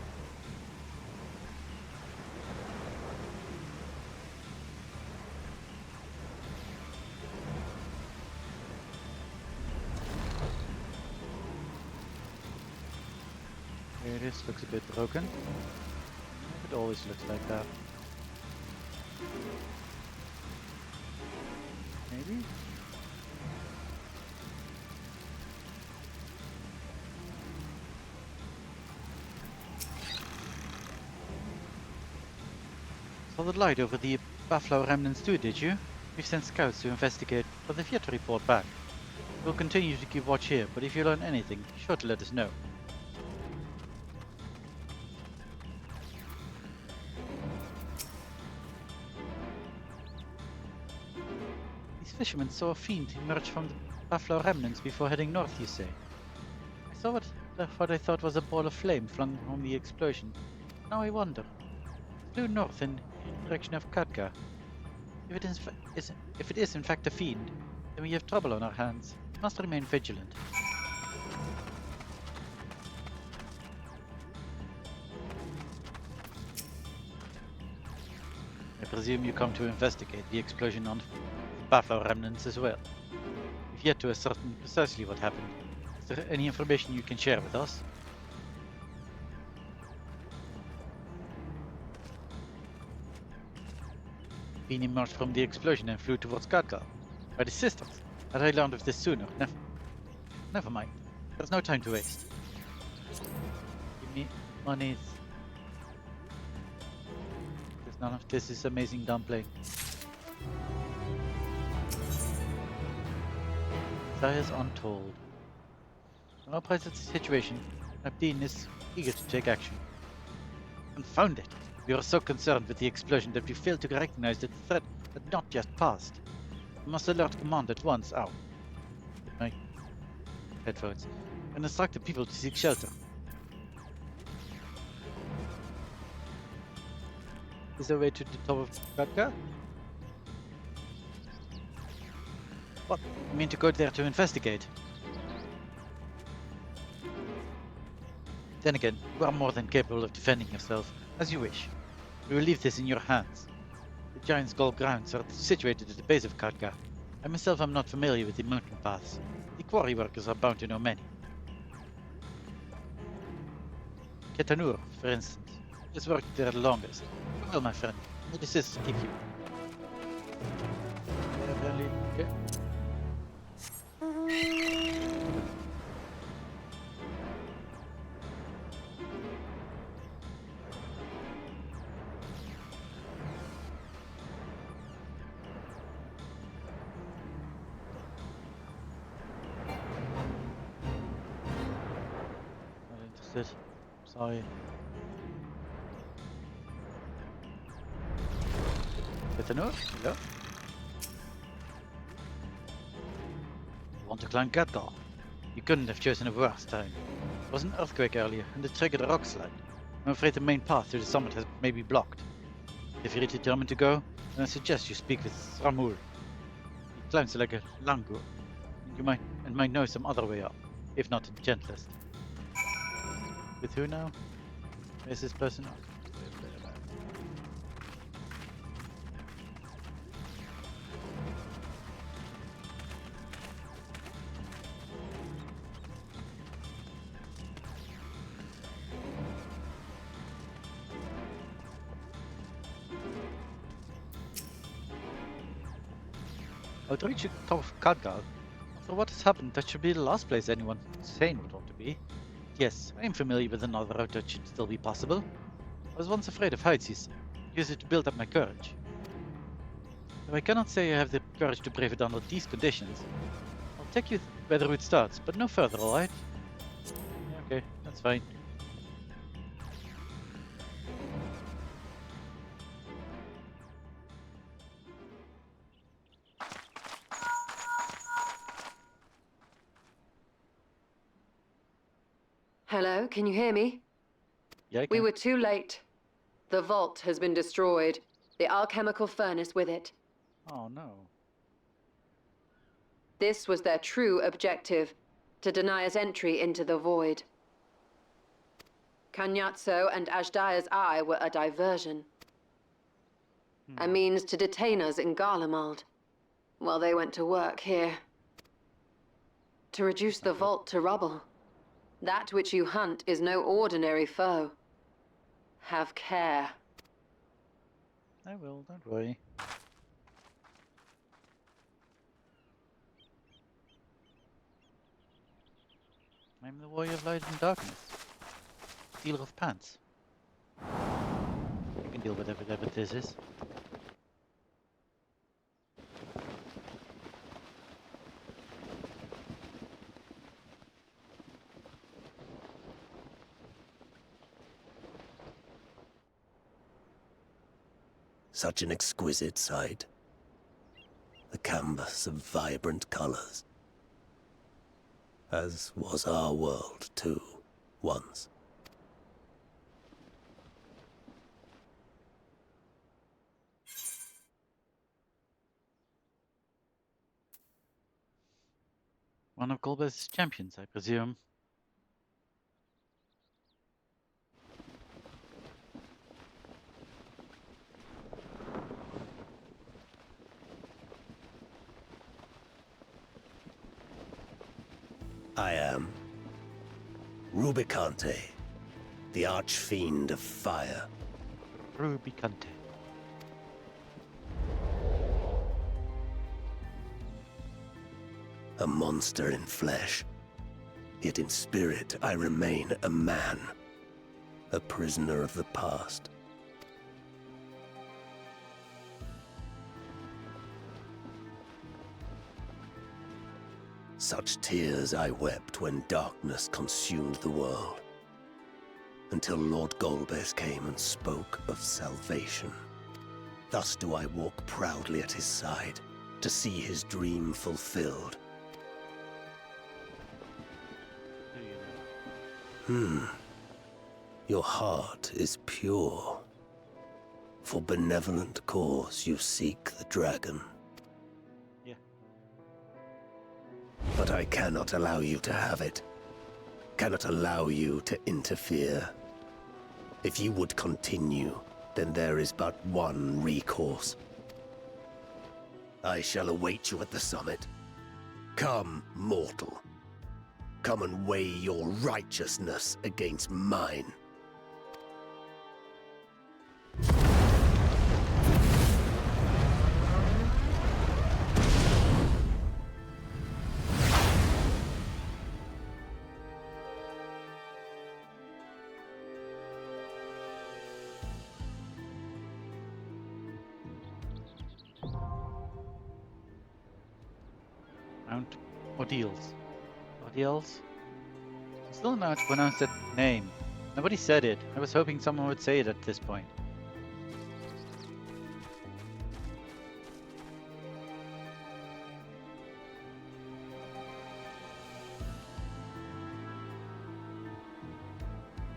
Here it is, looks a bit broken. It always looks like that. Maybe? Saw the light over the buffalo remnants too, did you? We've sent scouts to investigate, but they've yet to report back. We'll continue to keep watch here, but if you learn anything, be sure to let us know. These fishermen saw a fiend emerge from the buffalo remnants before heading north, you say? I saw what I thought was a ball of flame flung from the explosion. Now I wonder. It flew north in the direction of Katka. If it is in fact a fiend, then we have trouble on our hands. We must remain vigilant. I presume you come to investigate the explosion on the buffalo remnants as well. We've yet to ascertain precisely what happened. Is there any information you can share with us? Fiend emerged from the explosion and flew towards Katka. By the sisters. Had I learned of this sooner, never mind. There's no time to waste. Give me monies. Just None of this is amazing dumpling. Desires untold. Apprised of the situation, Abdeen is eager to take action. Confound it! We are so concerned with the explosion that we failed to recognize that the threat had not yet passed. We must alert command at once. Ow. My headphones. And instruct the people to seek shelter. Is there a way to the top of Katka? What? You mean to go there to investigate? Then again, you are more than capable of defending yourself, as you wish. We will leave this in your hands. The Giant Skull grounds are situated at the base of Katka. I myself am not familiar with the mountain paths. The quarry workers are bound to know many. Ketanur, for instance, has worked there the longest. Well, my friend, may the sisters keep you. Okay. Not interested. Sorry. Ketanur? Hello? You want to climb Gadgar? You couldn't have chosen a worse time. There was an earthquake earlier, and it triggered a rock slide. I'm afraid the main path to the summit has maybe blocked. If you're determined to go, then I suggest you speak with Ramul. He climbs like a langur. You might know some other way up, if not the gentlest. With who now? Where's this person? To reach the top of Khadgar. After what has happened, that should be the last place anyone sane would want to be. Yes, I am familiar with another route that should still be possible. I was once afraid of heights, used it to build up my courage. Though I cannot say I have the courage to brave it under these conditions. I'll take you where the route starts, but no further, alright? Yeah, okay, that's fine. Hello, can you hear me? Yeah, I can. We were too late. The vault has been destroyed. The alchemical furnace with it. Oh no. This was their true objective, to deny us entry into the void. Kanyatso and Ajdaya's eye were a diversion. A means to detain us in Garlemald, while they went to work here. To reduce the vault to rubble. That which you hunt is no ordinary foe. Have care. I will, don't worry. I'm the warrior of light and darkness. Stealer of pants. I can deal with whatever this is. Such an exquisite sight. A canvas of vibrant colors. As was our world, too, once. One of Golbez's champions, I presume. I am Rubicante, the archfiend of fire. Rubicante. A monster in flesh. Yet in spirit I remain a man. A prisoner of the past. such tears I wept when darkness consumed the world. Until Lord Golbez came and spoke of salvation. Thus do I walk proudly at his side, to see his dream fulfilled. Your heart is pure. For benevolent cause you seek the dragon. Yeah. But I cannot allow you to have it. Cannot allow you to interfere. If you would continue, then there is but one recourse. I shall await you at the summit. Come, mortal. Come and weigh your righteousness against mine. Mount Ordeals. Ordeals? I still don't know how to pronounce that name. Nobody said it. I was hoping someone would say it at this point.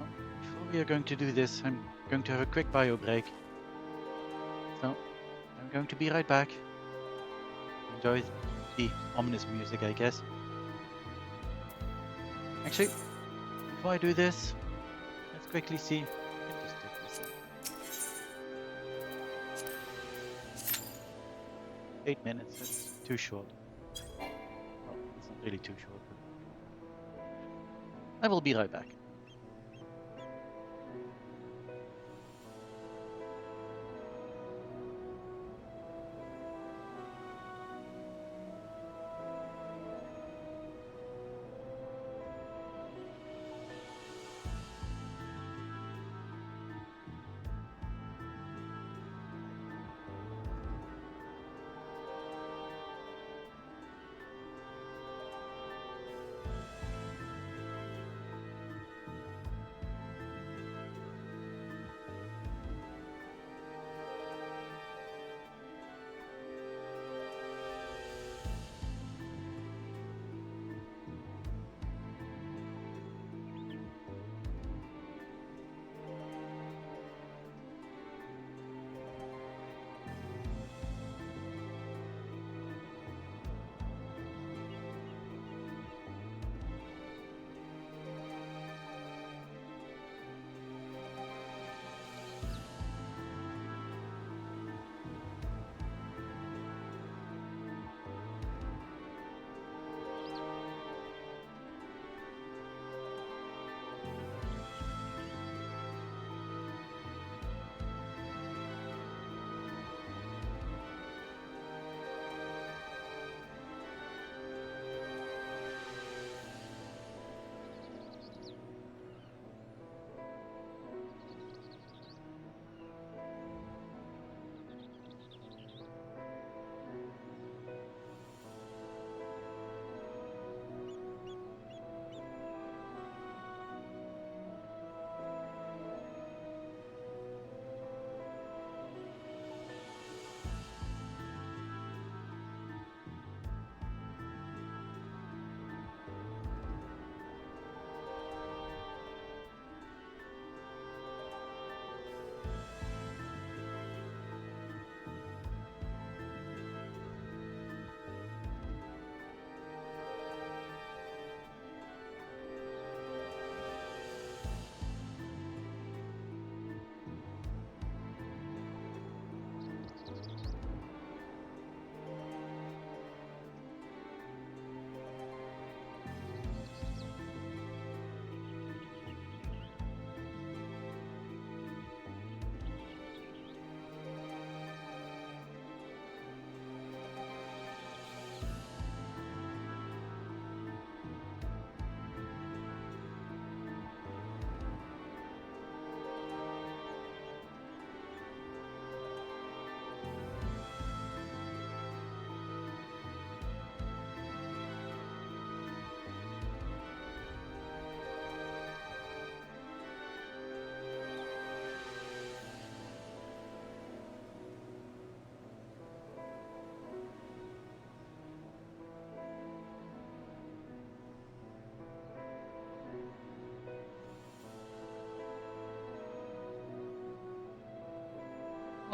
Well, before we are going to do this, I'm going to have a quick bio break. So, I'm going to be right back. Enjoy the ominous music, I guess. Actually, before I do this, let's quickly see. I can just take this in. 8 minutes, that's too short. Well, it's not really too short, but I will be right back.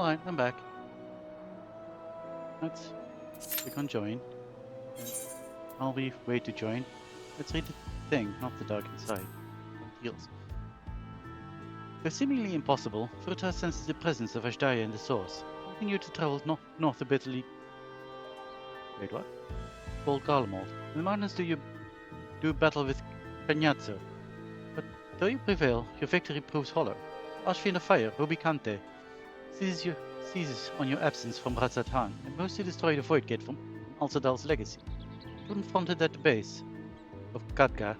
Alright, I'm back. Let's click on join. And while we wait to join, let's read the thing, not the dark inside. Heals. Though seemingly impossible, Fae'ret senses the presence of Ashdaya in the source. Continue to travel north a bit. Wait, what? Called Garlemald. In the mountains do battle with Peñazzo. But though you prevail, your victory proves hollow. Archfiend of Fire, Rubicante, seizes on your absence from Razat Han and moves to destroy the Void Gate from Al-Sadal's legacy. Confronted at the base of Khadgar,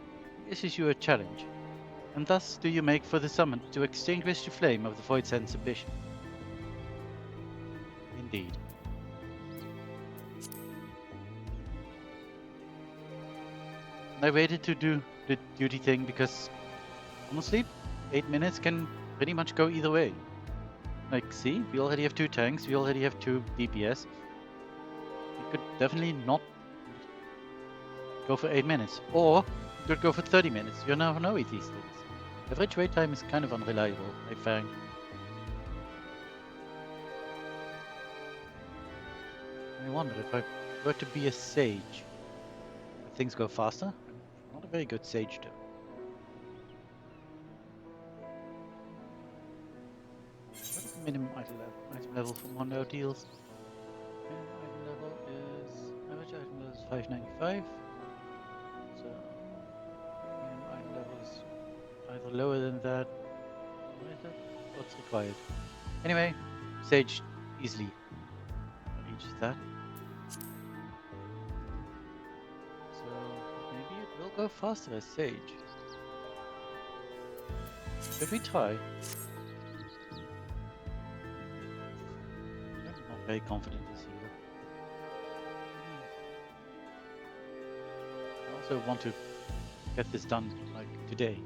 he issues you a challenge. And thus do you make for the summit to extinguish the flame of the Void Send's ambition. Indeed. I waited to do the duty thing because, honestly, 8 minutes can pretty much go either way. Like, see, we already have 2 tanks, we already have 2 DPS. We could definitely not go for 8 minutes. Or, we could go for 30 minutes. You never know with these things. Average wait time is kind of unreliable, I find. I wonder if I were to be a sage, would things go faster? Not a very good sage, though. What is the minimum item level for Mondo deals? Item level is average item level is 595. So minimum item level is either lower than that. What is that? What's required? Anyway, sage easily reaches that. So maybe it will go faster as sage. Should we try? I'm not very confident this either. I also want to get this done like today.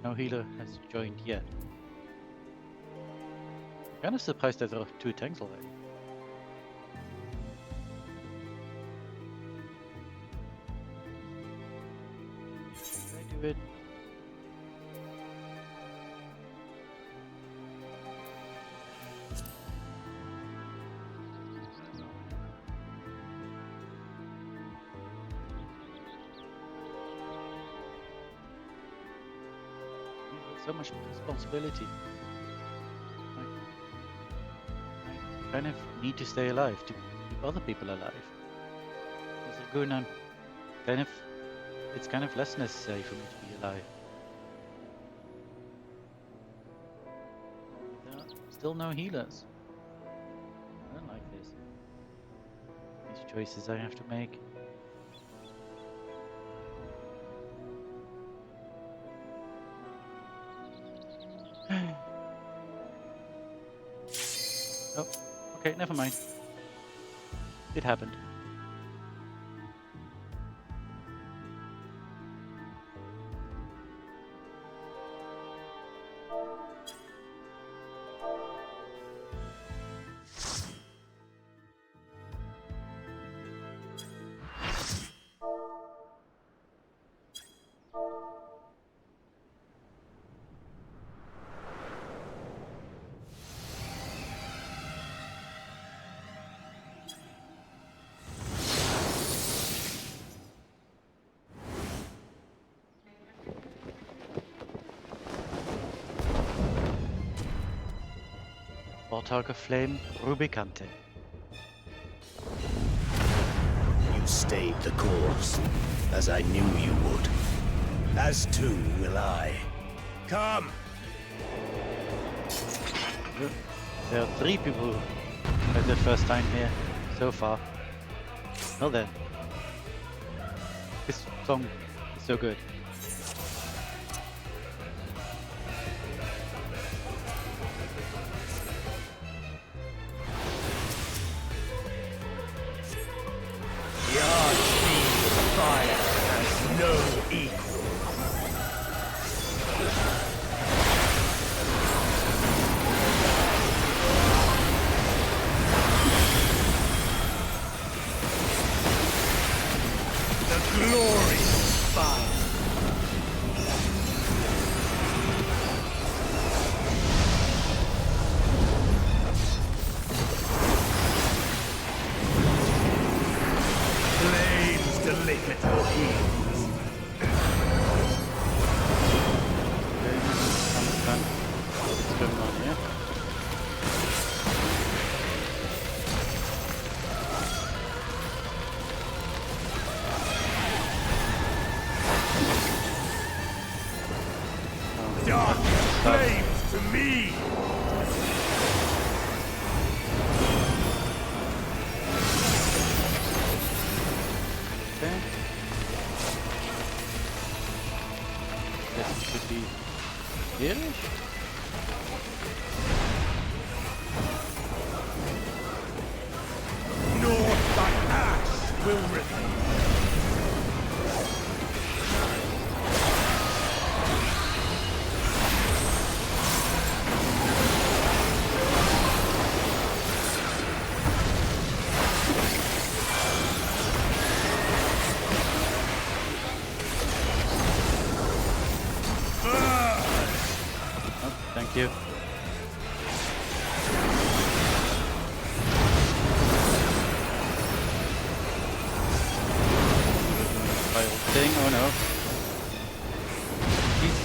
No healer has joined yet. I'm kind of surprised that there are 2 tanks already. Should I do it? So much responsibility. I kind of need to stay alive to keep other people alive. As a goon, it's kind of less necessary for me to be alive. There are still no healers. I don't like this. These choices I have to make. Oh, okay, never mind. It happened. Warthog of Flame, Rubicante. You stayed the course, as I knew you would. As too will I. Come! There are 3 people who had their first time here so far. Well then. This song is so good. lick at your heels. Understand what's going on here. Dark flames to me! Okay. Guess it should be here-ish? North by ash will remain. Thank you. Wild thing, oh no. Jeez.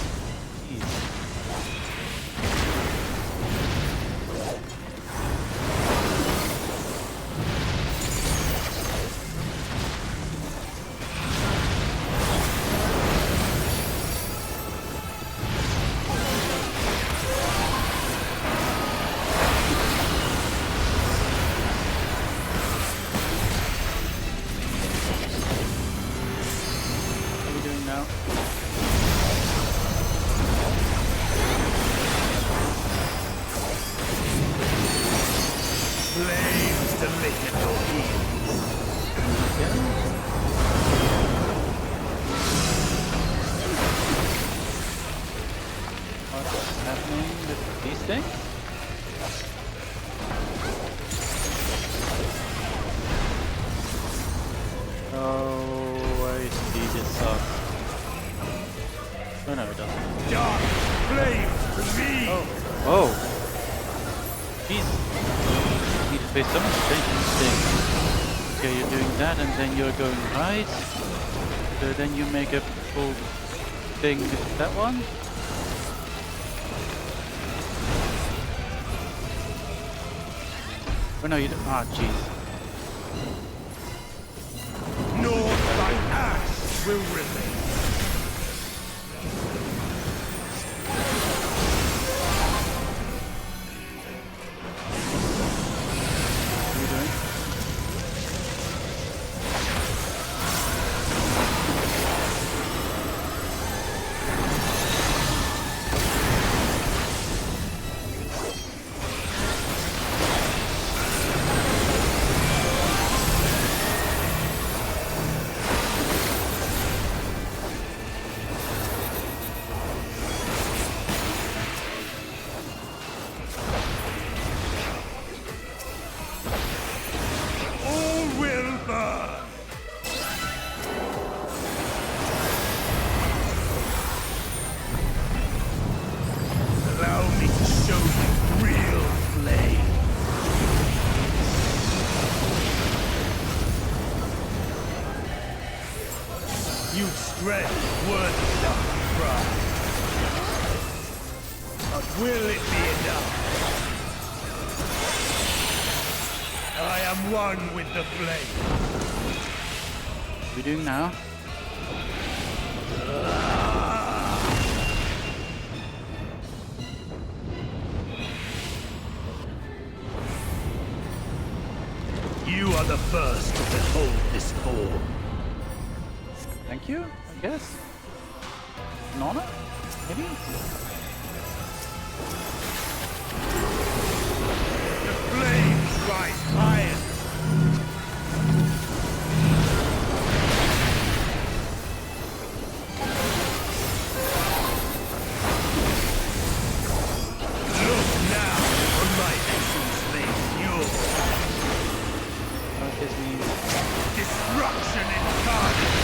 What are we doing now? Flames to lick at your heels. What's happening with these things? Oh, I see this sucks. Oh no, it doesn't. Dark flames to me! Oh! Jeez. You need to pay so much attention to things. Okay, you're doing that and then you're going right. So then you make a full thing with that one. Oh no, you don't. Ah, jeez. North by ash will remain. What are you doing? All will burn. Allow me to show you real flame. You've strength worthy enough to cry. But will it be enough? I am one with the flame. What are we doing now? You are the first to behold this form. Thank you, I guess. An honor? Maybe? The flames rise higher. Look now on my essence made pure. What this means? Destruction incarnate.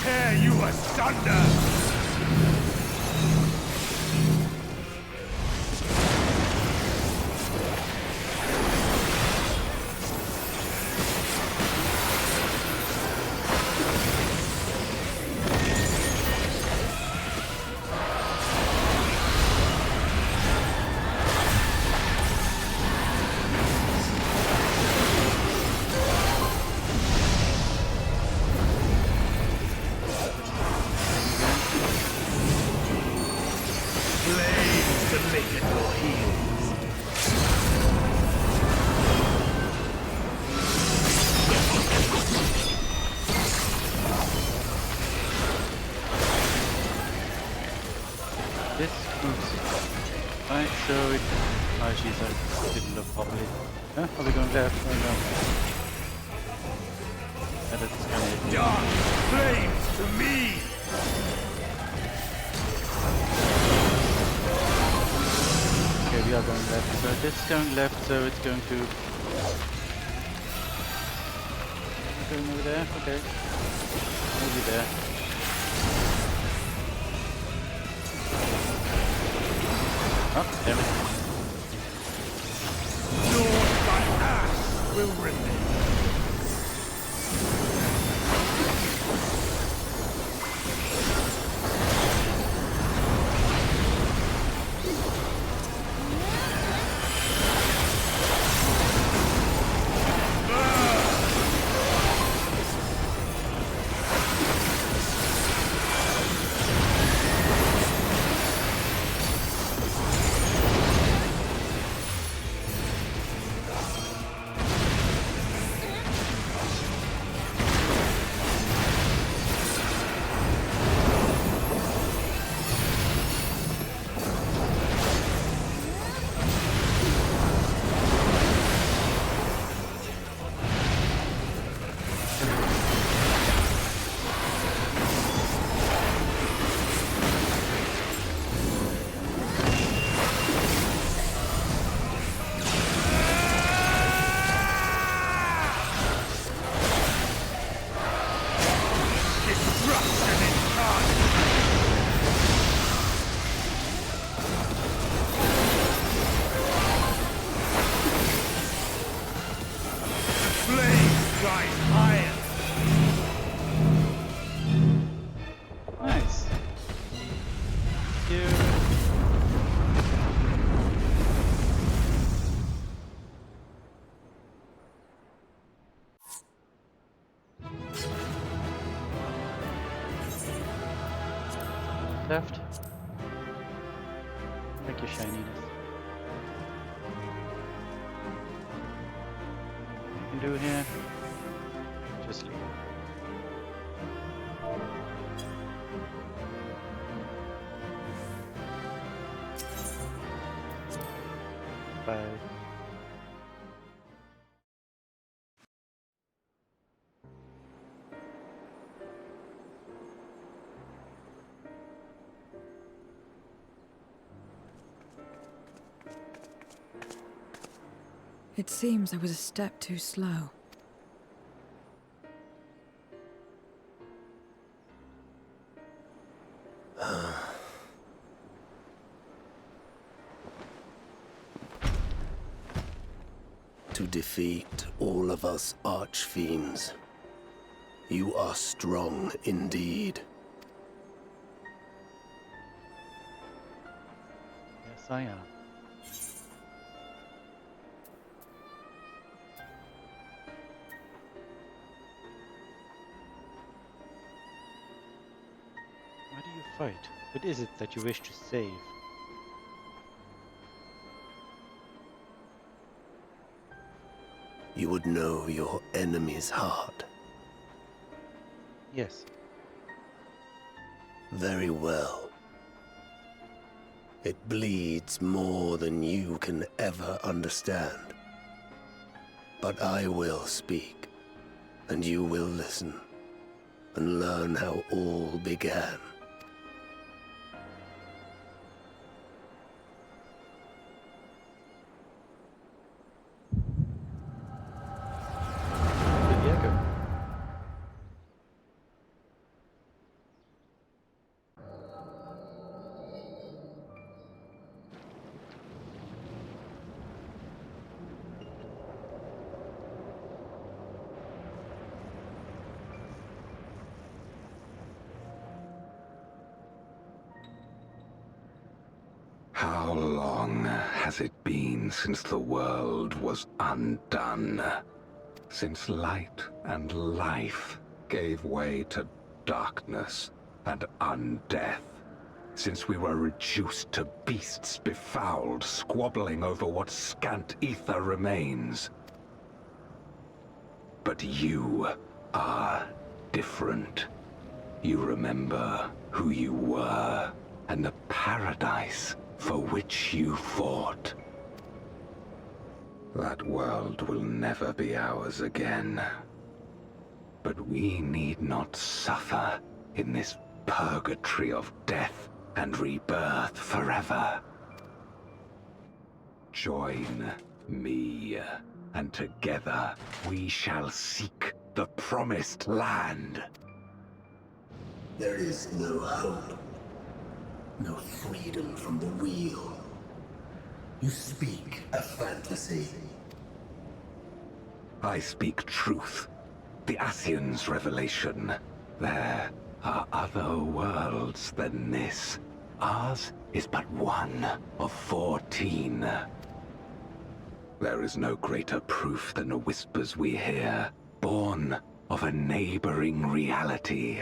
tear you asunder! This moves. Right, so it... Oh, jeez, I didn't look properly. Huh? Are we going left? Oh, no. Yeah, that's kind of... Dark flames to me! Okay, we are going left. So this is going left, so it's going to... Going over there? Okay. Maybe there. Oh, damn it. Lord, my ass will remain. Nice. Here. Left. Like your shininess. What you can do here? Just leave. Bye. It seems I was a step too slow. To defeat all of us archfiends, you are strong indeed. Yes, I am. Why do you fight? What is it that you wish to save? You would know your enemy's heart. Yes. Very well. It bleeds more than you can ever understand. But I will speak, and you will listen, and learn how all began. How long has it been since the world was undone? Since light and life gave way to darkness and undeath? Since we were reduced to beasts befouled, squabbling over what scant ether remains? But you are different. You remember who you were and the paradise for which you fought. That world will never be ours again. But we need not suffer in this purgatory of death and rebirth forever. Join me, and together we shall seek the promised land. There is no hope. No freedom from the wheel. You speak a fantasy. I speak truth. The Ascian's revelation. There are other worlds than this. Ours is but one of 14. There is no greater proof than the whispers we hear, born of a neighboring reality.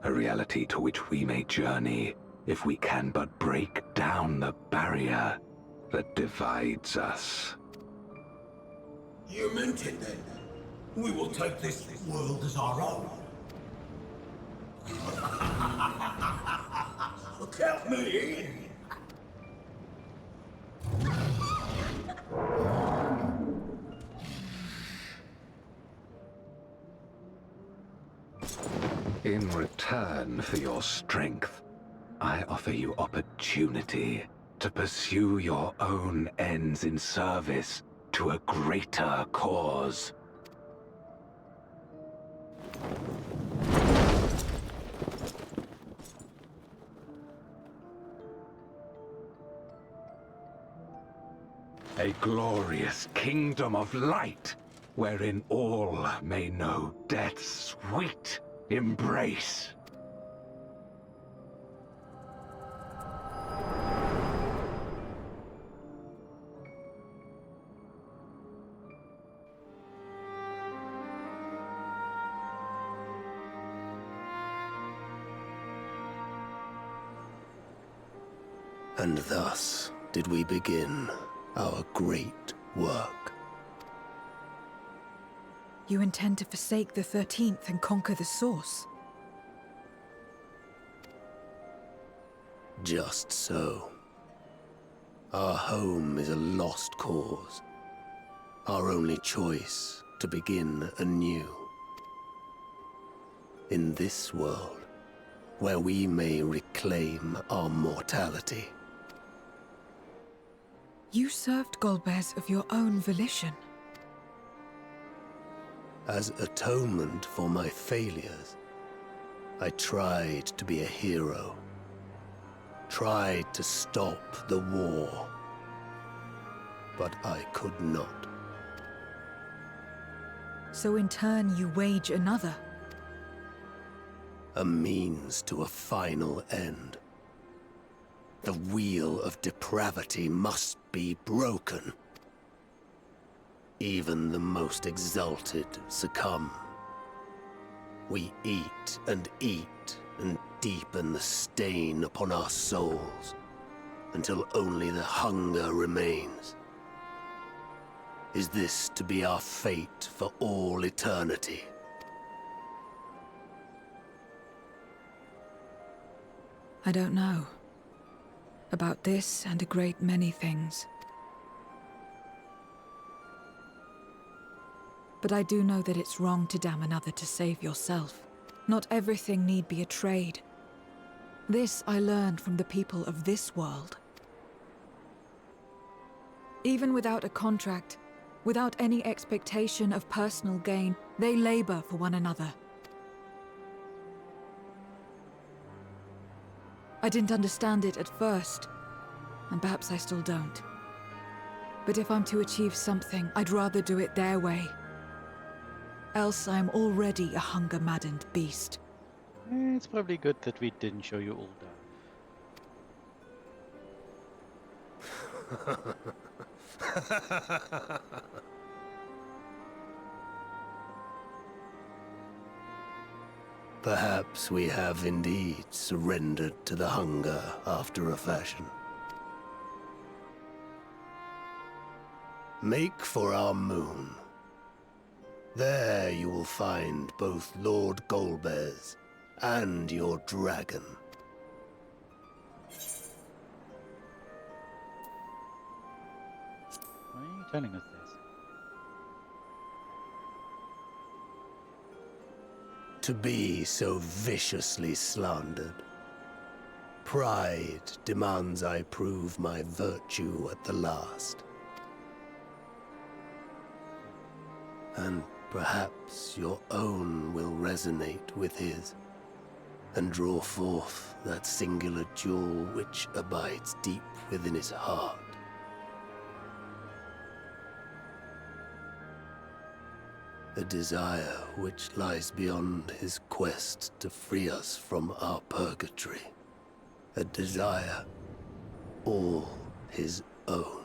A reality to which we may journey if we can but break down the barrier that divides us. You meant it then. We will take this world as our own. Count me in. In return for your strength, I offer you opportunity to pursue your own ends in service to a greater cause. A glorious kingdom of light, wherein all may know death's sweet embrace. And thus did we begin our great work. You intend to forsake the 13th and conquer the Source? Just so. Our home is a lost cause. Our only choice to begin anew. In this world, where we may reclaim our mortality. You served Golbez of your own volition. As atonement for my failures, I tried to be a hero. Tried to stop the war. But I could not. So in turn you wage another. A means to a final end. The wheel of depravity must be broken. Even the most exalted succumb. We eat and deepen the stain upon our souls, until only the hunger remains. Is this to be our fate for all eternity? I don't know. About this and a great many things. But I do know that it's wrong to damn another to save yourself. Not everything need be a trade. This I learned from the people of this world. Even without a contract, without any expectation of personal gain, they labor for one another. I didn't understand it at first, and perhaps I still don't. But if I'm to achieve something, I'd rather do it their way. Else I'm already a hunger-maddened beast. It's probably good that we didn't show you all that. Perhaps we have indeed surrendered to the hunger after a fashion. Make for our moon. There you will find both Lord Golbez and your dragon. Why are you telling us this? To be so viciously slandered. Pride demands I prove my virtue at the last. And perhaps your own will resonate with his, and draw forth that singular jewel which abides deep within his heart. A desire which lies beyond his quest to free us from our purgatory. A desire all his own.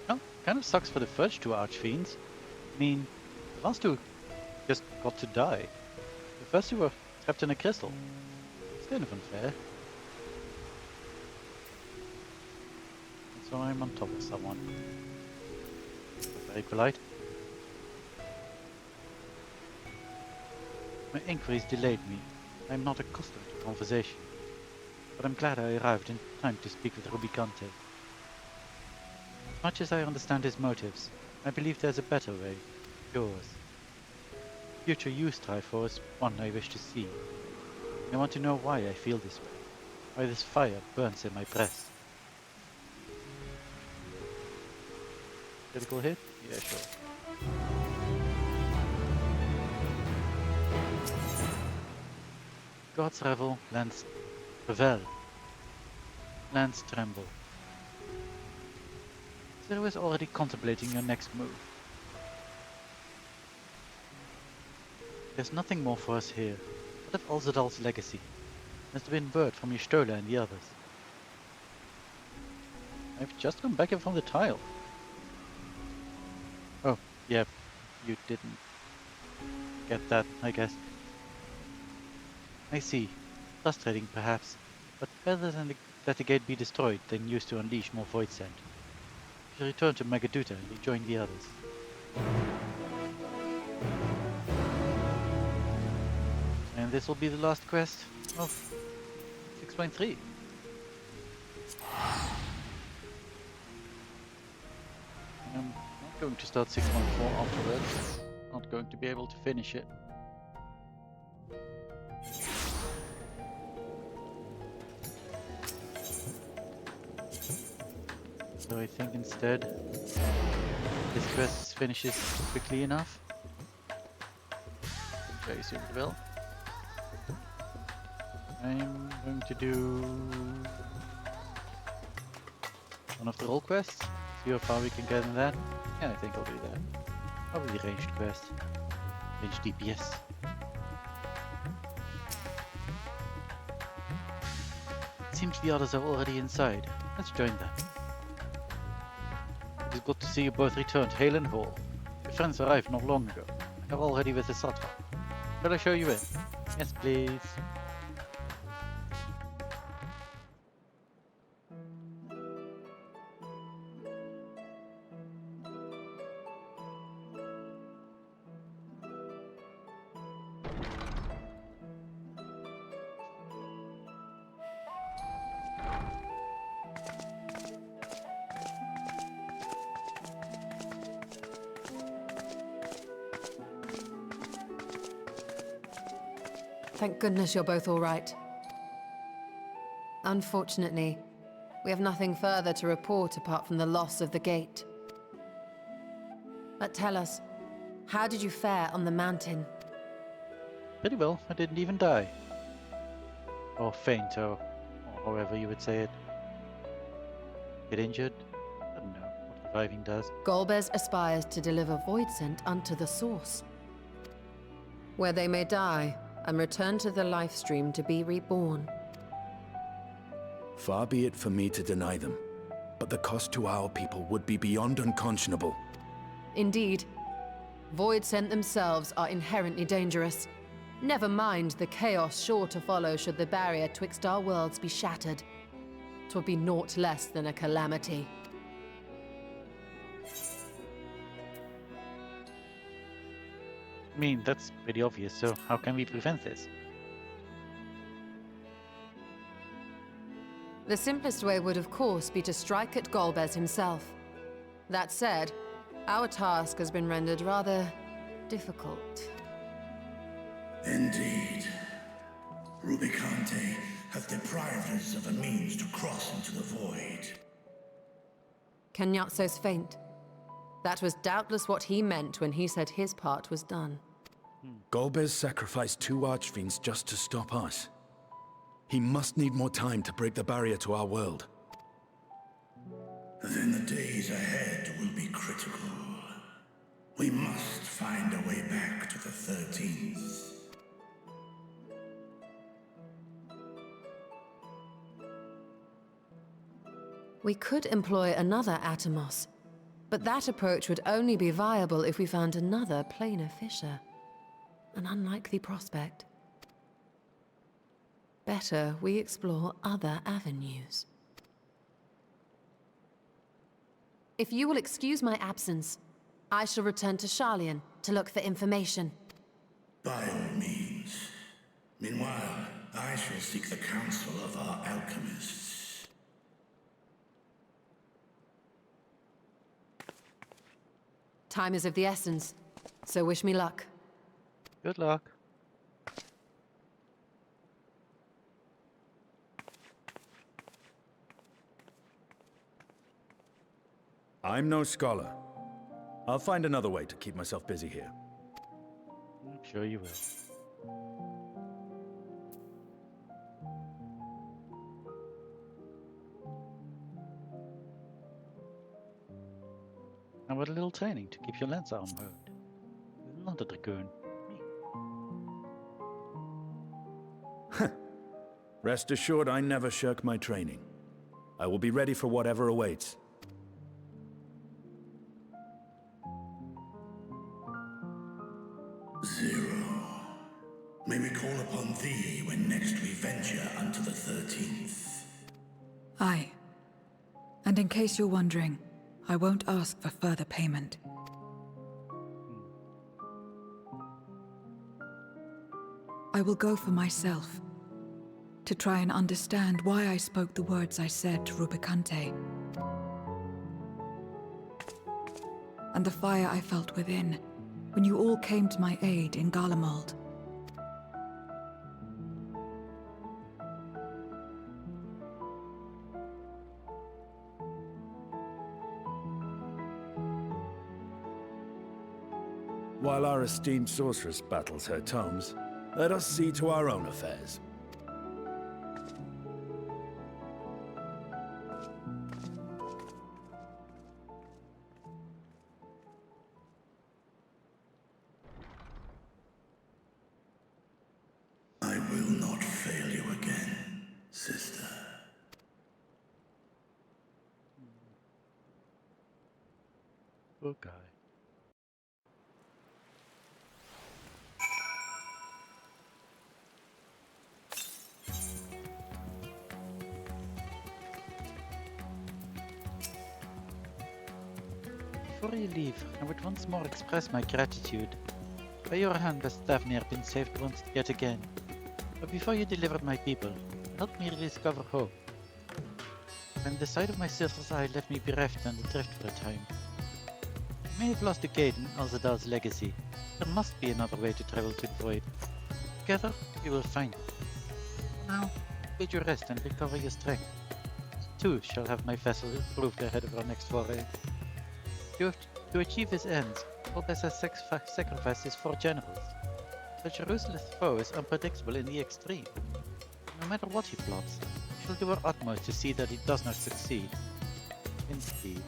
Well, kind of sucks for the first two Archfiends. I mean, the last two just got to die. The first two were trapped in a crystal. It's kind of unfair. And so I'm on top of someone. Very polite. My inquiries delayed me. I'm not accustomed to conversation. But I'm glad I arrived in time to speak with Rubicante. As much as I understand his motives, I believe there's a better way. Yours. The future you strive for is one I wish to see. I want to know why I feel this way. Why this fire burns in my breast. Critical hit? Yeah, sure. God's revel, lands revel. Lands tremble. Zero is already contemplating your next move. There's nothing more for us here. What of Alzadal's legacy? Must have been word from Y'shtola and the others. I've just come back in from the tile. Oh, yeah, you didn't get that, I guess. I see. Frustrating, perhaps, but better than let the gate be destroyed than used to unleash more void sand. You should return to Magaduta and rejoin the others. And this will be the last quest of 6.3. I'm not going to start 6.4 afterwards. Not going to be able to finish it. So I think instead this quest finishes quickly enough. Which I assume it will. I'm going to do one of the role quests. See how far we can get in that. Yeah, I think I'll do that. Probably ranged quest. Ranged DPS. It seems the others are already inside. Let's join them. It is good to see you both returned, hale and whole. Your friends arrived not long ago. They are already with the Sattva. Shall I show you in? Yes, please. Thank goodness you're both all right. Unfortunately, We have nothing further to report apart from the loss of the gate. But tell us, how did you fare on the mountain? Pretty well, I didn't even die. Or faint, or however you would say it. Get injured? I don't know what reviving does. Golbez aspires to deliver Voidsent unto the source, where they may die and return to the life stream to be reborn. Far be it for me to deny them, but the cost to our people would be beyond unconscionable. Indeed. Voidsent themselves are inherently dangerous. Never mind the chaos sure to follow should the barrier twixt our worlds be shattered. 'Twould be naught less than a calamity. I mean, that's pretty obvious, so how can we prevent this? The simplest way would, of course, be to strike at Golbez himself. That said, our task has been rendered rather difficult. Indeed. Rubicante hath deprived us of a means to cross into the void. Kenyatso's faint. That was doubtless what he meant when he said his part was done. Golbez sacrificed 2 archfiends just to stop us. He must need more time to break the barrier to our world. Then the days ahead will be critical. We must find a way back to the 13th. We could employ another Atomos, but that approach would only be viable if we found another planar fissure. An unlikely prospect. Better we explore other avenues. If you will excuse my absence, I shall return to Sharlayan to look for information. By all means. Meanwhile, I shall seek the counsel of our alchemists. Time is of the essence, so wish me luck. Good luck. I'm no scholar. I'll find another way to keep myself busy here. I'm sure you will. How about a little training to keep your lance arm honed? Not a dragoon. Rest assured, I never shirk my training. I will be ready for whatever awaits. Zero. May we call upon thee when next we venture unto the 13th? Aye. And in case you're wondering, I won't ask for further payment. I will go for myself, to try and understand why I spoke the words I said to Rubicante. And the fire I felt within, when you all came to my aid in Garlemald. While our esteemed sorceress battles her tomes, let us see to our own affairs. I will not fail you again, sister. Poor guy. Before you leave, I would once more express my gratitude. By your hand has Stavnir been saved once yet again. But before you delivered my people, help me rediscover hope. When the sight of my sister's eye left me bereft and adrift for a time. I may have lost the gate in Alzadal's legacy. There must be another way to travel to the void. Together, we will find it. Now, bid your rest and recover your strength. too shall have my vessel improved ahead of our next foray. To achieve his ends, Orbes has sacrificed his 4 generals. Such a ruthless foe is unpredictable in the extreme. No matter what he plots, we shall do our utmost to see that he does not succeed. Indeed.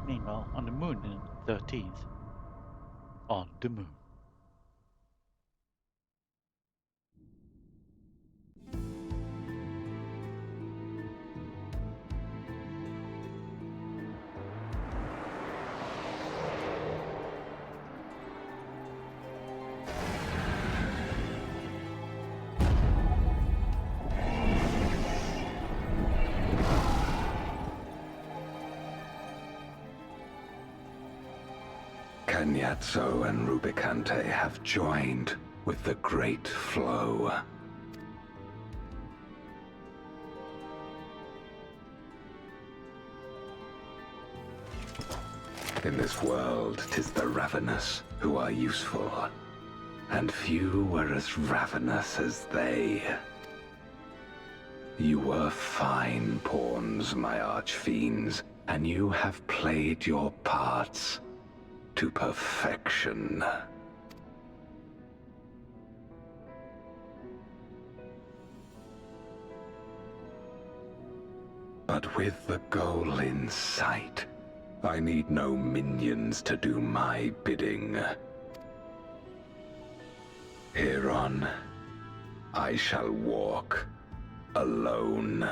Meanwhile, on the moon in the 13th. On the moon. Kenyatso and Rubicante have joined with the Great Flow. In this world, 'tis the ravenous who are useful, and few were as ravenous as they. You were fine pawns, my archfiends, and you have played your parts to perfection. But with the goal in sight, I need no minions to do my bidding. Hereon, I shall walk alone.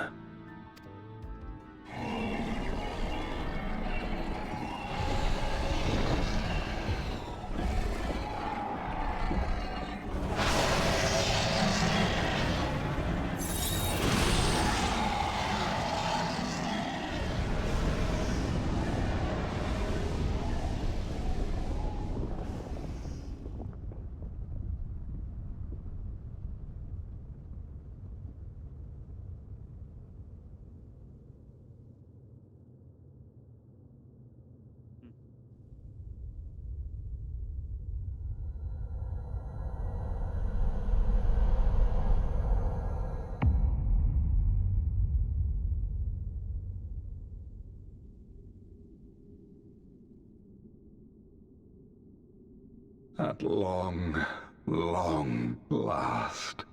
At long, long last,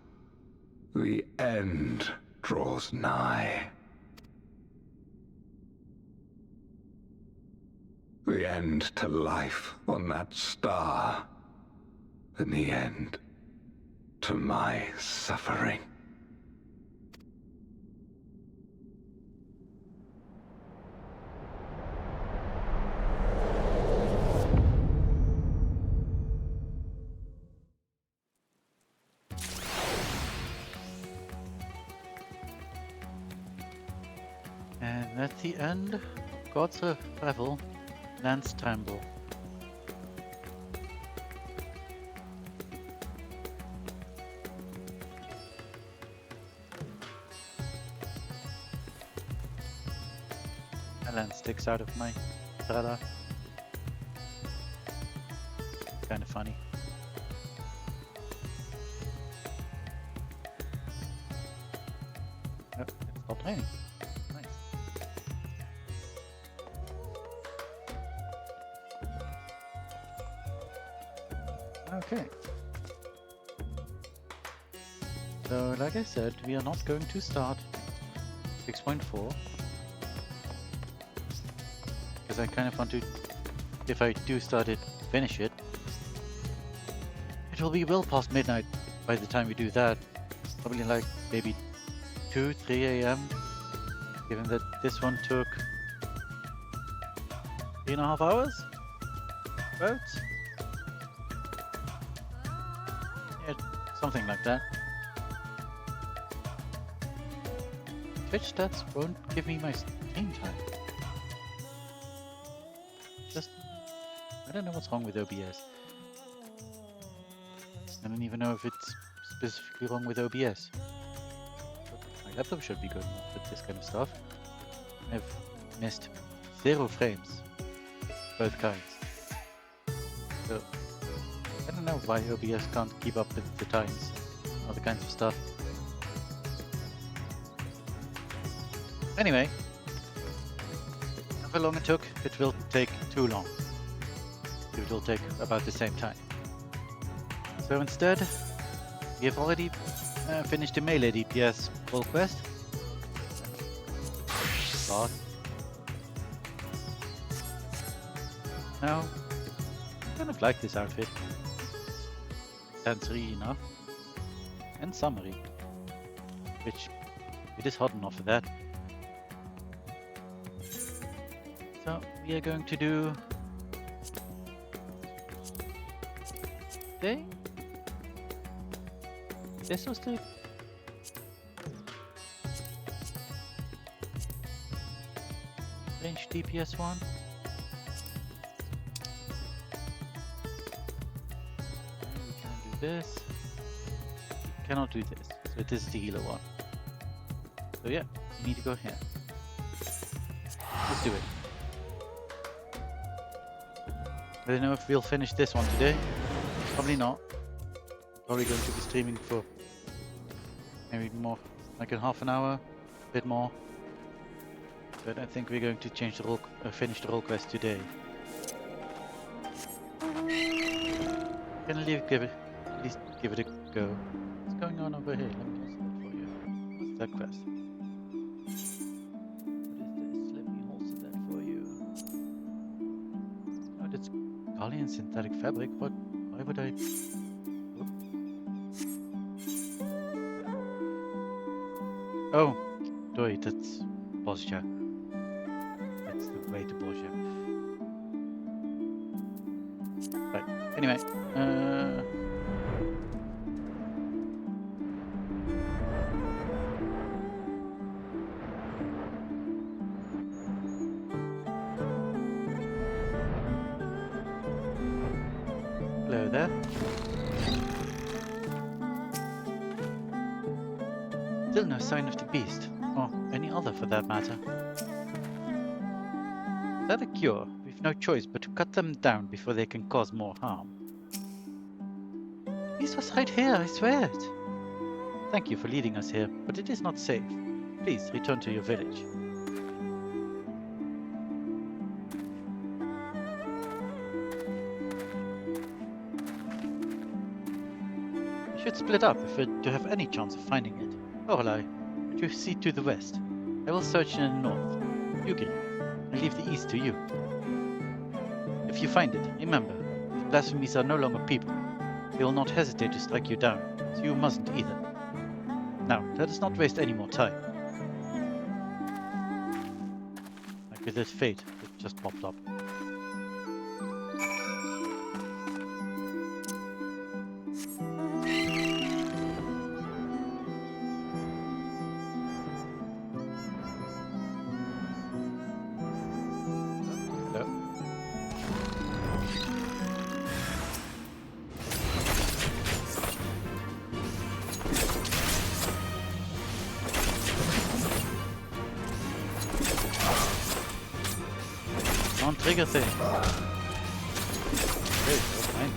the end draws nigh. The end to life on that star, and the end to my suffering. And at the end, Gods of Revel, lands tremble. A land sticks out of my radar. Kinda funny. Oh, it stopped raining. Okay. So, like I said, we are not going to start 6.4. Because I kind of want to, if I do start it, finish it. It will be well past midnight by the time we do that. Probably like maybe 2, 3 a.m. Given that this one took 3.5 hours? About? Yeah, something like that. Twitch stats won't give me my stream time. Just I don't know what's wrong with OBS. I don't even know if it's specifically wrong with OBS. But my laptop should be good enough with this kind of stuff. I've missed 0 frames, both kinds. So I don't know why OBS can't keep up with the times and other kinds of stuff. Anyway, however long it took, it will take too long. It will take about the same time. So instead, we have already finished the melee DPS role quest. Start. Now, I kind of like this outfit. Sensory enough. And summery. Which, it is hot enough for that. So, we are going to do... Day? This was the... range DPS one. We can do this. We cannot do this. So this is the healer one. So yeah, we need to go here. Let's do it. I don't know if we'll finish this one today. Probably not. Probably going to be streaming for maybe more, like in half an hour, a bit more. But I think we're going to change the role, finish the role quest today. Gonna at least give it a go. What's going on over here? Let me also look for you. What's that quest? What is this? Let me also that for you. Oh, that's Gallian synthetic fabric. What? Why would I? Oh, doy, that's Bosja. That's the way to Bosja. Right, anyway, hello there. Still no sign of the beast, or any other for that matter. Without a cure, we've no choice but to cut them down before they can cause more harm. The beast was right here, I swear it. Thank you for leading us here, but it is not safe. Please return to your village. We should split up if we're to have any chance of finding it. Lorelei, would you see to the west? I will search in the north. Yugin, I leave the east to you. If you find it, remember, these blasphemies are no longer people. They will not hesitate to strike you down, so you mustn't either. Now, let us not waste any more time. Like with this fate that just popped up. Trigger thing. There you go, fine.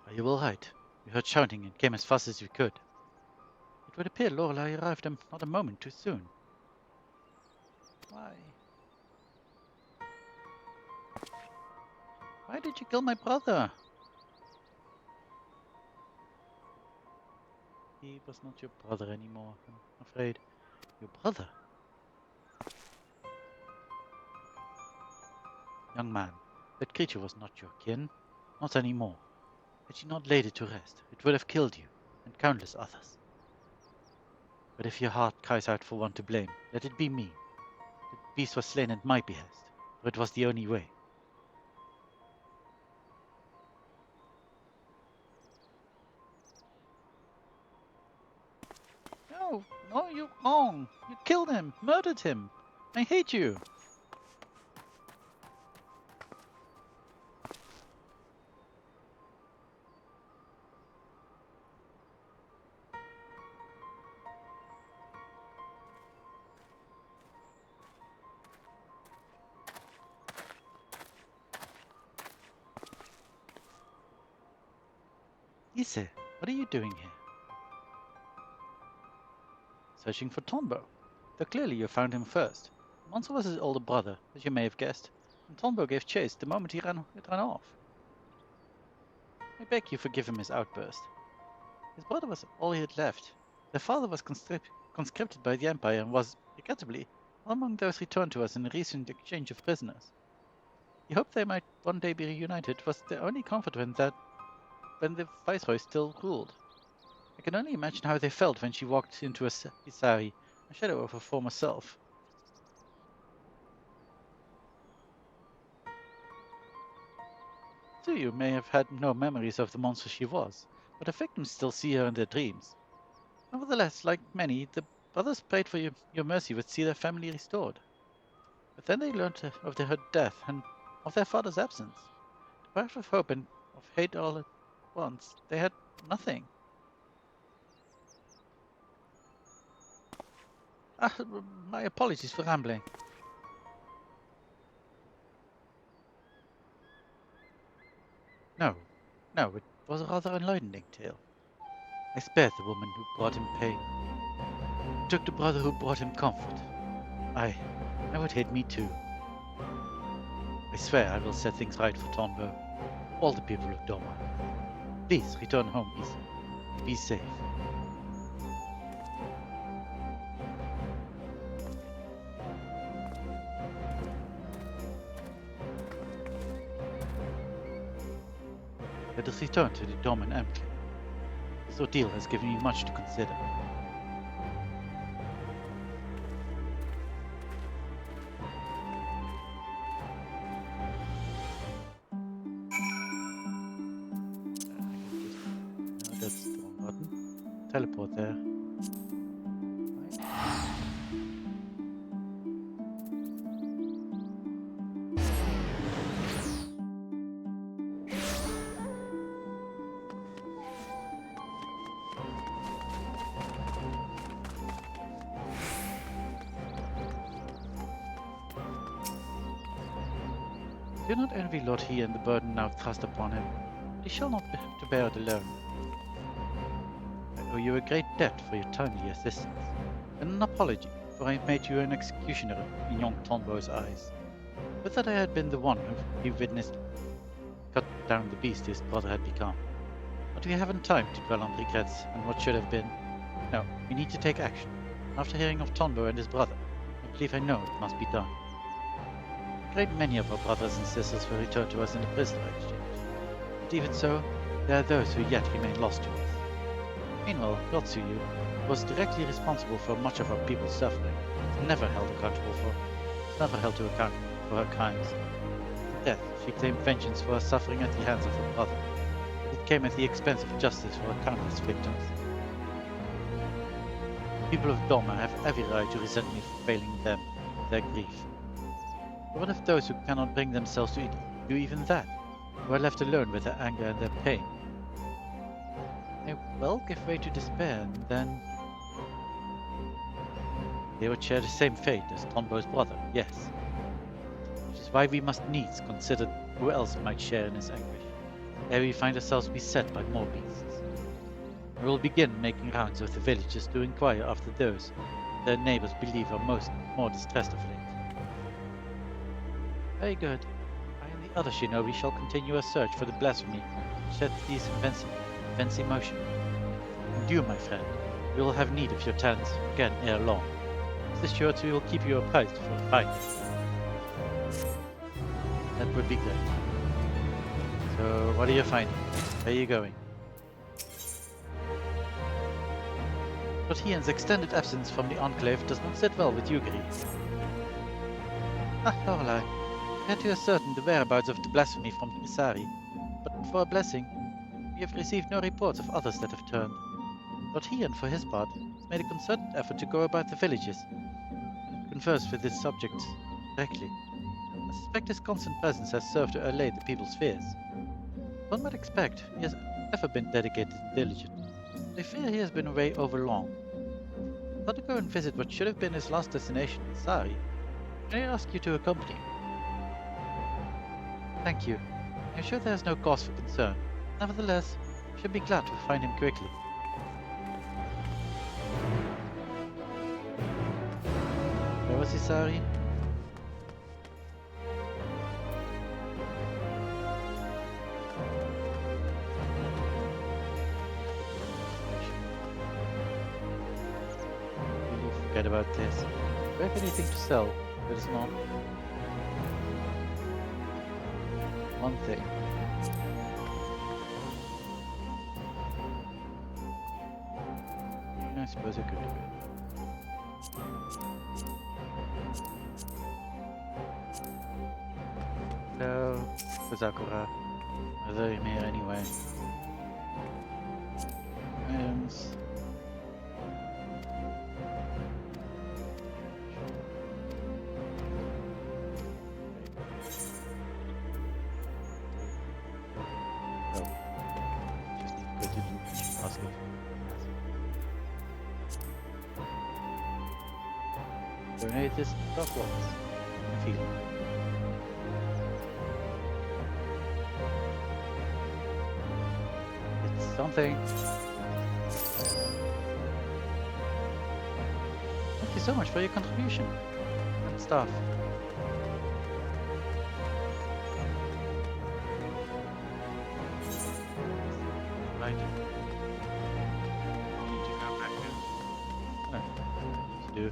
Are you all right? We heard shouting and came as fast as we could. It would appear Lorelei arrived not a moment too soon. Why? Why did you kill my brother? He was not your brother anymore, I'm afraid. Your brother? Young man, that creature was not your kin. Not anymore. Had you not laid it to rest, it would have killed you, and countless others. But if your heart cries out for one to blame, let it be me. The beast was slain at my behest, for it was the only way. No, no, you're wrong. You killed him, murdered him. I hate you. Ise, what are you doing here? Searching for Tombo. Though clearly you found him first. The monster was his older brother, as you may have guessed, and Tombo gave chase the moment he ran off. I beg you forgive him his outburst. His brother was all he had left. Their father was conscripted by the Empire and was, regrettably, among those returned to us in a recent exchange of prisoners. He hoped they might one day be reunited was their only comfort when the Viceroy still ruled. I can only imagine how they felt when she walked into Isari, a shadow of her former self. Tsuyu may have had no memories of the monster she was, but her victims still see her in their dreams. Nevertheless, like many, the brothers prayed for your mercy would see their family restored. But then they learned of her death and of their father's absence. Deprived of hope and of hate all at once, they had nothing. My apologies for rambling. No, it was a rather enlightening tale. I spared the woman who brought him pain. I took the brother who brought him comfort. I would hate me too. I swear I will set things right for Tombo, all the people of Doma. Please return home, Ise. Be safe. Let us return to the Doman Enclave. This ordeal has given me much to consider. That's the wrong button. Teleport there. Do not envy Lord He and the burden now thrust upon him, but he shall not have to bear it alone. I owe you a great debt for your timely assistance, and an apology, for I made you an executioner in young Tombo's eyes. But that I had been the one who he witnessed cut down the beast his brother had become. But we haven't time to dwell on regrets and what should have been. No, we need to take action. After hearing of Tombo and his brother, I believe I know it must be done. A great many of our brothers and sisters were returned to us in the prisoner exchange. But even so, there are those who yet remain lost to us. Meanwhile, Lord Tsuyu was directly responsible for much of our people's suffering, and never held to account for her crimes. In death, she claimed vengeance for her suffering at the hands of her brother, but it came at the expense of justice for her countless victims. The people of Doma have every right to resent me for failing them with their grief. But what if those who cannot bring themselves to do even that, who are left alone with their anger and their pain? They will give way to despair, and then they would share the same fate as Tombo's brother, yes. Which is why we must needs consider who else might share in his anguish, ere we find ourselves beset by more beasts. We will begin making rounds of the villages to inquire after those their neighbors believe are more distressed of late. Very good. I and the other shinobi shall continue our search for the blasphemy which sets these events in motion. And you, my friend, we will have need of your talents again ere long. Rest assured we will keep you apprised for a fight. That would be great. So, what are you finding? Where are you going? But Ian's extended absence from the Enclave does not sit well with Yugri. Ah, Lorelei. We had to ascertain the whereabouts of the blasphemy from the Isari, but for a blessing, we have received no reports of others that have turned. Lord Ian, for his part, has made a concerted effort to go about the villages and converse with his subjects directly. I suspect his constant presence has served to allay the people's fears. One might expect he has ever been dedicated and diligent. I fear he has been away over long. I thought to go and visit what should have been his last destination, Isari. May I ask you to accompany me? Thank you. I am sure there is no cause for concern. Nevertheless, I should be glad to find him quickly. Where was Isari? Really forget about this. Do I have anything to sell? There is none. One thing. I suppose I could do it. Hello, Kozakura. Are they here anyway? Items. Donate this stock lots. Field. It's something. Thank you so much for your contribution and stuff. Right. Need to go back in. No. You do.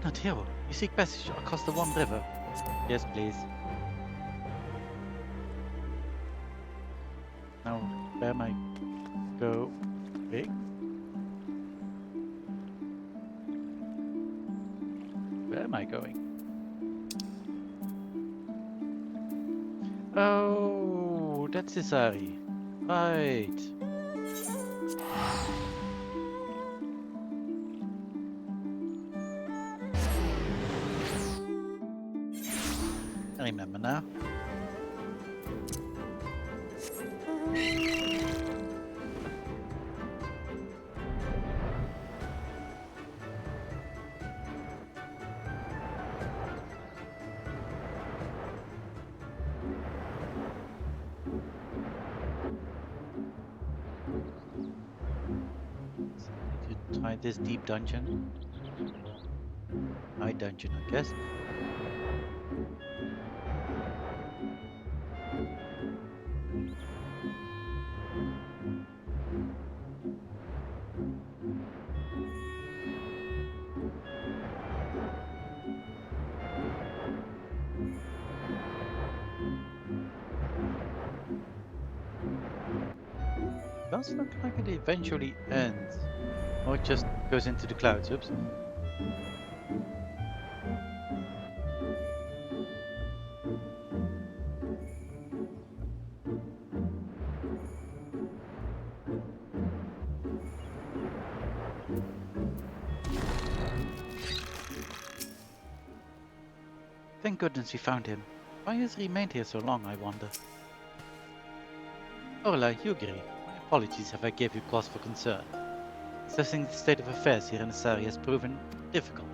Not here. You seek passage across the One River? Yes, please. Now, where am I going? Where am I going? Oh, that's Isari. Right. I remember now. To try this deep dungeon. High dungeon, I guess. Does look like it eventually ends. Or it just goes into the clouds. Oops. Thank goodness we found him. Why has he remained here so long, I wonder? Orla, Yugri, my apologies if I gave you cause for concern. Assessing the state of affairs here in Isari has proven difficult.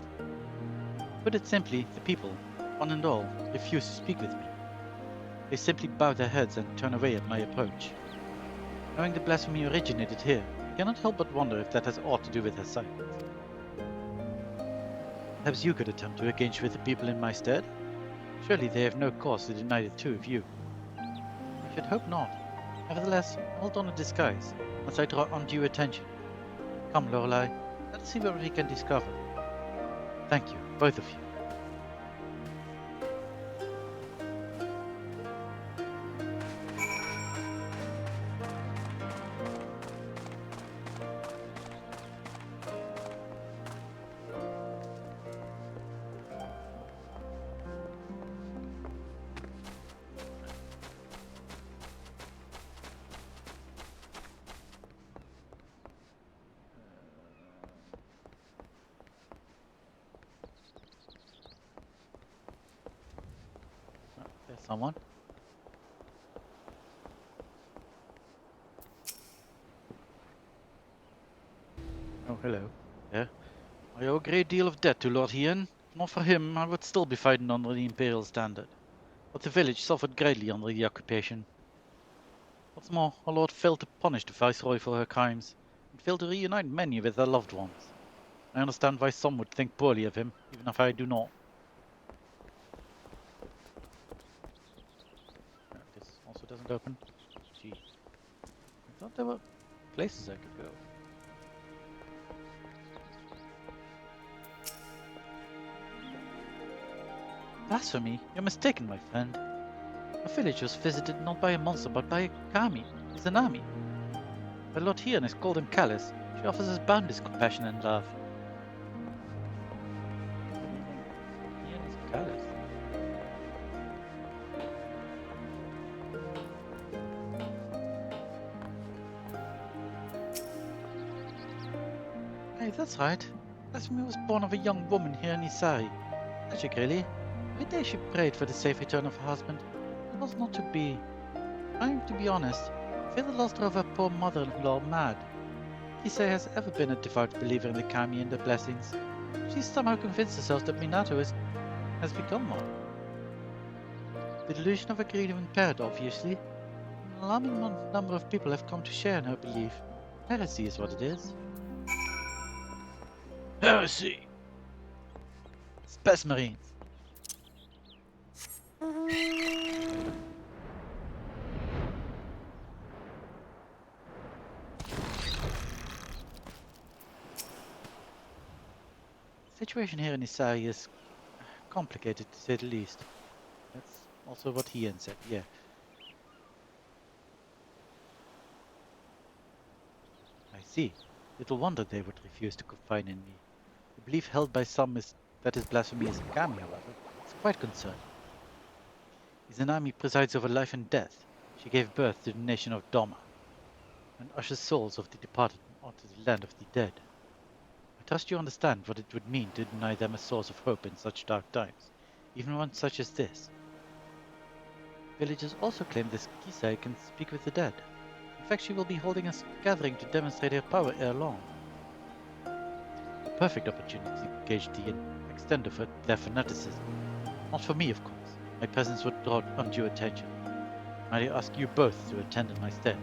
Put it simply, the people, one and all, refuse to speak with me. They simply bow their heads and turn away at my approach. Knowing the blasphemy originated here, I cannot help but wonder if that has aught to do with her silence. Perhaps you could attempt to engage with the people in my stead? Surely they have no cause to deny the two of you. I should hope not. Nevertheless, hold on a disguise, lest I draw undue attention. Come, Lorelei, let us see what we can discover. Thank you, both of you. There's someone. Oh, hello. There. I owe a great deal of debt to Lord Hien. Not for him, I would still be fighting under the Imperial standard. But the village suffered greatly under the occupation. What's more, our Lord failed to punish the Viceroy for her crimes, and failed to reunite many with their loved ones. I understand why some would think poorly of him, even if I do not. This also doesn't open. Gee. I thought there were places I could go. Blasphemy? You're mistaken, my friend. Our village was visited not by a monster, but by a kami, Izanami. While Lord Hien is cold and callous, she offers us boundless compassion and love. Hien is callous. Hey, that's right. Blasphemy was born of a young woman here in Isari. Tragic, really. Every day she prayed for the safe return of her husband. It was not to be. To be honest, I fear the loss drove her poor mother-in-law mad. Kisei has ever been a devout believer in the kami and their blessings. She's somehow convinced herself that Minato has become one. The delusion of a grieving parrot, obviously. An alarming number of people have come to share in her belief. Heresy is what it is. Heresy! Space Marines! The situation here in Isari is complicated, to say the least. That's also what Hien said, yeah. I see. Little wonder they would refuse to confide in me. The belief held by some is that his blasphemy is a kami, however. It's quite concerning. Izanami presides over life and death. She gave birth to the nation of Doma, and ushers souls of the departed onto the land of the dead. I trust you understand what it would mean to deny them a source of hope in such dark times, even one such as this. Villagers also claim this Kisei can speak with the dead. In fact, she will be holding a gathering to demonstrate her power ere long. The perfect opportunity to gauge the extent of their fanaticism. Not for me, of course. My presence would draw undue attention. Might I ask you both to attend in my stead?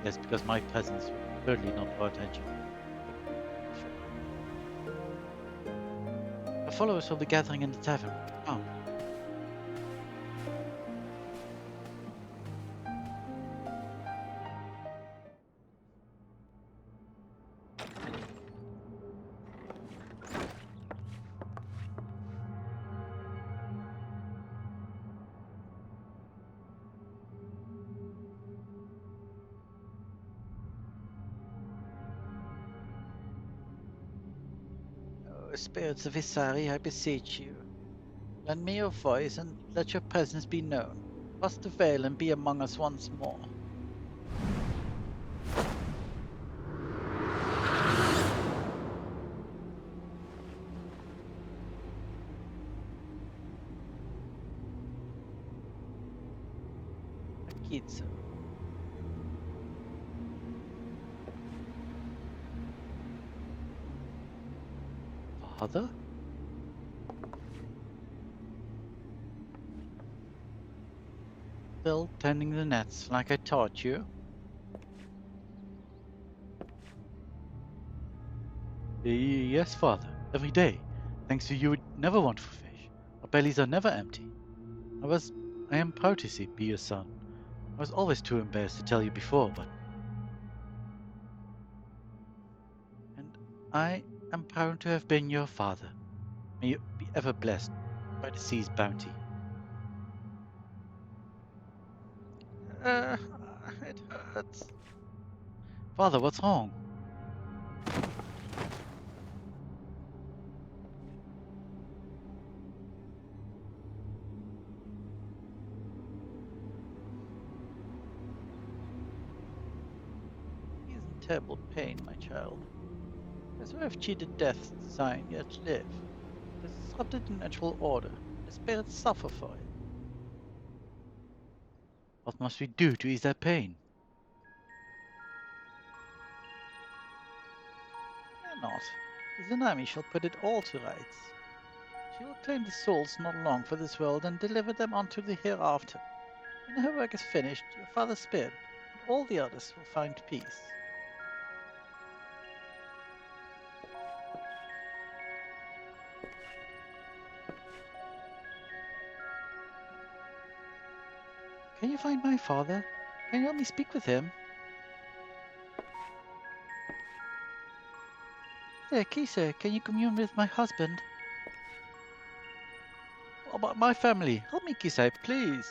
Yes, because my presence would certainly not draw attention. Our followers will be gathering in the tavern. Oh. Spirits of Isari, I beseech you. Lend me your voice and let your presence be known. Bust the veil and be among us once more. Akitsu. Father? Still tending the nets like I taught you? Yes, Father. Every day. Thanks to you, would never want for fish. Our bellies are never empty. I am proud to be your son. I was always too embarrassed to tell you before, but... And I am proud to have been your father. May you be ever blessed by the sea's bounty. It hurts. Father, what's wrong? He is in terrible pain, my child. As you have cheated death's design, yet live. It has disrupted the natural order. The spirits suffer for it. What must we do to ease their pain? Fear not. Izanami shall put it all to rights. She will claim the souls not long for this world and deliver them unto the hereafter. When her work is finished, your father's spirit and all the others will find peace. Can you find my father? Can you help me speak with him? There, Kise, can you commune with my husband? What about my family? Help me, Kise, please.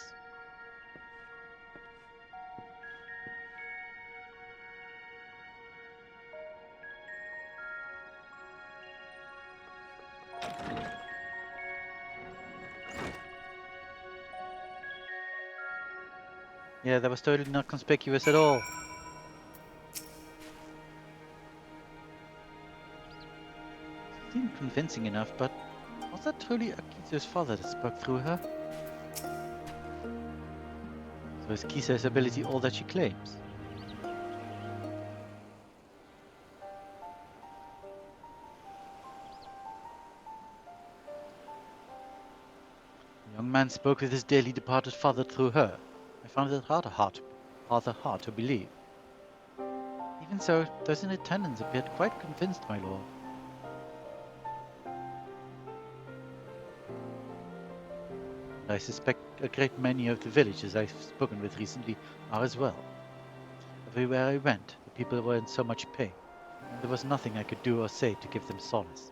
Yeah, that was totally not conspicuous at all. It seemed convincing enough, but was that truly Akise's father that spoke through her? So is Kise's ability all that she claims? The young man spoke with his dearly departed father through her. I found it rather hard to believe. Even so, those in attendance appeared quite convinced, my lord. I suspect a great many of the villagers I've spoken with recently are as well. Everywhere I went, the people were in so much pain, and there was nothing I could do or say to give them solace.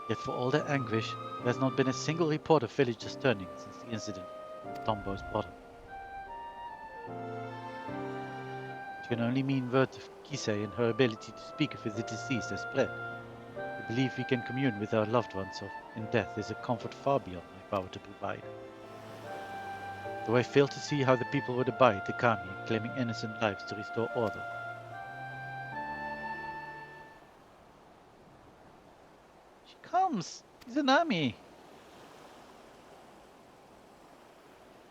Yet for all their anguish, there has not been a single report of villagers turning since the incident at Tombo's bottom. It can only mean words of Kise and her ability to speak with the deceased has spread. The belief we can commune with our loved ones in death is a comfort far beyond my power to provide. Though I fail to see how the people would abide the Kami in claiming innocent lives to restore order. She comes! Izanami!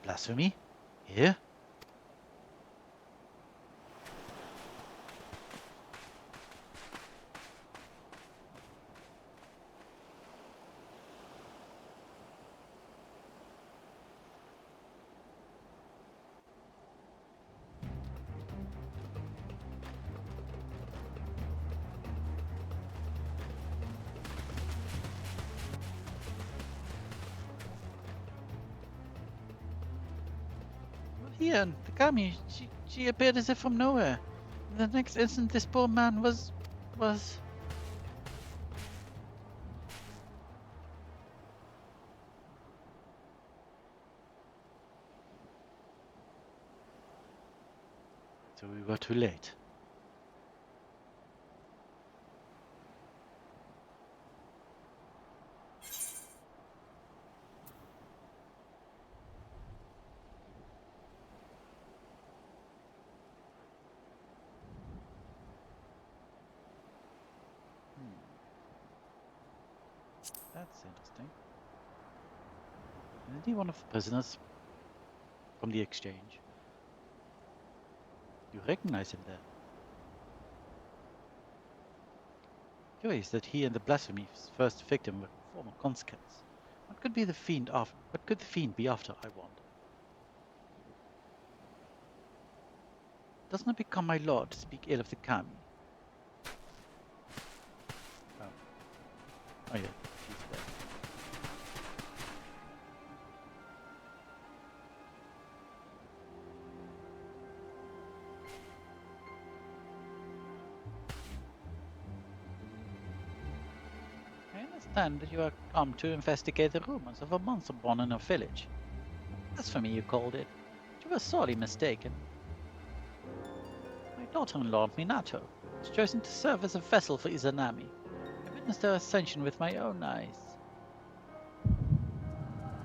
Blasphemy? Here? Here, and the Kami, she appeared as if from nowhere. In the next instant, this poor man was... So we were too late. That's interesting. Isn't he one of the prisoners from the exchange? You recognize him there. Curious that he and the blasphemy's first victim were former conscripts. What could the fiend be after, I wonder? Doesn't it become my lord to speak ill of the Kami? Oh yeah, she's dead. understand that you are come to investigate the rumors of a monster born in a village. Blasphemy, you called it. But you were sorely mistaken. My daughter-in-law, Minato, has chosen to serve as a vessel for Izanami. I witnessed her ascension with my own eyes.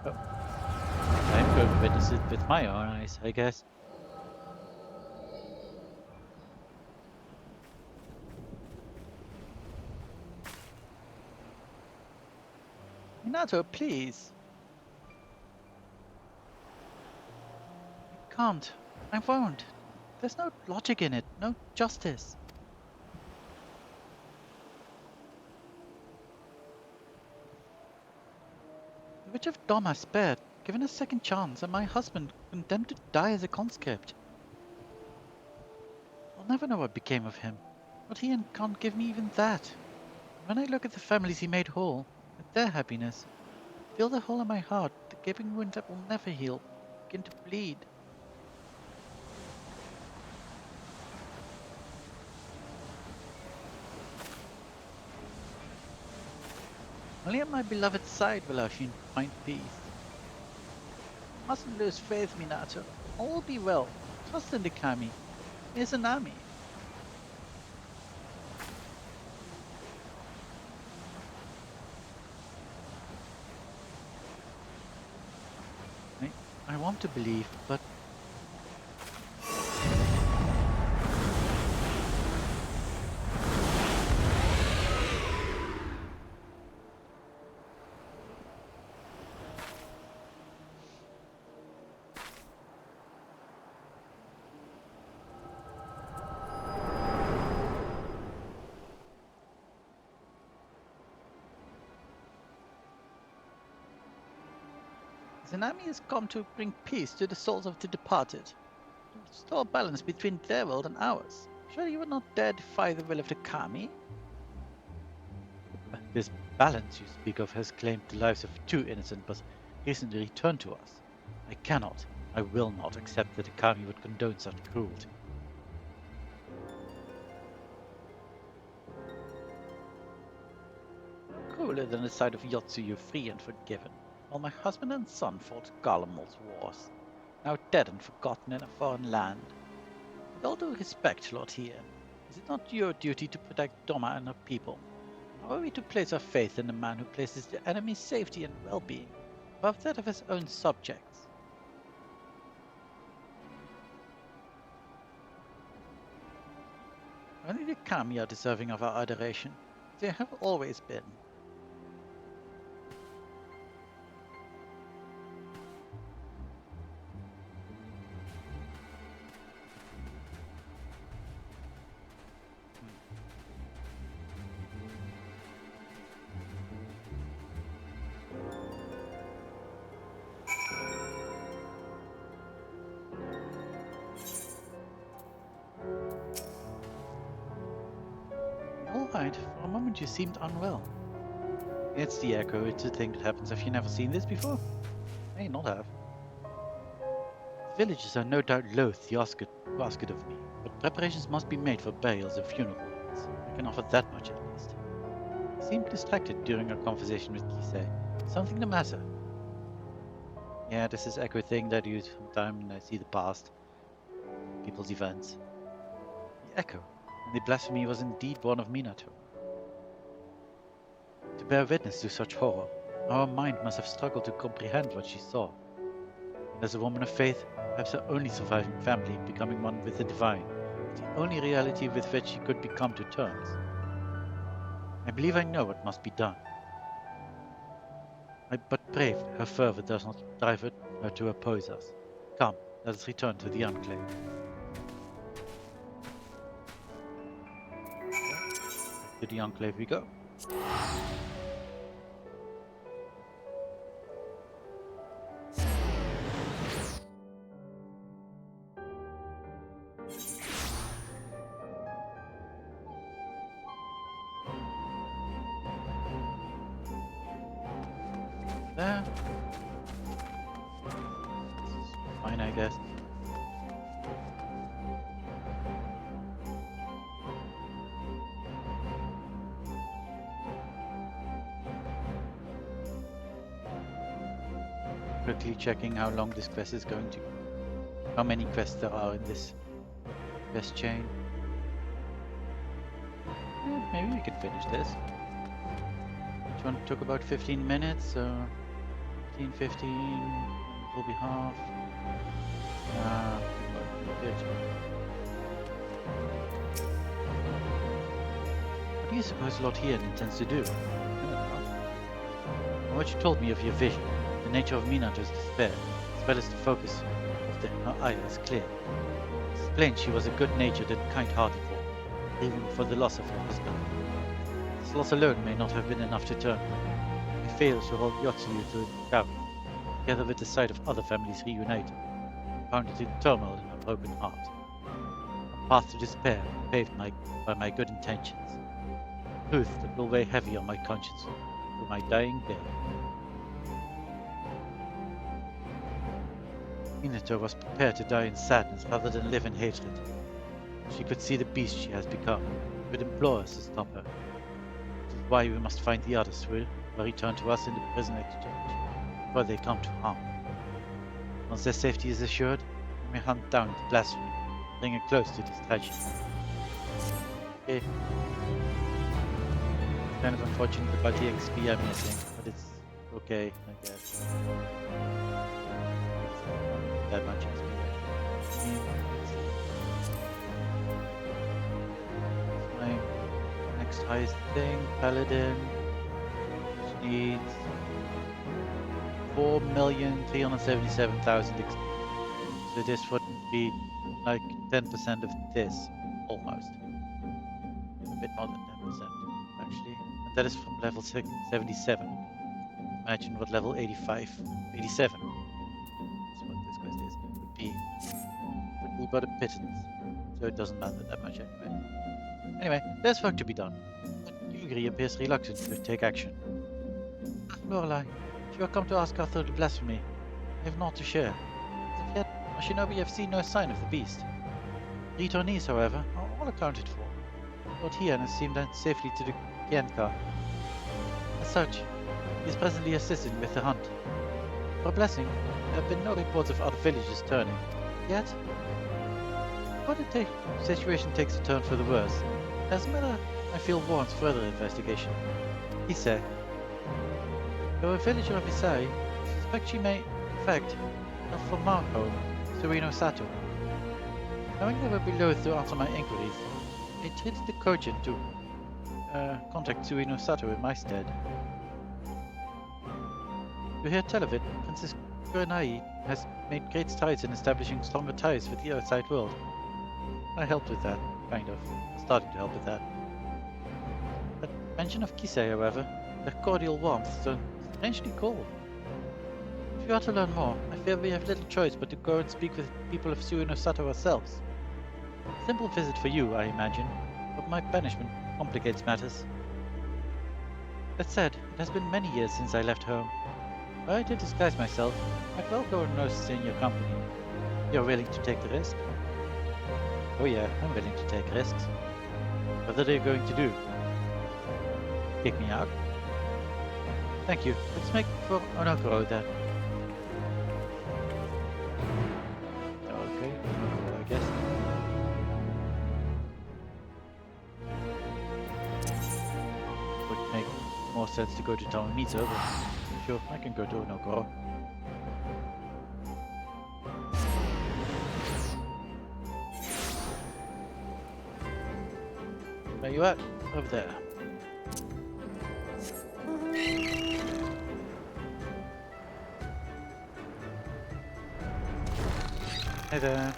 Oh. I'm going to witness it with my own eyes, I guess. Minato, please. I can't. I won't. There's no logic in it, no justice. The Witch of Doma spared, given a second chance, and my husband condemned to die as a conscript. I'll never know what became of him, but he can't give me even that. When I look at the families he made whole, at their happiness, I feel the hole in my heart, the gaping wound that will never heal, begin to bleed. Only at my beloved's side will I find peace. You mustn't lose faith, Minato. All will be well. Trust in the Kami. Izanami. I want to believe, but... Izanami has come to bring peace to the souls of the departed, to restore balance between their world and ours. Surely you would not dare defy the will of the Kami? This balance you speak of has claimed the lives of 2 innocent but recently returned to us. I cannot, I will not accept that the Kami would condone such cruelty. No crueler than the sight of Yotsuyu free and forgiven, while my husband and son fought Garlemald's wars, now dead and forgotten in a foreign land. With all due respect, Lord Here, is it not your duty to protect Doma and her people? How are we to place our faith in the man who places the enemy's safety and well-being above that of his own subjects? Only the Kami are deserving of our adoration. They have always been. Alright, for a moment you seemed unwell. It's the echo, it's a thing that happens. Have you never seen this before? May not have. The villagers are no doubt loath to ask it of me, but preparations must be made for burials and funeral rites. I can offer that much at least. He seemed distracted during our conversation with Kisei. Something the matter? Yeah, this is echo thing that I do sometimes when I see the past. People's events. The echo. And the blasphemy was indeed born of Minato. To bear witness to such horror, our mind must have struggled to comprehend what she saw. And as a woman of faith, perhaps her only surviving family becoming one with the divine, was the only reality with which she could become to terms. I believe I know what must be done. I but pray her fervor does not drive her to oppose us. Come, let us return to the Enclave. To the Enclave we go. There. Fine, I guess. quickly checking how long this quest is going to. How many quests there are in this quest chain. Maybe we can finish this. Each one took about 15 minutes, so 15, it will be half. What do you suppose Lord Hien intends to do? I don't know. From what you told me of your vision, the nature of Minato's despair, as well as the focus of her eye is clear. It's plain she was a good-natured and kind-hearted woman, even for the loss of her husband. This loss alone may not have been enough to turn her. I failed to hold Yotsuyu to account, together with the sight of other families reunited, pounded in turmoil in her broken heart. A path to despair paved by my good intentions. Truth that will weigh heavy on my conscience through my dying day. Minato was prepared to die in sadness rather than live in hatred. She could see the beast she has become, could implore us to stop her. Which is why we must find the others who will return to us in the prison exchange, before they come to harm. Once their safety is assured, we may hunt down the blasphemy, bring it close to this tragedy. Okay. It's kind of unfortunate about the XP I'm missing, but it's okay, I guess. That much XP. My next highest thing, Paladin, which needs 4,377,000 XP. So this would be like 10% of this, almost. A bit more than 10%, actually. And that is from level 77. Imagine what level 87 is what this quest is, would be. Would be but a pittance. So it doesn't matter that much anyway. Anyway, there's work to be done. But Yugri appears reluctant to take action. Lorelei, if you have come to ask Arthur to blasphemy, I have naught to share. As of yet, our shinobi have seen no sign of the beast. The returnees, however, are all accounted for. Lord Hien has seemed led safely to the Kienka. As such, he is presently assisting with the hunt. For a blessing, there have been no reports of other villages turning. Yet, before the situation takes a turn for the worse, there's a matter I feel warrants further investigation. Issei. Though a villager of Issei, I suspect she may, in fact, have from Marco, Suino Sato. Knowing they would be loath to answer my inquiries, I treated the cogent to contact Suino Sato in my stead. To hear tell of it, Princess Kurenai has made great strides in establishing stronger ties with the outside world. I helped with that, kind of. Starting to help with that. At mention of Kisei, however, their cordial warmth turned strangely cold. If you are to learn more, I fear we have little choice but to go and speak with people of Suino Sato ourselves. A simple visit for you, I imagine, but my banishment complicates matters. That said, it has been many years since I left home. Were I to disguise myself, I'd well go and nurse in your company. You're willing to take the risk? Oh yeah, I'm willing to take risks. What are they going to do? Kick me out? Thank you. Let's make for Onokoro then. Okay, Onokoro, I guess. Would make more sense to go to Taomito, but sure, I can go to Onokoro. Where you at? Over there. Hey there.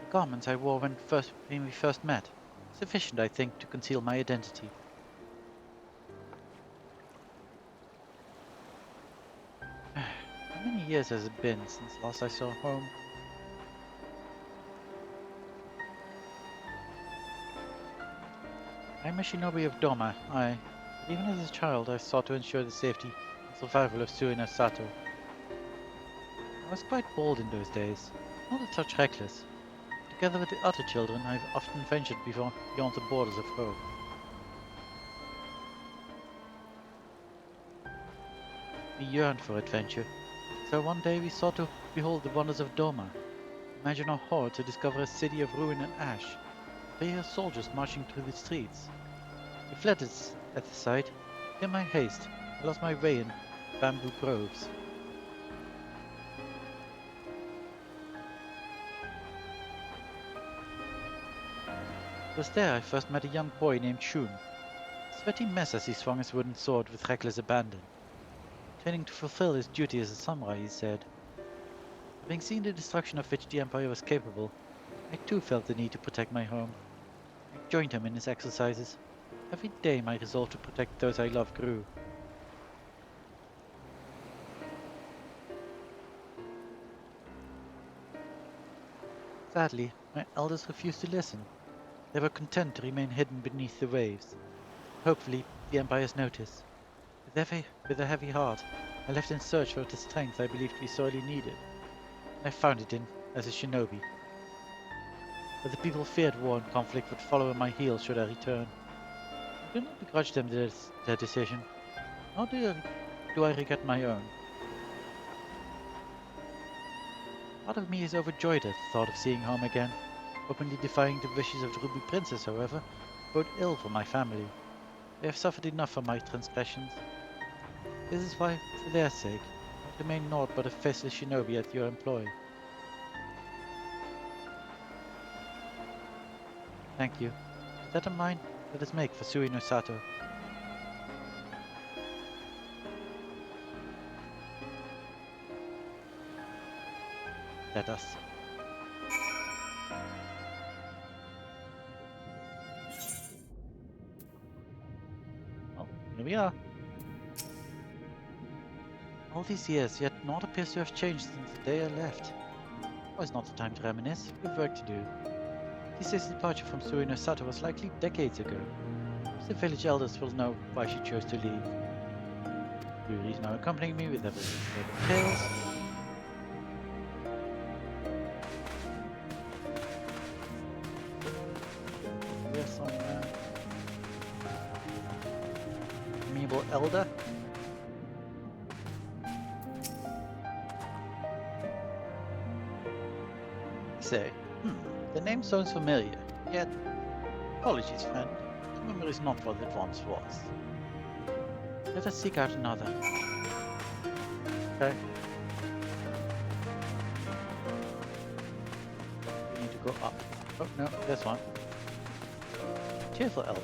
The garments I wore when we first met. Sufficient, I think, to conceal my identity. How many years has it been since last I saw home? I'm a shinobi of Doma, aye. But even as a child, I sought to ensure the safety and survival of Sui no Sato. I was quite bold in those days, not a touch reckless. Together with the other children, I've often ventured beyond the borders of home. We yearned for adventure, so one day we sought to behold the wonders of Doma. Imagine our horror to discover a city of ruin and ash, imperial soldiers marching through the streets. We fled at the sight. In my haste, I lost my way in bamboo groves. It was there I first met a young boy named Shun, a sweaty mess as he swung his wooden sword with reckless abandon. Training to fulfill his duty as a samurai, he said. Having seen the destruction of which the Empire was capable, I too felt the need to protect my home. I joined him in his exercises. Every day my resolve to protect those I love grew. Sadly, my elders refused to listen. They were content to remain hidden beneath the waves. Hopefully, the Empire's notice. With a heavy heart, I left in search for the strength I believed we sorely needed. And I found it as a shinobi. But the people feared war and conflict would follow in my heels should I return. I do not begrudge them their decision, nor do I regret my own. Part of me is overjoyed at the thought of seeing home again. Openly defying the wishes of the Ruby Princess, however, bode ill for my family. They have suffered enough for my transgressions. This is why, for their sake, I remain naught but a faceless shinobi at your employ. Thank you. With that in mind, let us make for Sui no Sato. Let us. Well, here we are. All these years, yet naught appears to have changed since the day I left. Now is not the time to reminisce. We have work to do. Kise's departure from Sui no Sato was likely decades ago. Perhaps the village elders will know why she chose to leave. Yuri is now accompanying me with her tales. There's some amiable elder. Say, the name sounds familiar, yet, apologies friend, the memory is not what it once was. Let us seek out another. Okay. We need to go up. Oh no, there's one. Cheerful elder.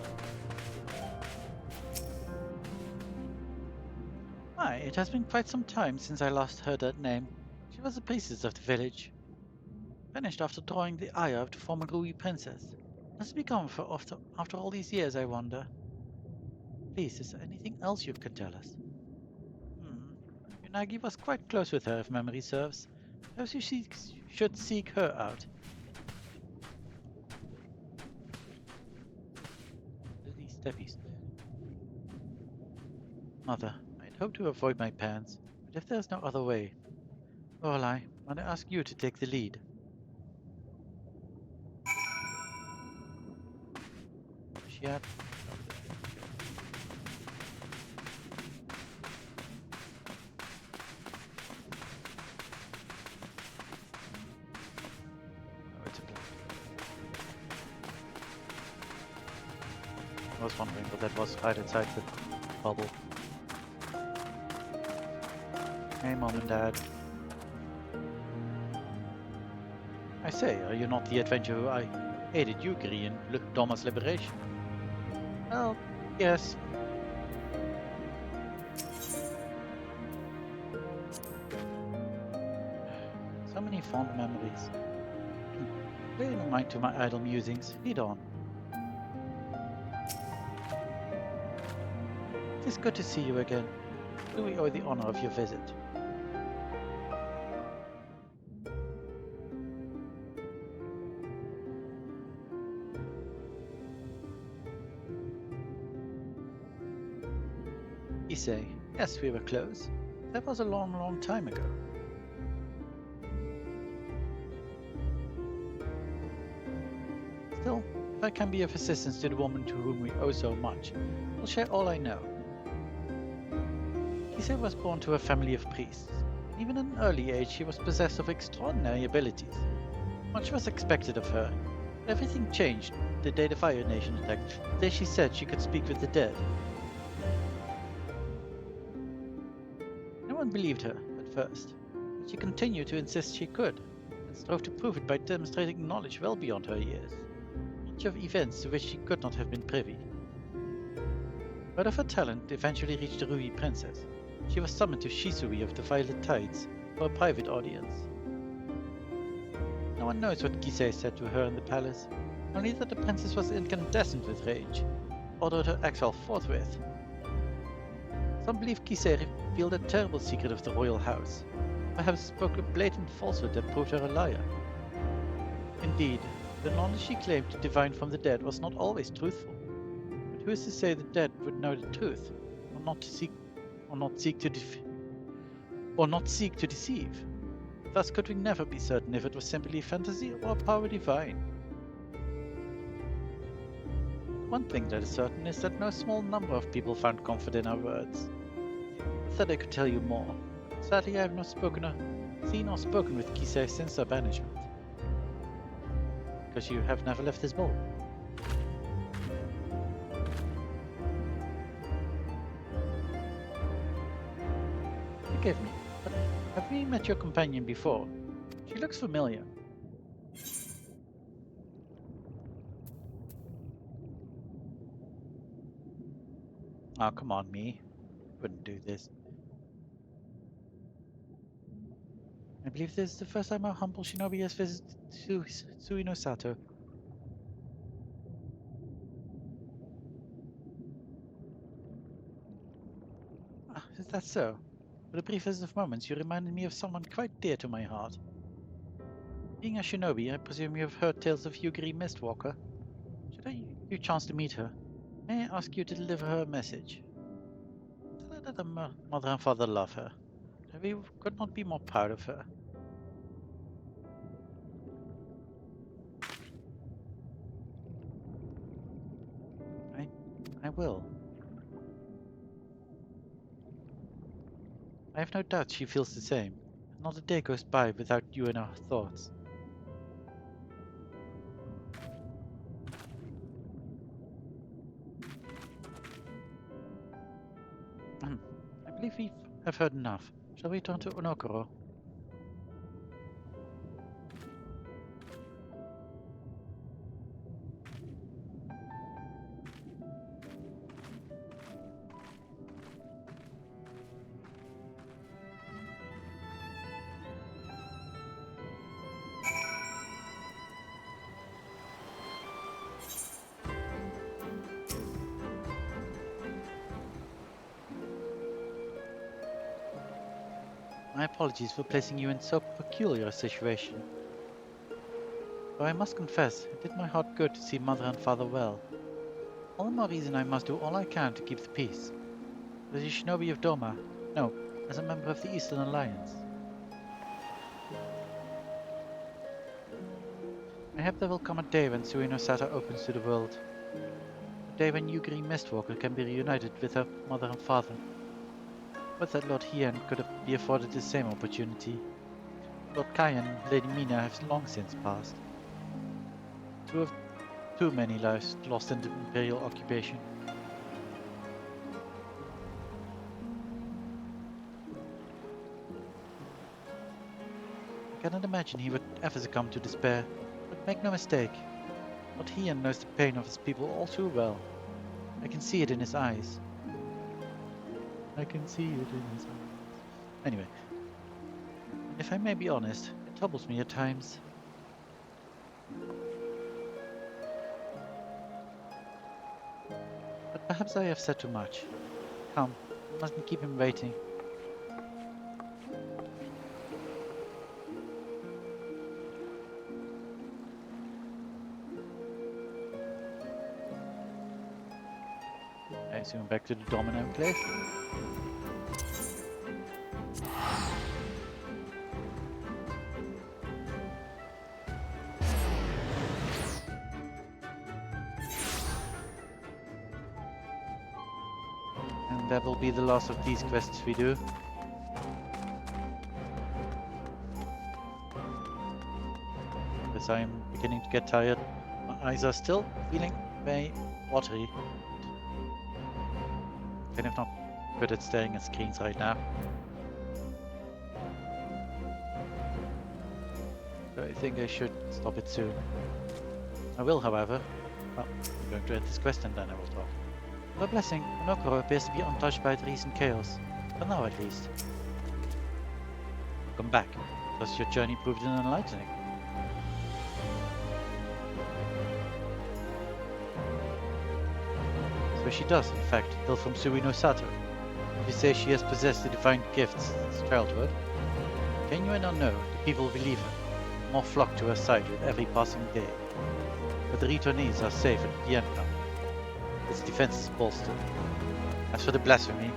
Aye, it has been quite some time since I last heard that name. She was the priestess of the village. Vanished after drawing the ire of the former Ruby Princess. What has become of her after all these years, I wonder? Please, is there anything else you can tell us? Unagi was quite close with her, if memory serves. Perhaps you should seek her out. These steppies. Mother, I'd hoped to avoid my parents, but if there's no other way, Lorelei, I ask you to take the lead. Where's she at? I was wondering what that was right inside the bubble. Hey, Mom and Dad. I say, are you not the adventurer who I aided Yukari in Doma's liberation? Well, yes. So many fond memories. Pay no mind to my idle musings. Lead on. It is good to see you again. Do we owe the honor of your visit? Issei, yes, we were close. That was a long, long time ago. Still, if I can be of assistance to the woman to whom we owe so much, I'll share all I know. Issei was born to a family of priests. Even at an early age, she was possessed of extraordinary abilities. Much was expected of her, but everything changed the day the Fire Nation attacked, the day she said she could speak with the dead. No one believed her at first, but she continued to insist she could, and strove to prove it by demonstrating knowledge well beyond her years, knowledge of events to which she could not have been privy. Word of her talent eventually reached the Ruby Princess. She was summoned to Shisui of the Violet Tides for a private audience. No one knows what Gisei said to her in the palace, only that the princess was incandescent with rage, ordered her exile forthwith. Some believe Gisei revealed a terrible secret of the royal house, perhaps spoke a blatant falsehood that proved her a liar. Indeed, the knowledge she claimed to divine from the dead was not always truthful. But who is to say the dead would know the truth, or not seek to deceive? Thus could we never be certain if it was simply fantasy or power divine. One thing that is certain is that no small number of people found comfort in our words. I thought I could tell you more. Sadly, I have not seen or spoken with Gisei since her banishment. Because you have never left this ball. Forgive me, but have we met your companion before? She looks familiar. Oh, come on, me. Wouldn't do this. I believe this is the first time our humble shinobi has visited Suino Sato. Ah, is that so? For the briefest of moments, you reminded me of someone quite dear to my heart. Being a shinobi, I presume you have heard tales of Yugiri Mistwalker. Should you chance to meet her, may I ask you to deliver her a message? Tell her that her mother and father love her, that we could not be more proud of her. I will. I have no doubt she feels the same. Not a day goes by without you in our thoughts. I believe we have heard enough. Shall we return to Onokoro? My apologies for placing you in so peculiar a situation. Though I must confess, it did my heart good to see mother and father well. All the more reason I must do all I can to keep the peace. As a shinobi of Doma, no, as a member of the Eastern Alliance. I hope there will come a day when Suino Sato opens to the world. A day when Yugiri Mistwalker can be reunited with her mother and father. But that Lord Hien could be afforded the same opportunity. Lord Kai and Lady Mina have long since passed. Too many lives lost in the Imperial occupation. I cannot imagine he would ever succumb to despair, but make no mistake, Lord Hien knows the pain of his people all too well. I can see it in his eyes. I can see it in his eyes. Anyway, if I may be honest, it troubles me at times. But perhaps I have said too much. Come, we mustn't keep him waiting. assume back to the Dominant Enclave. And that will be the last of these quests we do. Because I'm beginning to get tired. My eyes are still feeling very watery. Kind of not good at staring at screens right now. So I think I should stop it soon. I will, however. Well, I'm going to end this quest and then I will talk. For a blessing, Monokoro appears to be untouched by the recent chaos. For now at least. Welcome back. Does your journey proved enlightening? So she does, in fact, hail from Suino Sato. You say she has possessed the divine gifts since childhood. Genuine or no, the people believe her. More flock to her side with every passing day. But the returnees are safe at the end now. Its defense is bolstered. As for the blasphemy,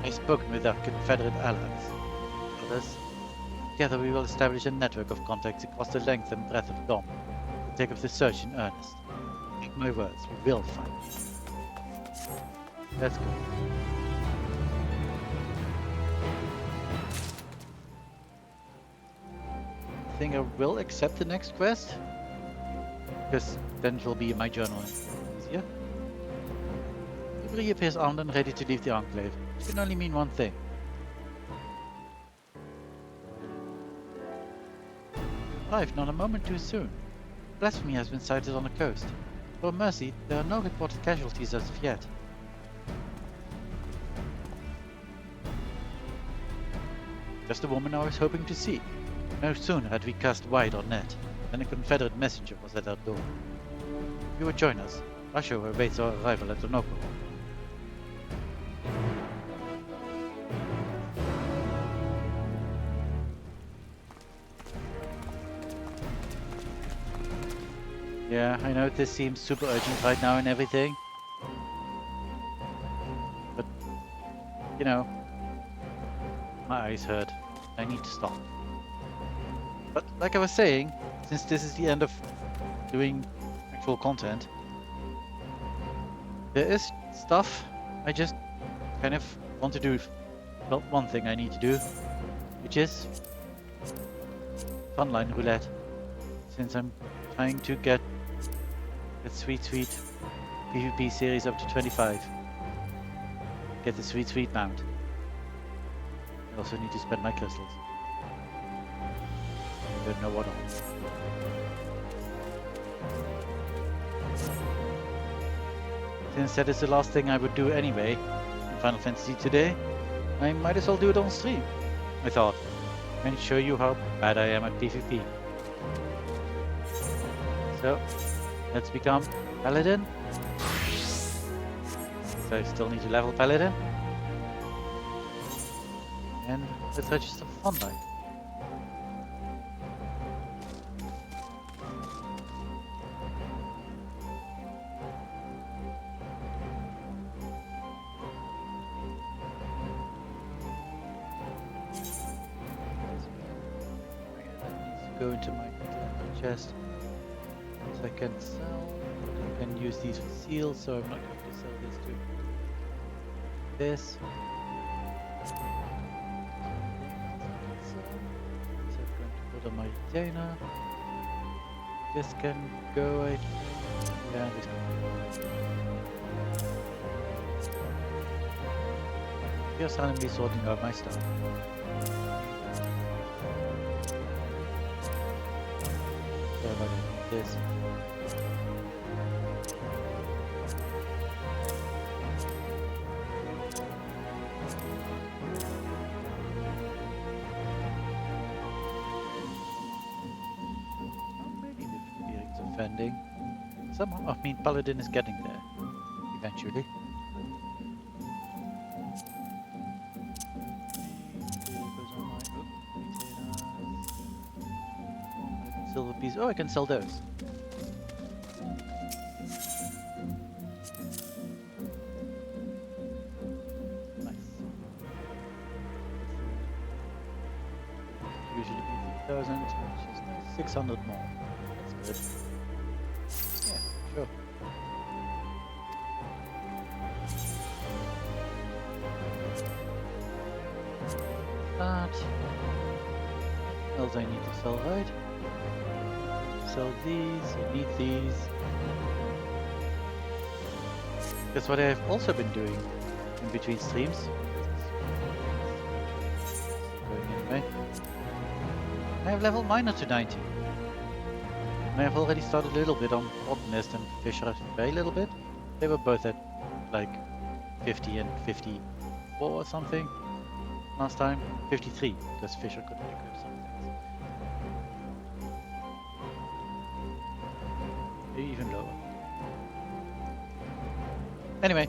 I have spoken with our Confederate allies. Others, together we will establish a network of contacts across the length and breadth of Dom. We'll take up the search in earnest. Take my words, we will find it. Let's go. I think I will accept the next quest. Because then it will be in my journal easier. He reappears armed and ready to leave the Enclave. It can only mean one thing. Arrived not a moment too soon. Blasphemy has been sighted on the coast. For mercy, there are no reported casualties as of yet. Just the woman I was hoping to see. No sooner had we cast wide our net than a Confederate messenger was at our door. If you would join us, Asho awaits our arrival at Onoko. Yeah, I know this seems super urgent right now and everything. But, you know, my eyes hurt. I need to stop. But like I was saying, since this is the end of doing actual content, there is stuff I just kind of want to do. Well, one thing I need to do, which is Frontline Roulette. Since I'm trying to get that sweet PvP series up to 25. Get the sweet mount. I also need to spend my crystals. I don't know what on. Since that is the last thing I would do anyway in Final Fantasy today, I might as well do it on stream, I thought, and show you how bad I am at PvP. So, let's become Paladin. So I still need to level Paladin. And let's register for Frontline. Go into my chest. So I can sell. I can use these for seals, so I'm not going to sell this to this. So I'm going to put on my retainer. This can go, I think. Yeah, this can go. Just randomly sorting out my stuff. So if I can do this. Offending. Somehow, I mean, Paladin is getting there eventually. Silver piece. Oh, I can sell those. 1000, which is nice. 600 more. That's good. Yeah, sure. That. What else I need to sell, right? Sell these, I need these. That's what I've also been doing in between streams. Going anyway. I have leveled miner to 90. And I have already started a little bit on Botanist and Fisher, a very little bit. They were both at like 50 and 54 or something last time. 53, because Fisher couldn't equip some things. Maybe even lower. Anyway,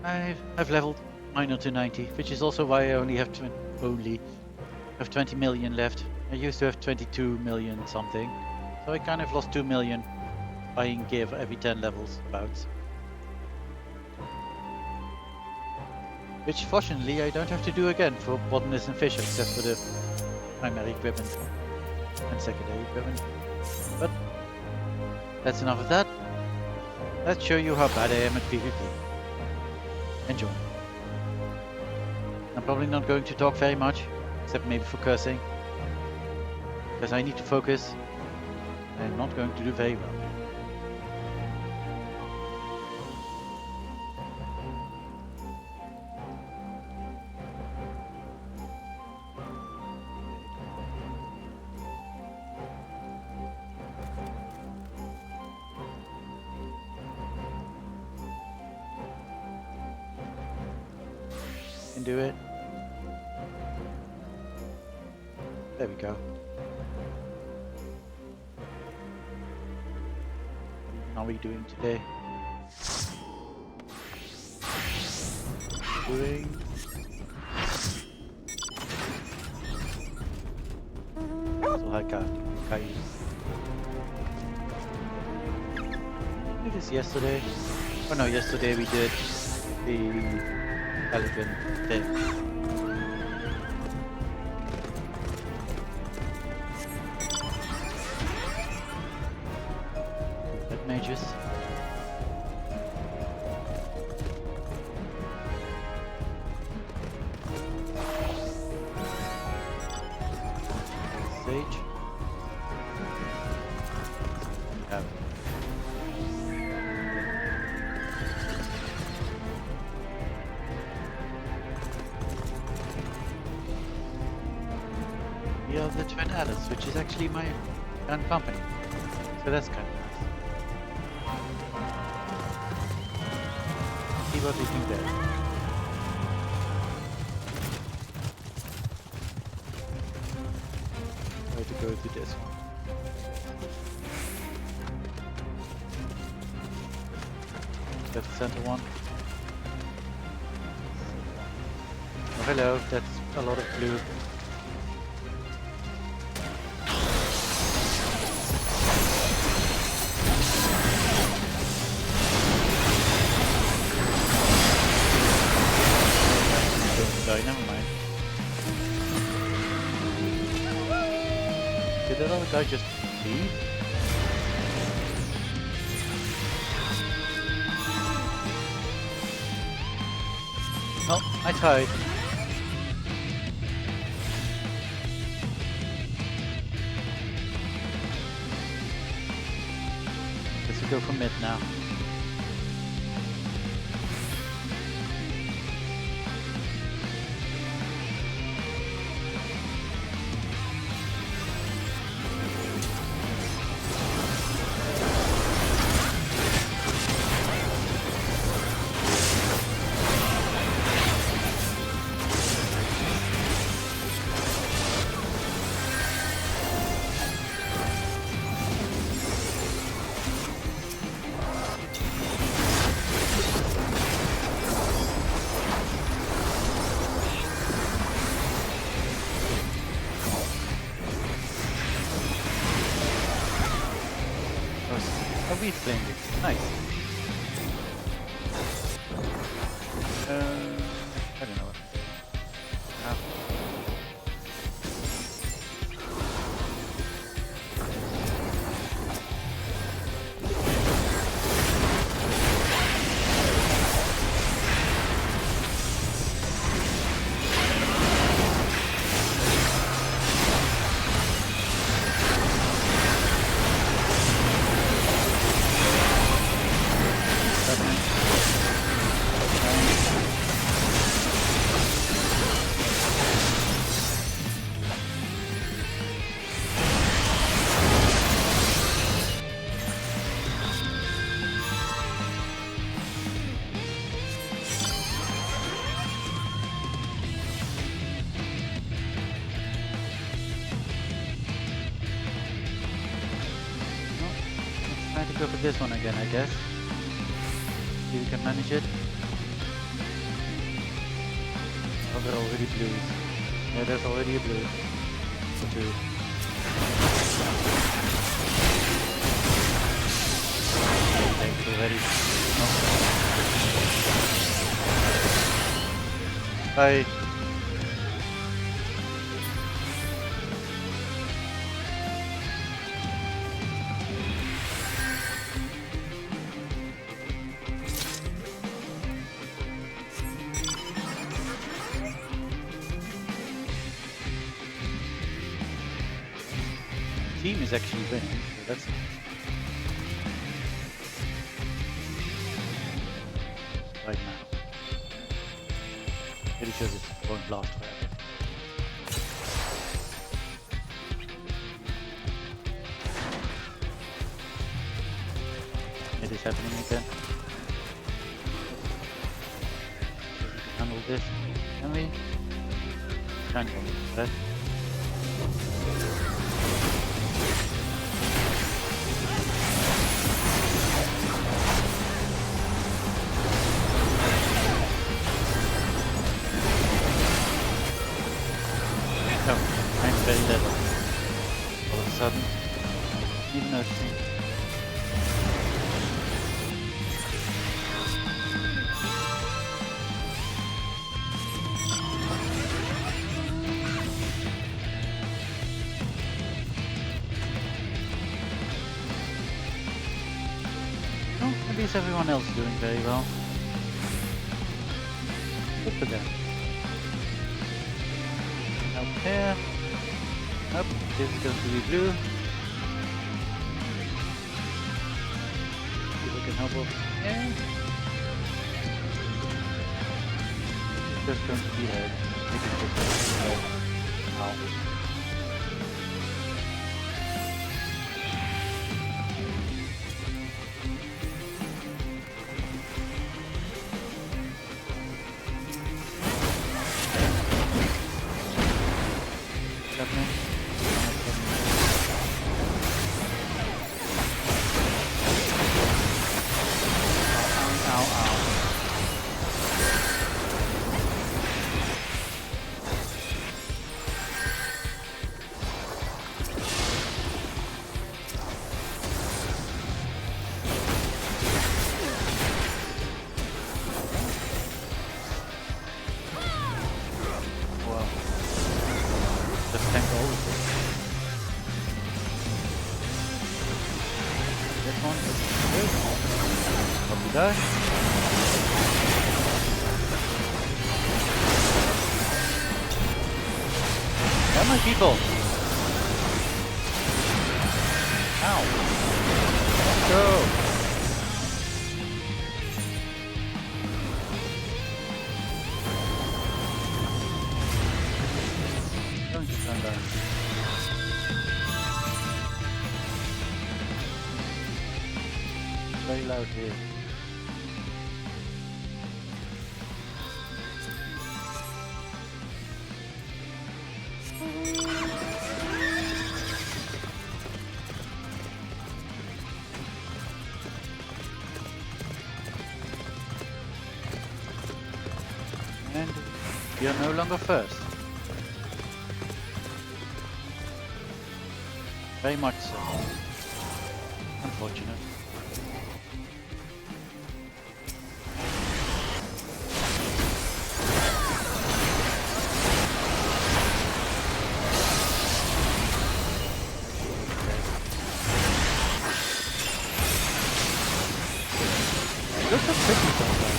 I've leveled miner to 90, which is also why I only have 20 million left. I used to have 22 million something, so I kind of lost 2 million buying gear for every 10 levels about. Which fortunately I don't have to do again for Botanist and Fisher, except for the primary equipment and secondary equipment. But that's enough of that. Let's show you how bad I am at PvP. Enjoy. I'm probably not going to talk very much, except maybe for cursing, because I need to focus. I'm not going to do very well. Do it. There we go. How are we doing today? Doing. So I got. It is yesterday. Oh no, yesterday we did the elegant thing. Red mages. Sage. Yeah. We are the Twin Alice, which is actually my own company. So that's kind of nice. See what we can do. Try to go to this one. That's the center one. Oh, hello, that's a lot of blue. Sorry, never mind. Did that other guy just leave? Oh, I tried. Let's go for mid now. We've playing it. Nice. I don't know what. go for this one again, I guess. See if we can manage it. Oh, they're already blues. Yeah, there's already a blue. Two. Thanks, we're ready. Bye. Team is actually winning, so that's nice. Right now. Pretty sure this won't last forever. It is happening again. We can handle this, can we? Can we? Right? Very little. All of a sudden, even noticing. Oh, at least everyone else is doing very well. Good for them. Up here. Up, this is going to be blue. See if we can help over here. It's just going to be red. We can just red. Ow. Die. Where are my people? Ow. Let's go. Don't you turn down. Very loud here. And you're no longer first. Very much so. Unfortunate. Look how quickly that goes.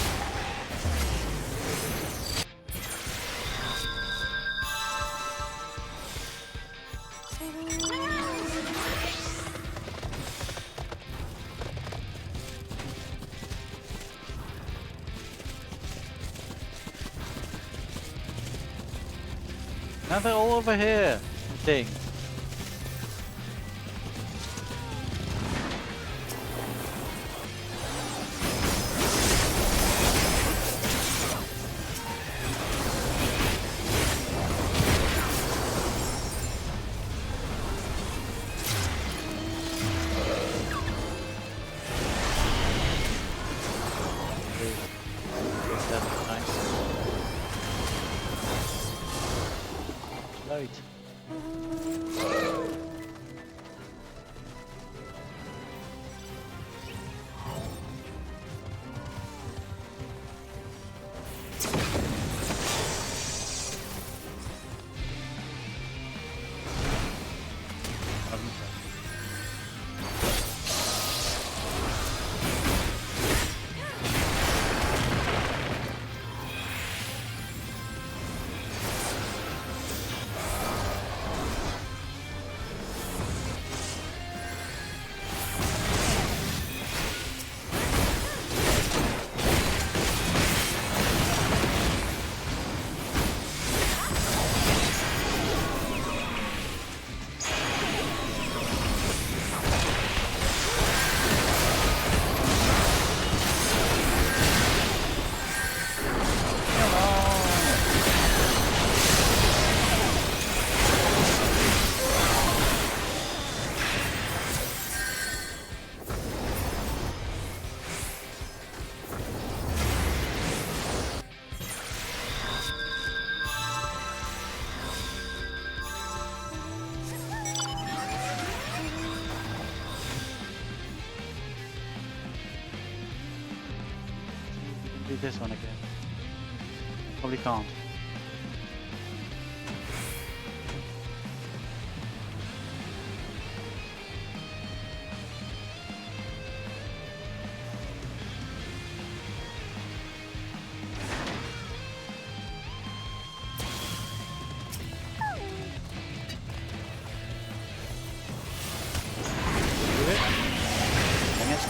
Now they're all over here. Thing. That's nice. Light. Do this one again. Probably can't. Do it. Dang it.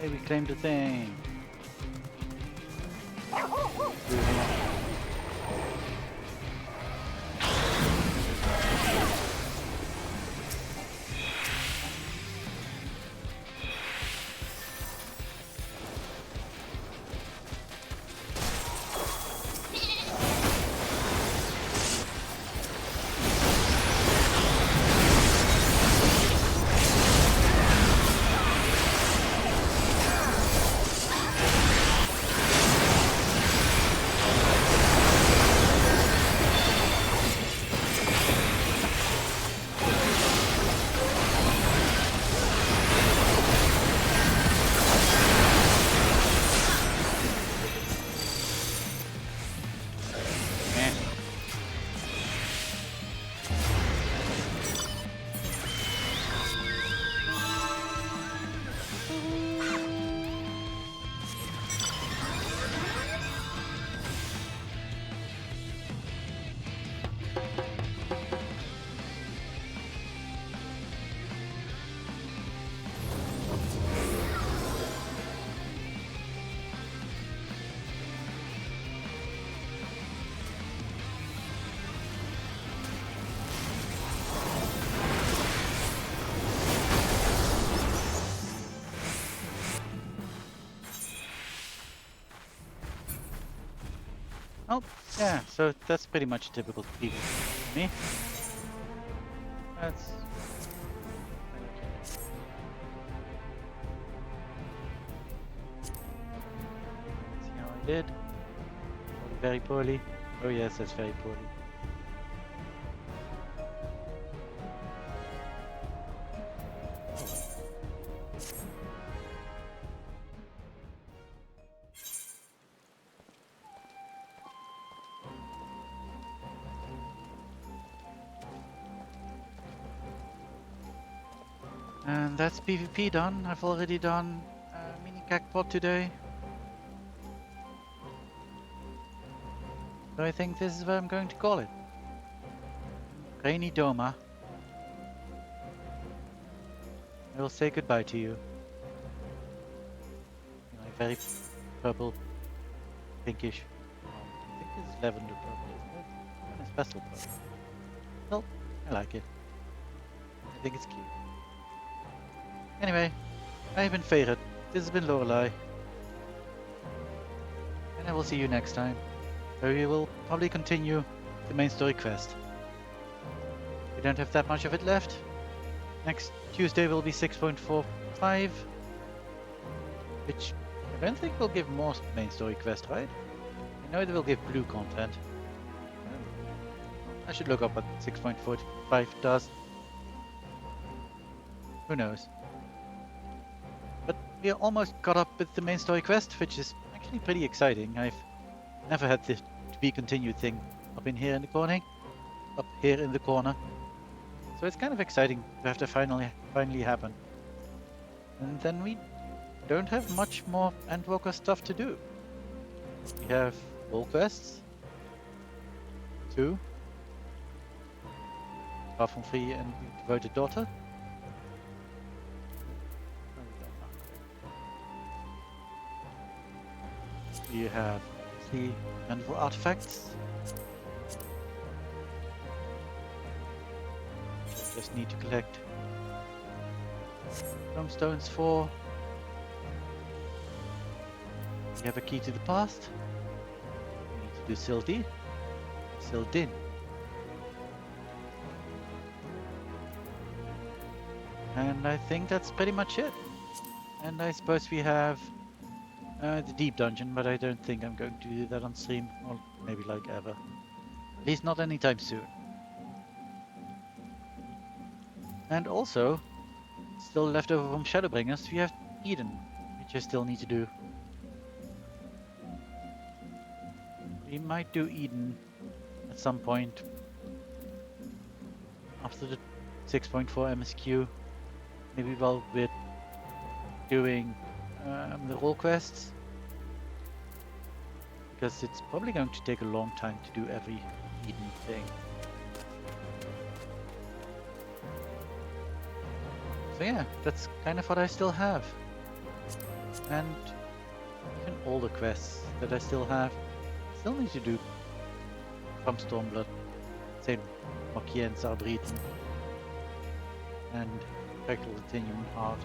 Hey, we claimed the thing. Oh, yeah, so that's pretty much typical people for me. That's... See how I did? Very poorly. Oh yes, that's very poorly. And that's PvP done. I've already done mini cacpot today. So I think this is what I'm going to call it. Rainy Doma. I will say goodbye to you. My very purple, pinkish. I think it's lavender purple, isn't it? Kind of special purple. Well, I like it. I think it's cute. Anyway, I have been Fae'ret. This has been Lorelei. And I will see you next time, where we will probably continue the main story quest. We don't have that much of it left. Next Tuesday will be 6.45, which I don't think will give more main story quest, right? I know it will give blue content. I should look up what 6.45 does. Who knows? But we are almost caught up with the main story quest, which is actually pretty exciting. I've never had this to be continued thing up in here in the corner. Up here in the corner. So it's kind of exciting to have to finally happen. And then we don't have much more Endwalker stuff to do. We have all quests. 2. Far from Free and Devoted Daughter. We have 3 Wonderful Artifacts. Just need to collect Stones 4. We have a key to the past. We need to do Sildin. And I think that's pretty much it. And I suppose we have the deep dungeon, but I don't think I'm going to do that on stream, or maybe like ever. At least not anytime soon. And also, still left over from Shadowbringers, we have Eden, which I still need to do. We might do Eden at some point after the 6.4 MSQ. Maybe while we're doing the role quests. Because it's probably going to take a long time to do every Eden thing. So yeah, that's kind of what I still have. And even all the quests that I still have, still need to do from Stormblood, Saint Mokien, Zarbriten, and Spectral Continuum Heart.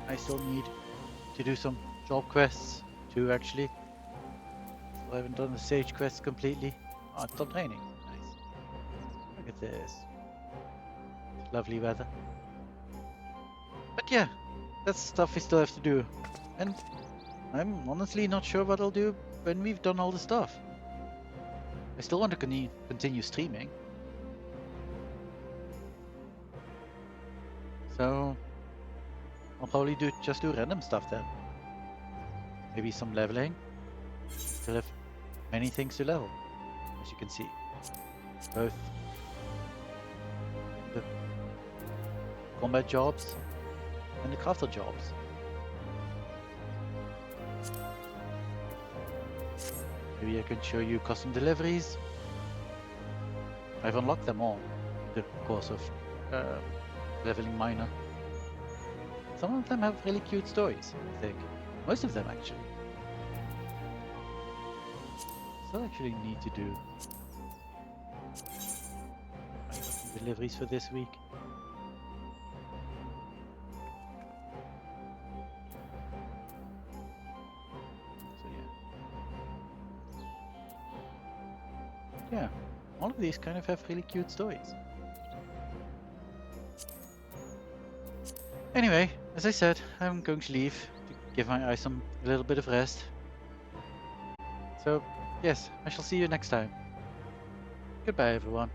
I still need to do some job quests too, actually. So I haven't done the Sage quest completely. Oh, it's stopped raining. Nice. Look at this. Lovely weather. But yeah, that's stuff we still have to do. And I'm honestly not sure what I'll do when we've done all the stuff. I still want to continue streaming. So I'll probably just do random stuff then. Maybe some leveling. Still have many things to level, as you can see. Both the combat jobs and the crafter jobs. Maybe I can show you custom deliveries. I've unlocked them all in the course of leveling minor. Some of them have really cute stories, I think. Most of them actually. Still actually need to do custom deliveries for this week. So yeah, all of these kind of have really cute stories. Anyway, as I said, I'm going to leave to give my eyes a little bit of rest. So, yes, I shall see you next time. Goodbye, everyone.